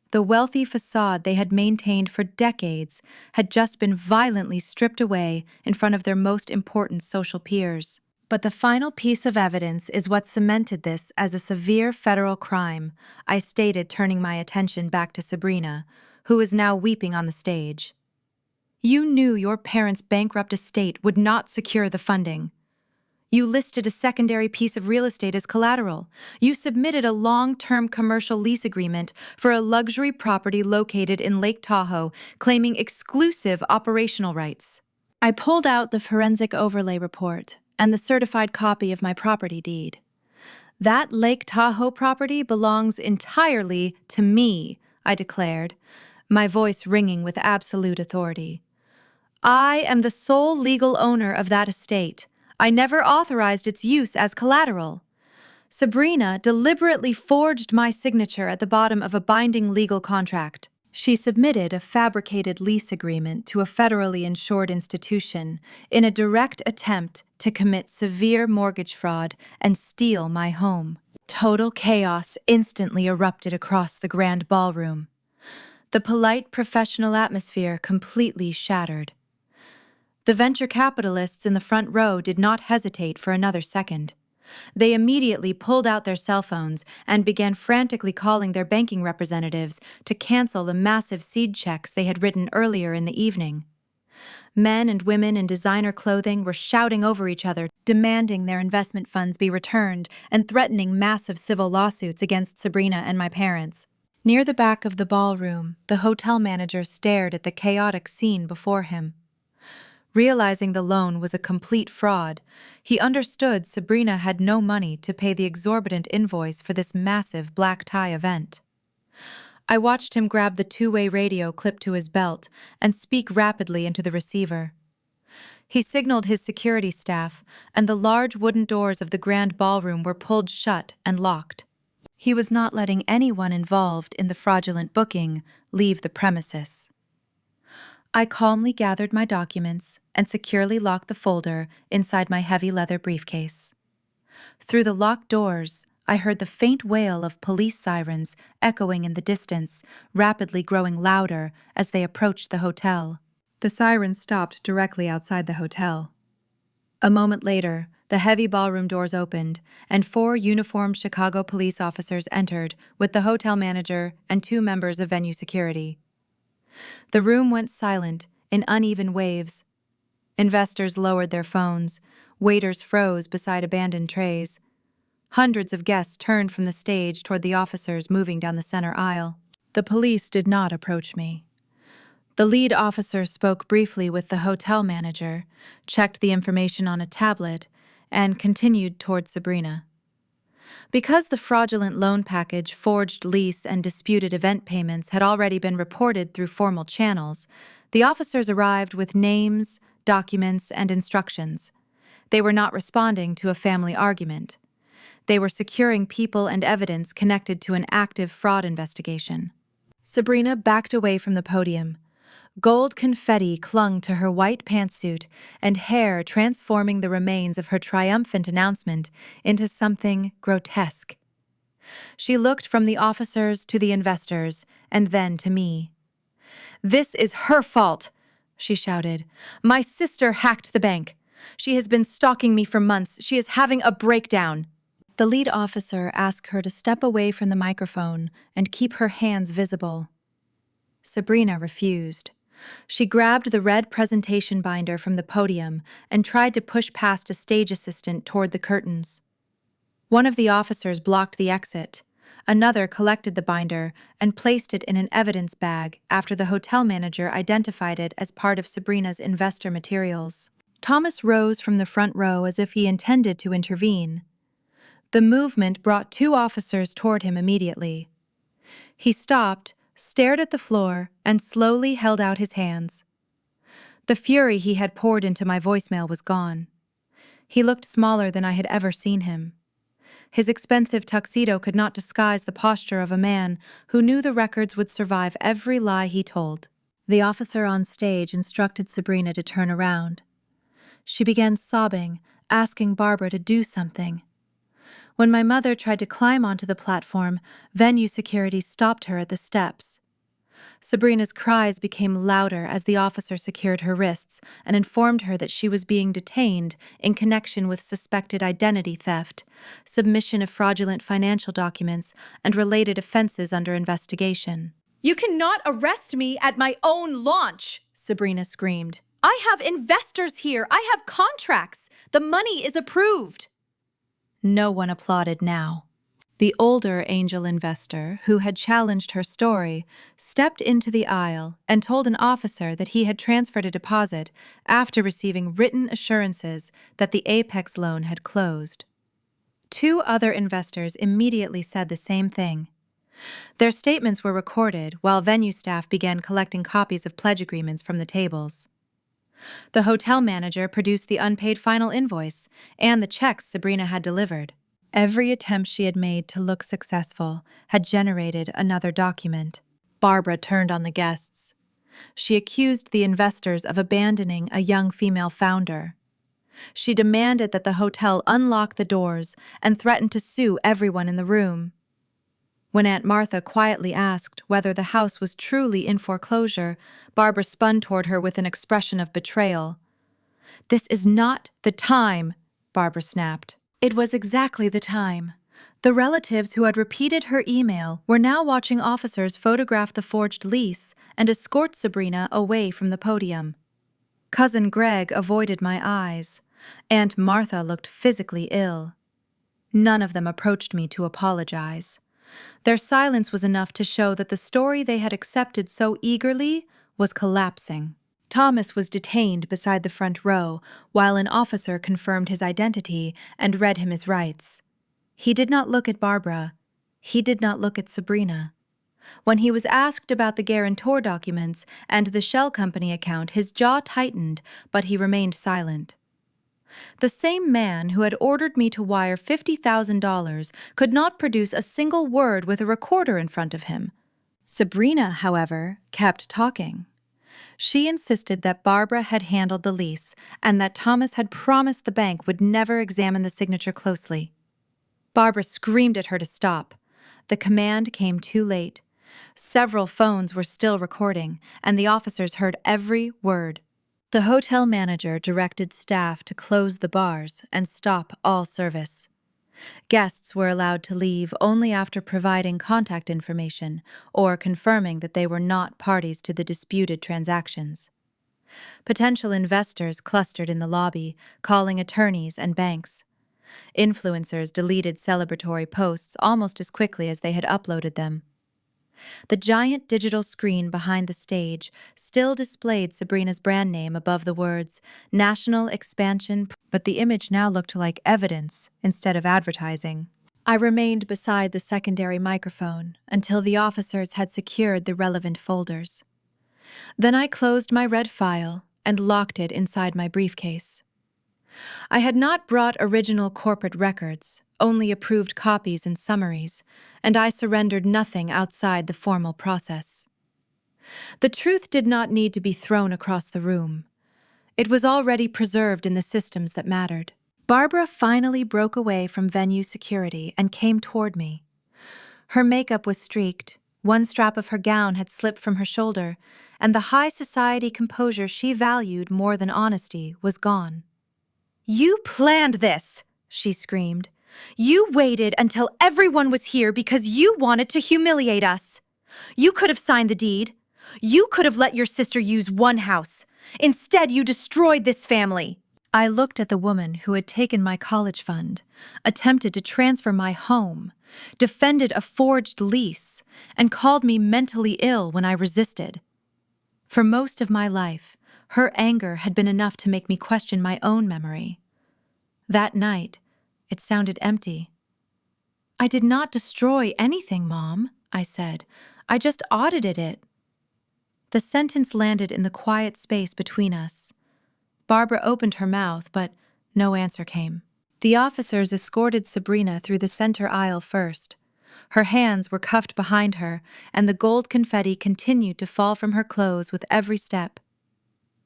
The wealthy facade they had maintained for decades had just been violently stripped away in front of their most important social peers. "But the final piece of evidence is what cemented this as a severe federal crime," I stated, turning my attention back to Sabrina, who was now weeping on the stage. "You knew your parents' bankrupt estate would not secure the funding. You listed a secondary piece of real estate as collateral. You submitted a long-term commercial lease agreement for a luxury property located in Lake Tahoe, claiming exclusive operational rights. I pulled out the forensic overlay report and the certified copy of my property deed. That Lake Tahoe property belongs entirely to me, I declared, my voice ringing with absolute authority. I am the sole legal owner of that estate. I never authorized its use as collateral. Sabrina deliberately forged my signature at the bottom of a binding legal contract. She submitted a fabricated lease agreement to a federally insured institution in a direct attempt to commit severe mortgage fraud and steal my home. Total chaos instantly erupted across the grand ballroom. The polite professional atmosphere completely shattered. The venture capitalists in the front row did not hesitate for another second. They immediately pulled out their cell phones and began frantically calling their banking representatives to cancel the massive seed checks they had written earlier in the evening. Men and women in designer clothing were shouting over each other, demanding their investment funds be returned and threatening massive civil lawsuits against Sabrina and my parents. Near the back of the ballroom, the hotel manager stared at the chaotic scene before him. Realizing the loan was a complete fraud, he understood Sabrina had no money to pay the exorbitant invoice for this massive black tie event. I watched him grab the two-way radio clipped to his belt and speak rapidly into the receiver. He signaled his security staff, and the large wooden doors of the grand ballroom were pulled shut and locked. He was not letting anyone involved in the fraudulent booking leave the premises. I calmly gathered my documents and securely locked the folder inside my heavy leather briefcase. Through the locked doors, I heard the faint wail of police sirens echoing in the distance, rapidly growing louder as they approached the hotel. The sirens stopped directly outside the hotel. A moment later, the heavy ballroom doors opened, and 4 uniformed Chicago police officers entered with the hotel manager and 2 members of venue security. The room went silent in uneven waves. Investors lowered their phones. Waiters froze beside abandoned trays. Hundreds of guests turned from the stage toward the officers moving down the center aisle. The police did not approach me. The lead officer spoke briefly with the hotel manager, checked the information on a tablet, and continued toward Sabrina. Because the fraudulent loan package, forged lease, and disputed event payments had already been reported through formal channels, the officers arrived with names, documents, and instructions. They were not responding to a family argument. They were securing people and evidence connected to an active fraud investigation. Sabrina backed away from the podium. Gold confetti clung to her white pantsuit and hair, transforming the remains of her triumphant announcement into something grotesque. She looked from the officers to the investors and then to me. "This is her fault," she shouted. "My sister hacked the bank. She has been stalking me for months. She is having a breakdown." The lead officer asked her to step away from the microphone and keep her hands visible. Sabrina refused. She grabbed the red presentation binder from the podium and tried to push past a stage assistant toward the curtains. One of the officers blocked the exit. Another collected the binder and placed it in an evidence bag after the hotel manager identified it as part of Sabrina's investor materials. Thomas rose from the front row as if he intended to intervene. The movement brought 2 officers toward him immediately. He stopped, stared at the floor, and slowly held out his hands. The fury he had poured into my voicemail was gone. He looked smaller than I had ever seen him. His expensive tuxedo could not disguise the posture of a man who knew the records would survive every lie he told. The officer on stage instructed Sabrina to turn around. She began sobbing, asking Barbara to do something. When my mother tried to climb onto the platform, venue security stopped her at the steps. Sabrina's cries became louder as the officer secured her wrists and informed her that she was being detained in connection with suspected identity theft, submission of fraudulent financial documents, and related offenses under investigation. "You cannot arrest me at my own launch!" Sabrina screamed. I have investors here. I have contracts. The money is approved. No one applauded now. The older angel investor, who had challenged her story, stepped into the aisle and told an officer that he had transferred a deposit after receiving written assurances that the Apex loan had closed. Two other investors immediately said the same thing. Their statements were recorded while venue staff began collecting copies of pledge agreements from the tables. The hotel manager produced the unpaid final invoice and the checks Sabrina had delivered. Every attempt she had made to look successful had generated another document. Barbara turned on the guests. She accused the investors of abandoning a young female founder. She demanded that the hotel unlock the doors and threatened to sue everyone in the room. When Aunt Martha quietly asked whether the house was truly in foreclosure, Barbara spun toward her with an expression of betrayal. "This is not the time," Barbara snapped. It was exactly the time. The relatives who had repeated her email were now watching officers photograph the forged lease and escort Sabrina away from the podium. Cousin Greg avoided my eyes. Aunt Martha looked physically ill. None of them approached me to apologize. Their silence was enough to show that the story they had accepted so eagerly was collapsing. Thomas was detained beside the front row while an officer confirmed his identity and read him his rights. He did not look at Barbara. He did not look at Sabrina. When he was asked about the guarantor documents and the shell company account, his jaw tightened, but he remained silent. The same man who had ordered me to wire $50,000 could not produce a single word with a recorder in front of him. Sabrina, however, kept talking. She insisted that Barbara had handled the lease and that Thomas had promised the bank would never examine the signature closely. Barbara screamed at her to stop. The command came too late. Several phones were still recording, and the officers heard every word. The hotel manager directed staff to close the bars and stop all service. Guests were allowed to leave only after providing contact information or confirming that they were not parties to the disputed transactions. Potential investors clustered in the lobby, calling attorneys and banks. Influencers deleted celebratory posts almost as quickly as they had uploaded them. The giant digital screen behind the stage still displayed Sabrina's brand name above the words National Expansion, but the image now looked like evidence instead of advertising. I remained beside the secondary microphone until the officers had secured the relevant folders. Then I closed my red file and locked it inside my briefcase. I had not brought original corporate records, only approved copies and summaries, and I surrendered nothing outside the formal process. The truth did not need to be thrown across the room. It was already preserved in the systems that mattered. Barbara finally broke away from venue security and came toward me. Her makeup was streaked, one strap of her gown had slipped from her shoulder, and the high society composure she valued more than honesty was gone. "You planned this!" she screamed. "You waited until everyone was here because you wanted to humiliate us. You could have signed the deed. You could have let your sister use one house. Instead, you destroyed this family." I looked at the woman who had taken my college fund, attempted to transfer my home, defended a forged lease, and called me mentally ill when I resisted. For most of my life, her anger had been enough to make me question my own memory. That night, it sounded empty. "I did not destroy anything, Mom," I said. "I just audited it." The sentence landed in the quiet space between us. Barbara opened her mouth, but no answer came. The officers escorted Sabrina through the center aisle first. Her hands were cuffed behind her, and the gold confetti continued to fall from her clothes with every step.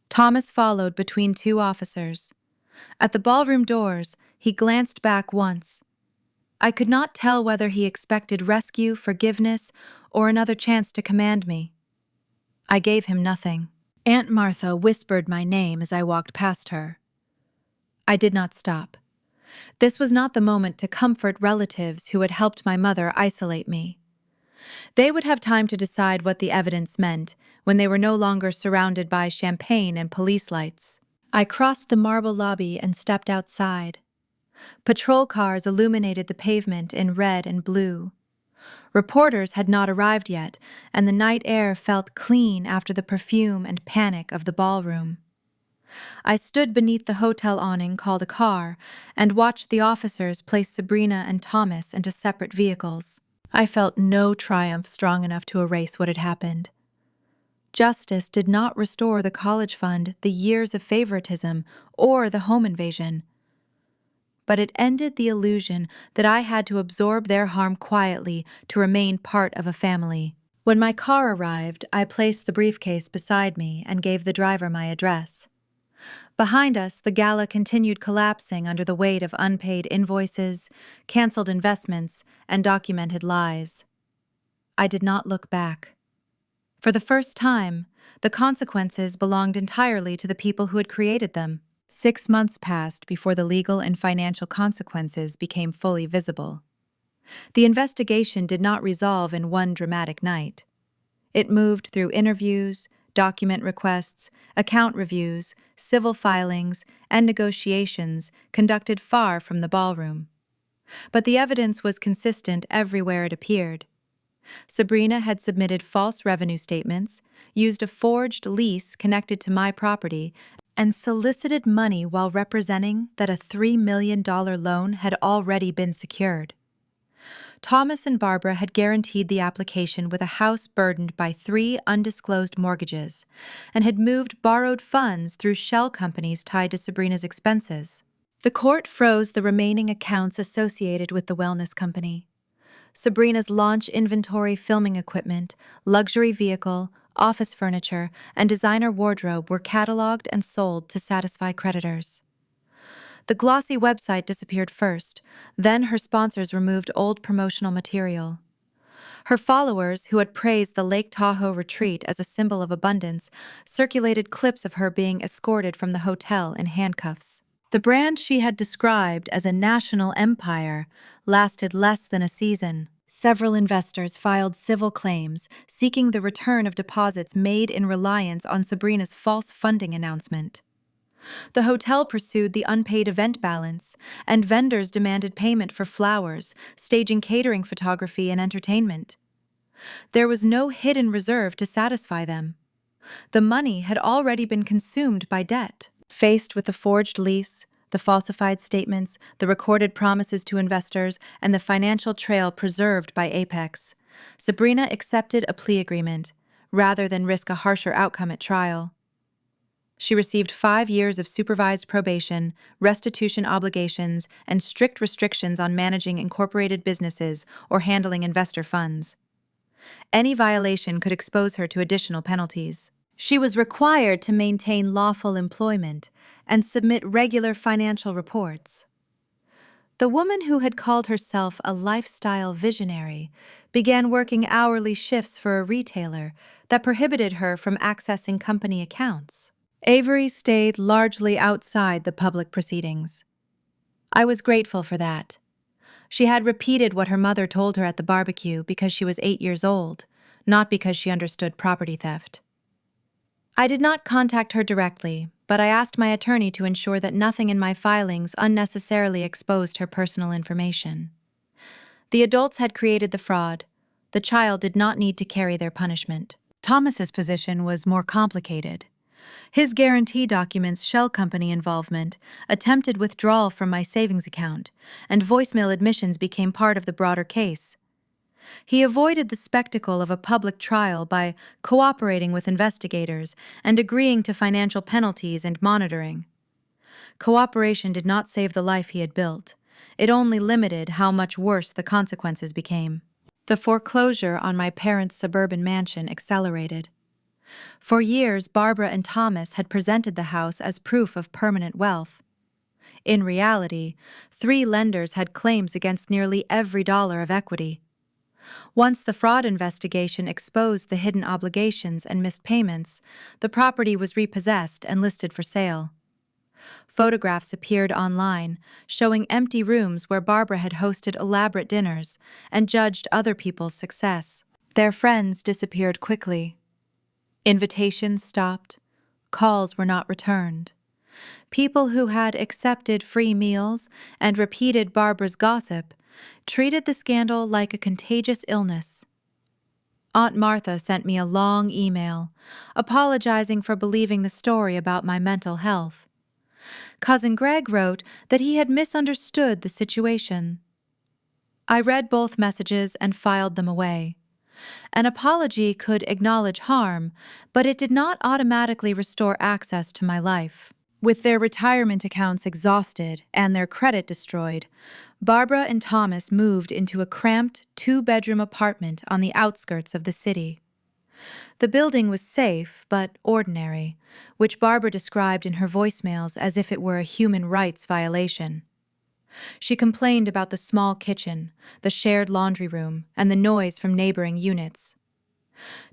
Thomas followed between two officers. At the ballroom doors, he glanced back once. I could not tell whether he expected rescue, forgiveness, or another chance to command me. I gave him nothing. Aunt Martha whispered my name as I walked past her. I did not stop. This was not the moment to comfort relatives who had helped my mother isolate me. They would have time to decide what the evidence meant when they were no longer surrounded by champagne and police lights. I crossed the marble lobby and stepped outside. Patrol cars illuminated the pavement in red and blue. Reporters had not arrived yet, and the night air felt clean after the perfume and panic of the ballroom. I stood beneath the hotel awning called a car and watched the officers place Sabrina and Thomas into separate vehicles. I felt no triumph strong enough to erase what had happened. Justice did not restore the college fund, the years of favoritism, or the home invasion. But it ended the illusion that I had to absorb their harm quietly to remain part of a family. When my car arrived, I placed the briefcase beside me and gave the driver my address. Behind us, the gala continued collapsing under the weight of unpaid invoices, canceled investments, and documented lies. I did not look back. For the first time, the consequences belonged entirely to the people who had created them. 6 months passed before the legal and financial consequences became fully visible. The investigation did not resolve in one dramatic night. It moved through interviews, document requests, account reviews, civil filings, and negotiations conducted far from the ballroom. But the evidence was consistent everywhere it appeared. Sabrina had submitted false revenue statements, used a forged lease connected to my property, and solicited money while representing that a $3 million loan had already been secured. Thomas and Barbara had guaranteed the application with a house burdened by 3 undisclosed mortgages and had moved borrowed funds through shell companies tied to Sabrina's expenses. The court froze the remaining accounts associated with the wellness company. Sabrina's launch inventory filming equipment, luxury vehicle, office furniture, and designer wardrobe were cataloged and sold to satisfy creditors. The glossy website disappeared first, then her sponsors removed old promotional material. Her followers, who had praised the Lake Tahoe retreat as a symbol of abundance, circulated clips of her being escorted from the hotel in handcuffs. The brand she had described as a national empire lasted less than a season. Several investors filed civil claims seeking the return of deposits made in reliance on Sabrina's false funding announcement. The hotel pursued the unpaid event balance, and vendors demanded payment for flowers, staging catering photography, and entertainment. There was no hidden reserve to satisfy them. The money had already been consumed by debt. Faced with the forged lease, the falsified statements, the recorded promises to investors, and the financial trail preserved by Apex, Sabrina accepted a plea agreement, rather than risk a harsher outcome at trial. She received 5 years of supervised probation, restitution obligations, and strict restrictions on managing incorporated businesses or handling investor funds. Any violation could expose her to additional penalties. She was required to maintain lawful employment and submit regular financial reports. The woman who had called herself a lifestyle visionary began working hourly shifts for a retailer that prohibited her from accessing company accounts. Avery stayed largely outside the public proceedings. I was grateful for that. She had repeated what her mother told her at the barbecue because she was 8 years old, not because she understood property theft. I did not contact her directly, but I asked my attorney to ensure that nothing in my filings unnecessarily exposed her personal information. The adults had created the fraud. The child did not need to carry their punishment. Thomas's position was more complicated. His guarantee documents shell company involvement, attempted withdrawal from my savings account, and voicemail admissions became part of the broader case. He avoided the spectacle of a public trial by cooperating with investigators and agreeing to financial penalties and monitoring. Cooperation did not save the life he had built. It only limited how much worse the consequences became. The foreclosure on my parents' suburban mansion accelerated. For years, Barbara and Thomas had presented the house as proof of permanent wealth. In reality, 3 lenders had claims against nearly every dollar of equity. Once the fraud investigation exposed the hidden obligations and missed payments, the property was repossessed and listed for sale. Photographs appeared online, showing empty rooms where Barbara had hosted elaborate dinners and judged other people's success. Their friends disappeared quickly. Invitations stopped. Calls were not returned. People who had accepted free meals and repeated Barbara's gossip treated the scandal like a contagious illness. Aunt Martha sent me a long email, apologizing for believing the story about my mental health. Cousin Greg wrote that he had misunderstood the situation. I read both messages and filed them away. An apology could acknowledge harm, but it did not automatically restore access to my life. With their retirement accounts exhausted and their credit destroyed, Barbara and Thomas moved into a cramped, two-bedroom apartment on the outskirts of the city. The building was safe, but ordinary, which Barbara described in her voicemails as if it were a human rights violation. She complained about the small kitchen, the shared laundry room, and the noise from neighboring units.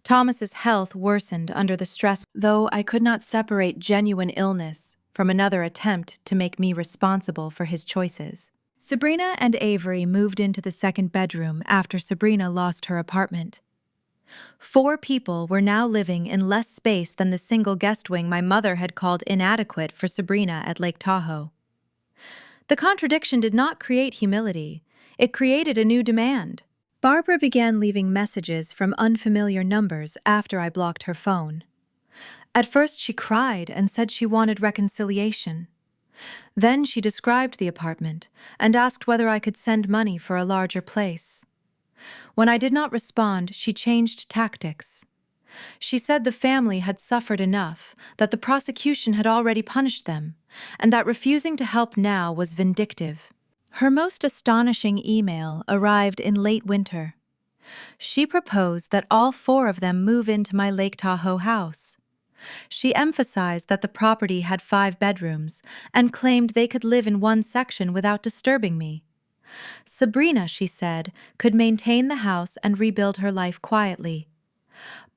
Thomas's health worsened under the stress, though I could not separate genuine illness from another attempt to make me responsible for his choices. Sabrina and Avery moved into the second bedroom after Sabrina lost her apartment. 4 people were now living in less space than the single guest wing my mother had called inadequate for Sabrina at Lake Tahoe. The contradiction did not create humility. It created a new demand. Barbara began leaving messages from unfamiliar numbers after I blocked her phone. At first she cried and said she wanted reconciliation. Then she described the apartment and asked whether I could send money for a larger place. When I did not respond, she changed tactics. She said the family had suffered enough, that the prosecution had already punished them, and that refusing to help now was vindictive. Her most astonishing email arrived in late winter. She proposed that all 4 of them move into my Lake Tahoe house. She emphasized that the property had 5 bedrooms and claimed they could live in one section without disturbing me. Sabrina, she said, could maintain the house and rebuild her life quietly.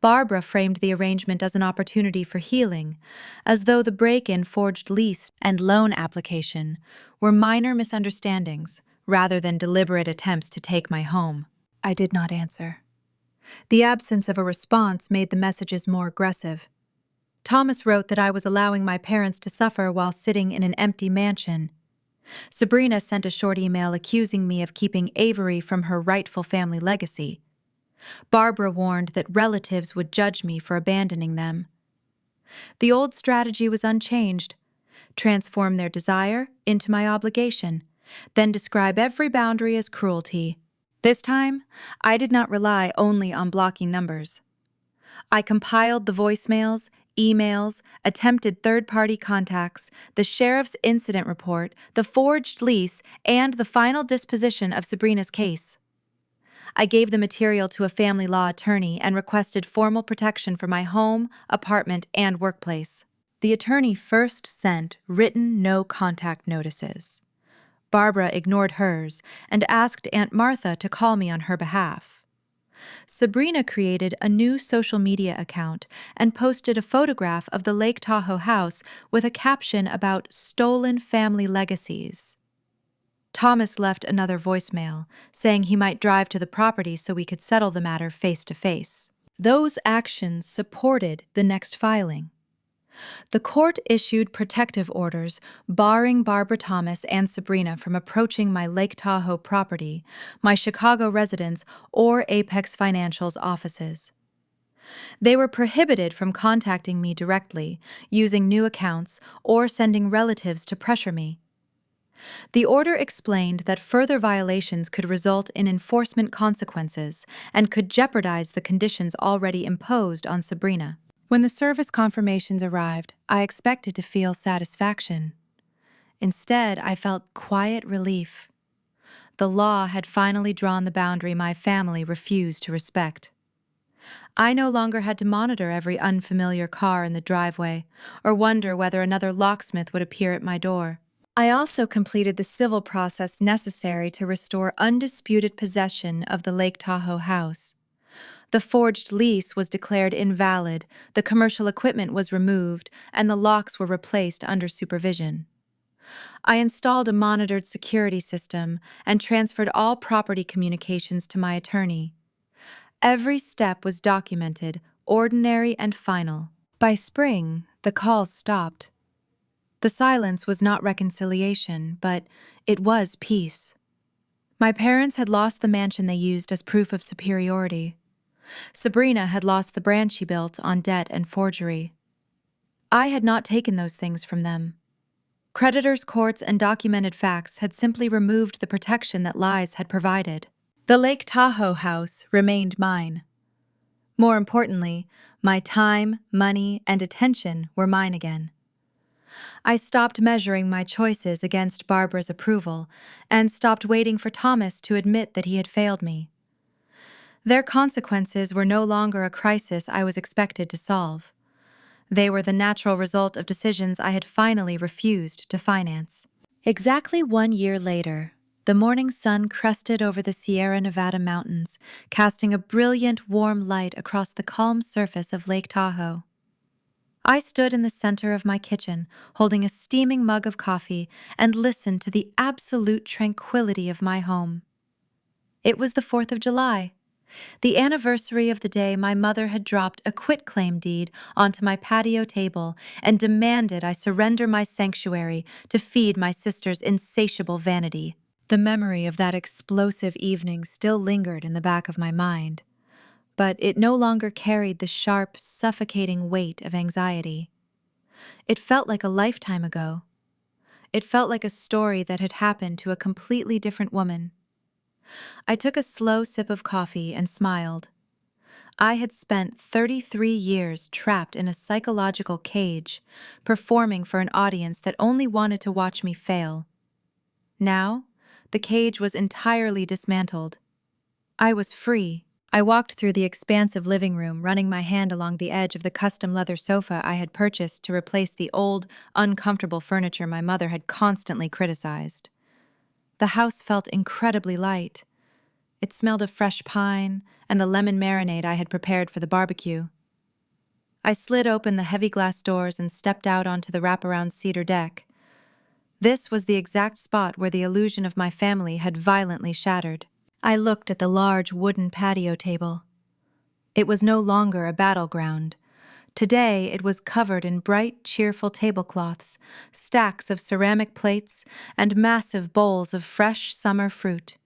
Barbara framed the arrangement as an opportunity for healing, as though the break-in, forged lease, and loan application were minor misunderstandings rather than deliberate attempts to take my home. I did not answer. The absence of a response made the messages more aggressive. Thomas wrote that I was allowing my parents to suffer while sitting in an empty mansion. Sabrina sent a short email accusing me of keeping Avery from her rightful family legacy. Barbara warned that relatives would judge me for abandoning them. The old strategy was unchanged: transform their desire into my obligation, then describe every boundary as cruelty. This time, I did not rely only on blocking numbers. I compiled the voicemails, emails, attempted third-party contacts, the sheriff's incident report, the forged lease, and the final disposition of Sabrina's case. I gave the material to a family law attorney and requested formal protection for my home, apartment, and workplace. The attorney first sent written no-contact notices. Barbara ignored hers and asked Aunt Martha to call me on her behalf. Sabrina created a new social media account and posted a photograph of the Lake Tahoe house with a caption about stolen family legacies. Thomas left another voicemail, saying he might drive to the property so we could settle the matter face to face. Those actions supported the next filing. The court issued protective orders barring Barbara Thomas and Sabrina from approaching my Lake Tahoe property, my Chicago residence, or Apex Financial's offices. They were prohibited from contacting me directly, using new accounts, or sending relatives to pressure me. The order explained that further violations could result in enforcement consequences and could jeopardize the conditions already imposed on Sabrina. When the service confirmations arrived, I expected to feel satisfaction. Instead, I felt quiet relief. The law had finally drawn the boundary my family refused to respect. I no longer had to monitor every unfamiliar car in the driveway or wonder whether another locksmith would appear at my door. I also completed the civil process necessary to restore undisputed possession of the Lake Tahoe house. The forged lease was declared invalid, the commercial equipment was removed, and the locks were replaced under supervision. I installed a monitored security system and transferred all property communications to my attorney. Every step was documented, ordinary and final. By spring, the calls stopped. The silence was not reconciliation, but it was peace. My parents had lost the mansion they used as proof of superiority. Sabrina had lost the brand she built on debt and forgery. I had not taken those things from them. Creditors' courts and documented facts had simply removed the protection that lies had provided. The Lake Tahoe house remained mine. More importantly, my time, money, and attention were mine again. I stopped measuring my choices against Barbara's approval and stopped waiting for Thomas to admit that he had failed me. Their consequences were no longer a crisis I was expected to solve. They were the natural result of decisions I had finally refused to finance. Exactly 1 year later, the morning sun crested over the Sierra Nevada mountains, casting a brilliant, warm light across the calm surface of Lake Tahoe. I stood in the center of my kitchen, holding a steaming mug of coffee, and listened to the absolute tranquility of my home. It was the 4th of July, the anniversary of the day my mother had dropped a quitclaim deed onto my patio table and demanded I surrender my sanctuary to feed my sister's insatiable vanity. The memory of that explosive evening still lingered in the back of my mind, but it no longer carried the sharp, suffocating weight of anxiety. It felt like a lifetime ago. It felt like a story that had happened to a completely different woman. I took a slow sip of coffee and smiled. I had spent 33 years trapped in a psychological cage, performing for an audience that only wanted to watch me fail. Now, the cage was entirely dismantled. I was free. I walked through the expansive living room, running my hand along the edge of the custom leather sofa I had purchased to replace the old, uncomfortable furniture my mother had constantly criticized. The house felt incredibly light. It smelled of fresh pine and the lemon marinade I had prepared for the barbecue. I slid open the heavy glass doors and stepped out onto the wraparound cedar deck. This was the exact spot where the illusion of my family had violently shattered. I looked at the large wooden patio table. It was no longer a battleground. Today it was covered in bright, cheerful tablecloths, stacks of ceramic plates, and massive bowls of fresh summer fruit.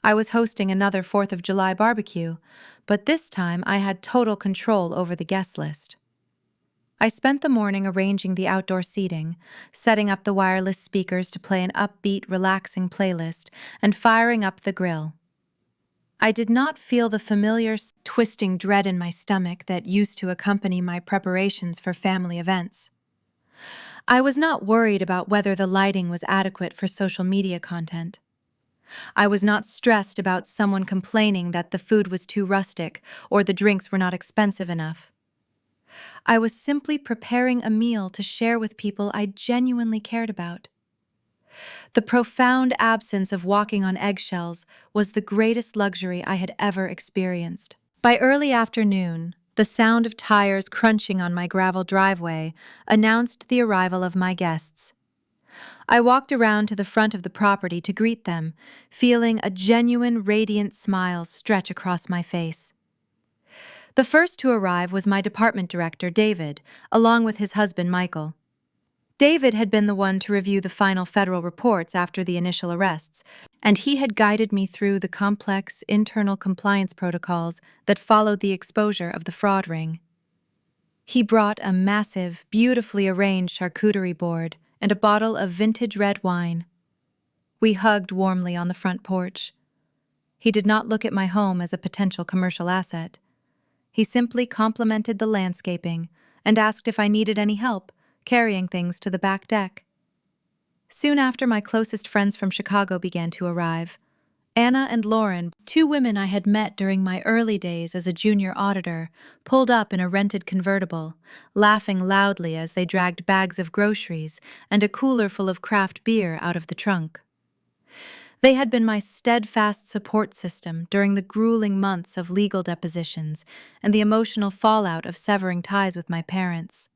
I was hosting another 4th of July barbecue, but this time I had total control over the guest list. I spent the morning arranging the outdoor seating, setting up the wireless speakers to play an upbeat, relaxing playlist, and firing up the grill. I did not feel the familiar, twisting dread in my stomach that used to accompany my preparations for family events. I was not worried about whether the lighting was adequate for social media content. I was not stressed about someone complaining that the food was too rustic or the drinks were not expensive enough. I was simply preparing a meal to share with people I genuinely cared about. The profound absence of walking on eggshells was the greatest luxury I had ever experienced. By early afternoon, the sound of tires crunching on my gravel driveway announced the arrival of my guests. I walked around to the front of the property to greet them, feeling a genuine, radiant smile stretch across my face. The first to arrive was my department director, David, along with his husband, Michael. David had been the one to review the final federal reports after the initial arrests, and he had guided me through the complex internal compliance protocols that followed the exposure of the fraud ring. He brought a massive, beautifully arranged charcuterie board and a bottle of vintage red wine. We hugged warmly on the front porch. He did not look at my home as a potential commercial asset. He simply complimented the landscaping and asked if I needed any help carrying things to the back deck. Soon after, my closest friends from Chicago began to arrive. Anna and Lauren, 2 women I had met during my early days as a junior auditor, pulled up in a rented convertible, laughing loudly as they dragged bags of groceries and a cooler full of craft beer out of the trunk. They had been my steadfast support system during the grueling months of legal depositions and the emotional fallout of severing ties with my parents.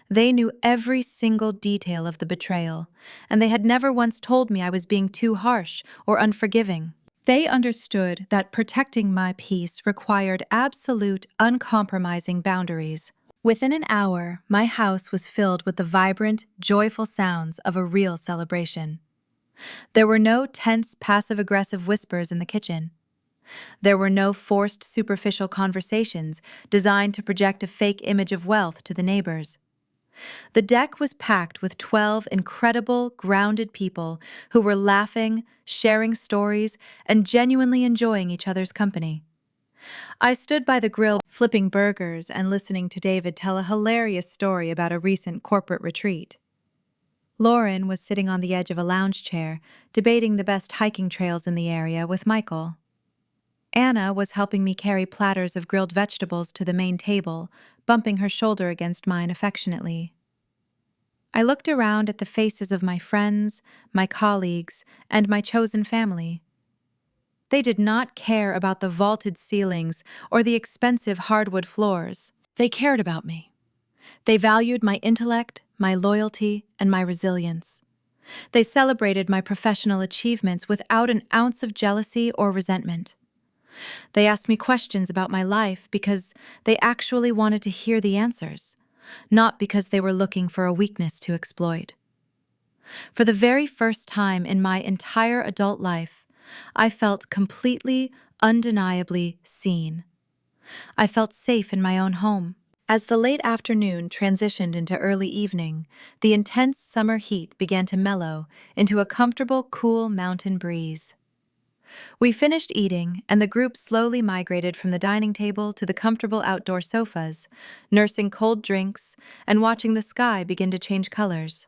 They knew every single detail of the betrayal, and they had never once told me I was being too harsh or unforgiving. They understood that protecting my peace required absolute, uncompromising boundaries. Within an hour, my house was filled with the vibrant, joyful sounds of a real celebration. There were no tense, passive-aggressive whispers in the kitchen. There were no forced, superficial conversations designed to project a fake image of wealth to the neighbors. The deck was packed with 12 incredible, grounded people who were laughing, sharing stories, and genuinely enjoying each other's company. I stood by the grill, flipping burgers and listening to David tell a hilarious story about a recent corporate retreat. Lauren was sitting on the edge of a lounge chair, debating the best hiking trails in the area with Michael. Anna was helping me carry platters of grilled vegetables to the main table, bumping her shoulder against mine affectionately. I looked around at the faces of my friends, my colleagues, and my chosen family. They did not care about the vaulted ceilings or the expensive hardwood floors. They cared about me. They valued my intellect, my loyalty, and my resilience. They celebrated my professional achievements without an ounce of jealousy or resentment. They asked me questions about my life because they actually wanted to hear the answers, not because they were looking for a weakness to exploit. For the very first time in my entire adult life, I felt completely, undeniably seen. I felt safe in my own home. As the late afternoon transitioned into early evening, the intense summer heat began to mellow into a comfortable, cool mountain breeze. We finished eating, and the group slowly migrated from the dining table to the comfortable outdoor sofas, nursing cold drinks and watching the sky begin to change colors.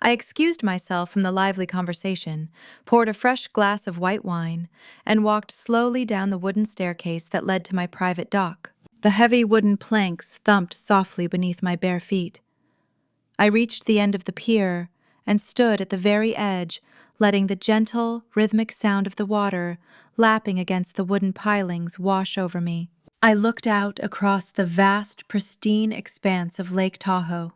I excused myself from the lively conversation, poured a fresh glass of white wine, and walked slowly down the wooden staircase that led to my private dock. The heavy wooden planks thumped softly beneath my bare feet. I reached the end of the pier and stood at the very edge, letting the gentle, rhythmic sound of the water lapping against the wooden pilings wash over me. I looked out across the vast, pristine expanse of Lake Tahoe.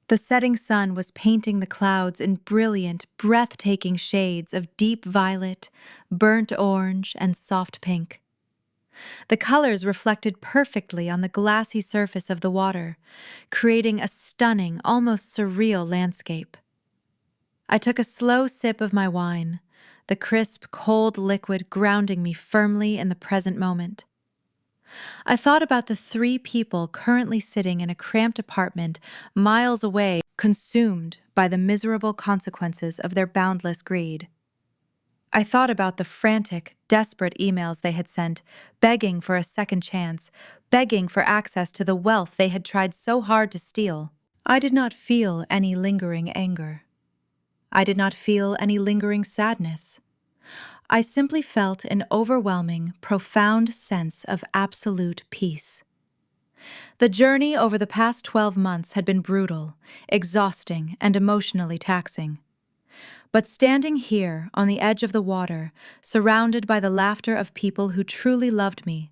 The setting sun was painting the clouds in brilliant, breathtaking shades of deep violet, burnt orange, and soft pink. The colors reflected perfectly on the glassy surface of the water, creating a stunning, almost surreal landscape. I took a slow sip of my wine, the crisp, cold liquid grounding me firmly in the present moment. I thought about the 3 people currently sitting in a cramped apartment miles away, consumed by the miserable consequences of their boundless greed. I thought about the frantic, desperate emails they had sent, begging for a second chance, begging for access to the wealth they had tried so hard to steal. I did not feel any lingering anger. I did not feel any lingering sadness. I simply felt an overwhelming, profound sense of absolute peace. The journey over the past 12 months had been brutal, exhausting, and emotionally taxing. But standing here on the edge of the water, surrounded by the laughter of people who truly loved me,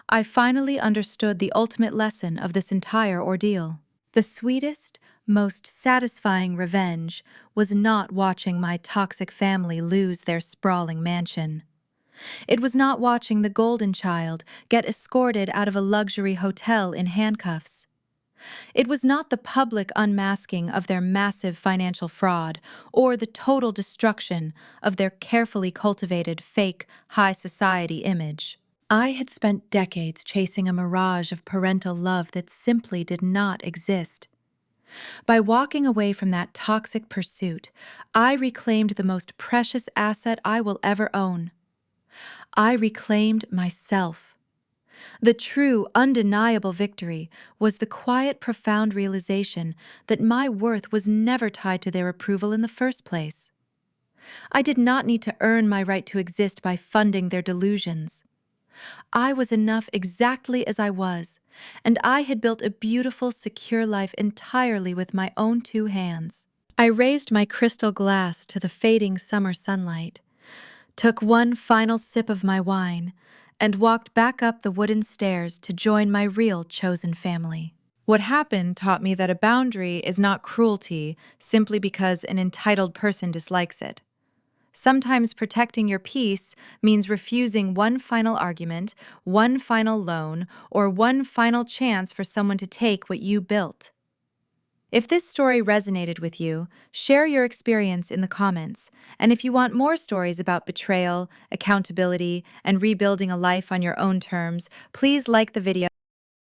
I finally understood the ultimate lesson of this entire ordeal. The sweetest, most satisfying revenge was not watching my toxic family lose their sprawling mansion. It was not watching the golden child get escorted out of a luxury hotel in handcuffs. It was not the public unmasking of their massive financial fraud or the total destruction of their carefully cultivated fake high society image. I had spent decades chasing a mirage of parental love that simply did not exist. By walking away from that toxic pursuit, I reclaimed the most precious asset I will ever own. I reclaimed myself. The true, undeniable victory was the quiet, profound realization that my worth was never tied to their approval in the first place. I did not need to earn my right to exist by funding their delusions. I was enough exactly as I was, and I had built a beautiful, secure life entirely with my own 2 hands. I raised my crystal glass to the fading summer sunlight, took one final sip of my wine, and walked back up the wooden stairs to join my real chosen family. What happened taught me that a boundary is not cruelty simply because an entitled person dislikes it. Sometimes protecting your peace means refusing one final argument, one final loan, or one final chance for someone to take what you built. If this story resonated with you, share your experience in the comments. And if you want more stories about betrayal, accountability, and rebuilding a life on your own terms, please like the video.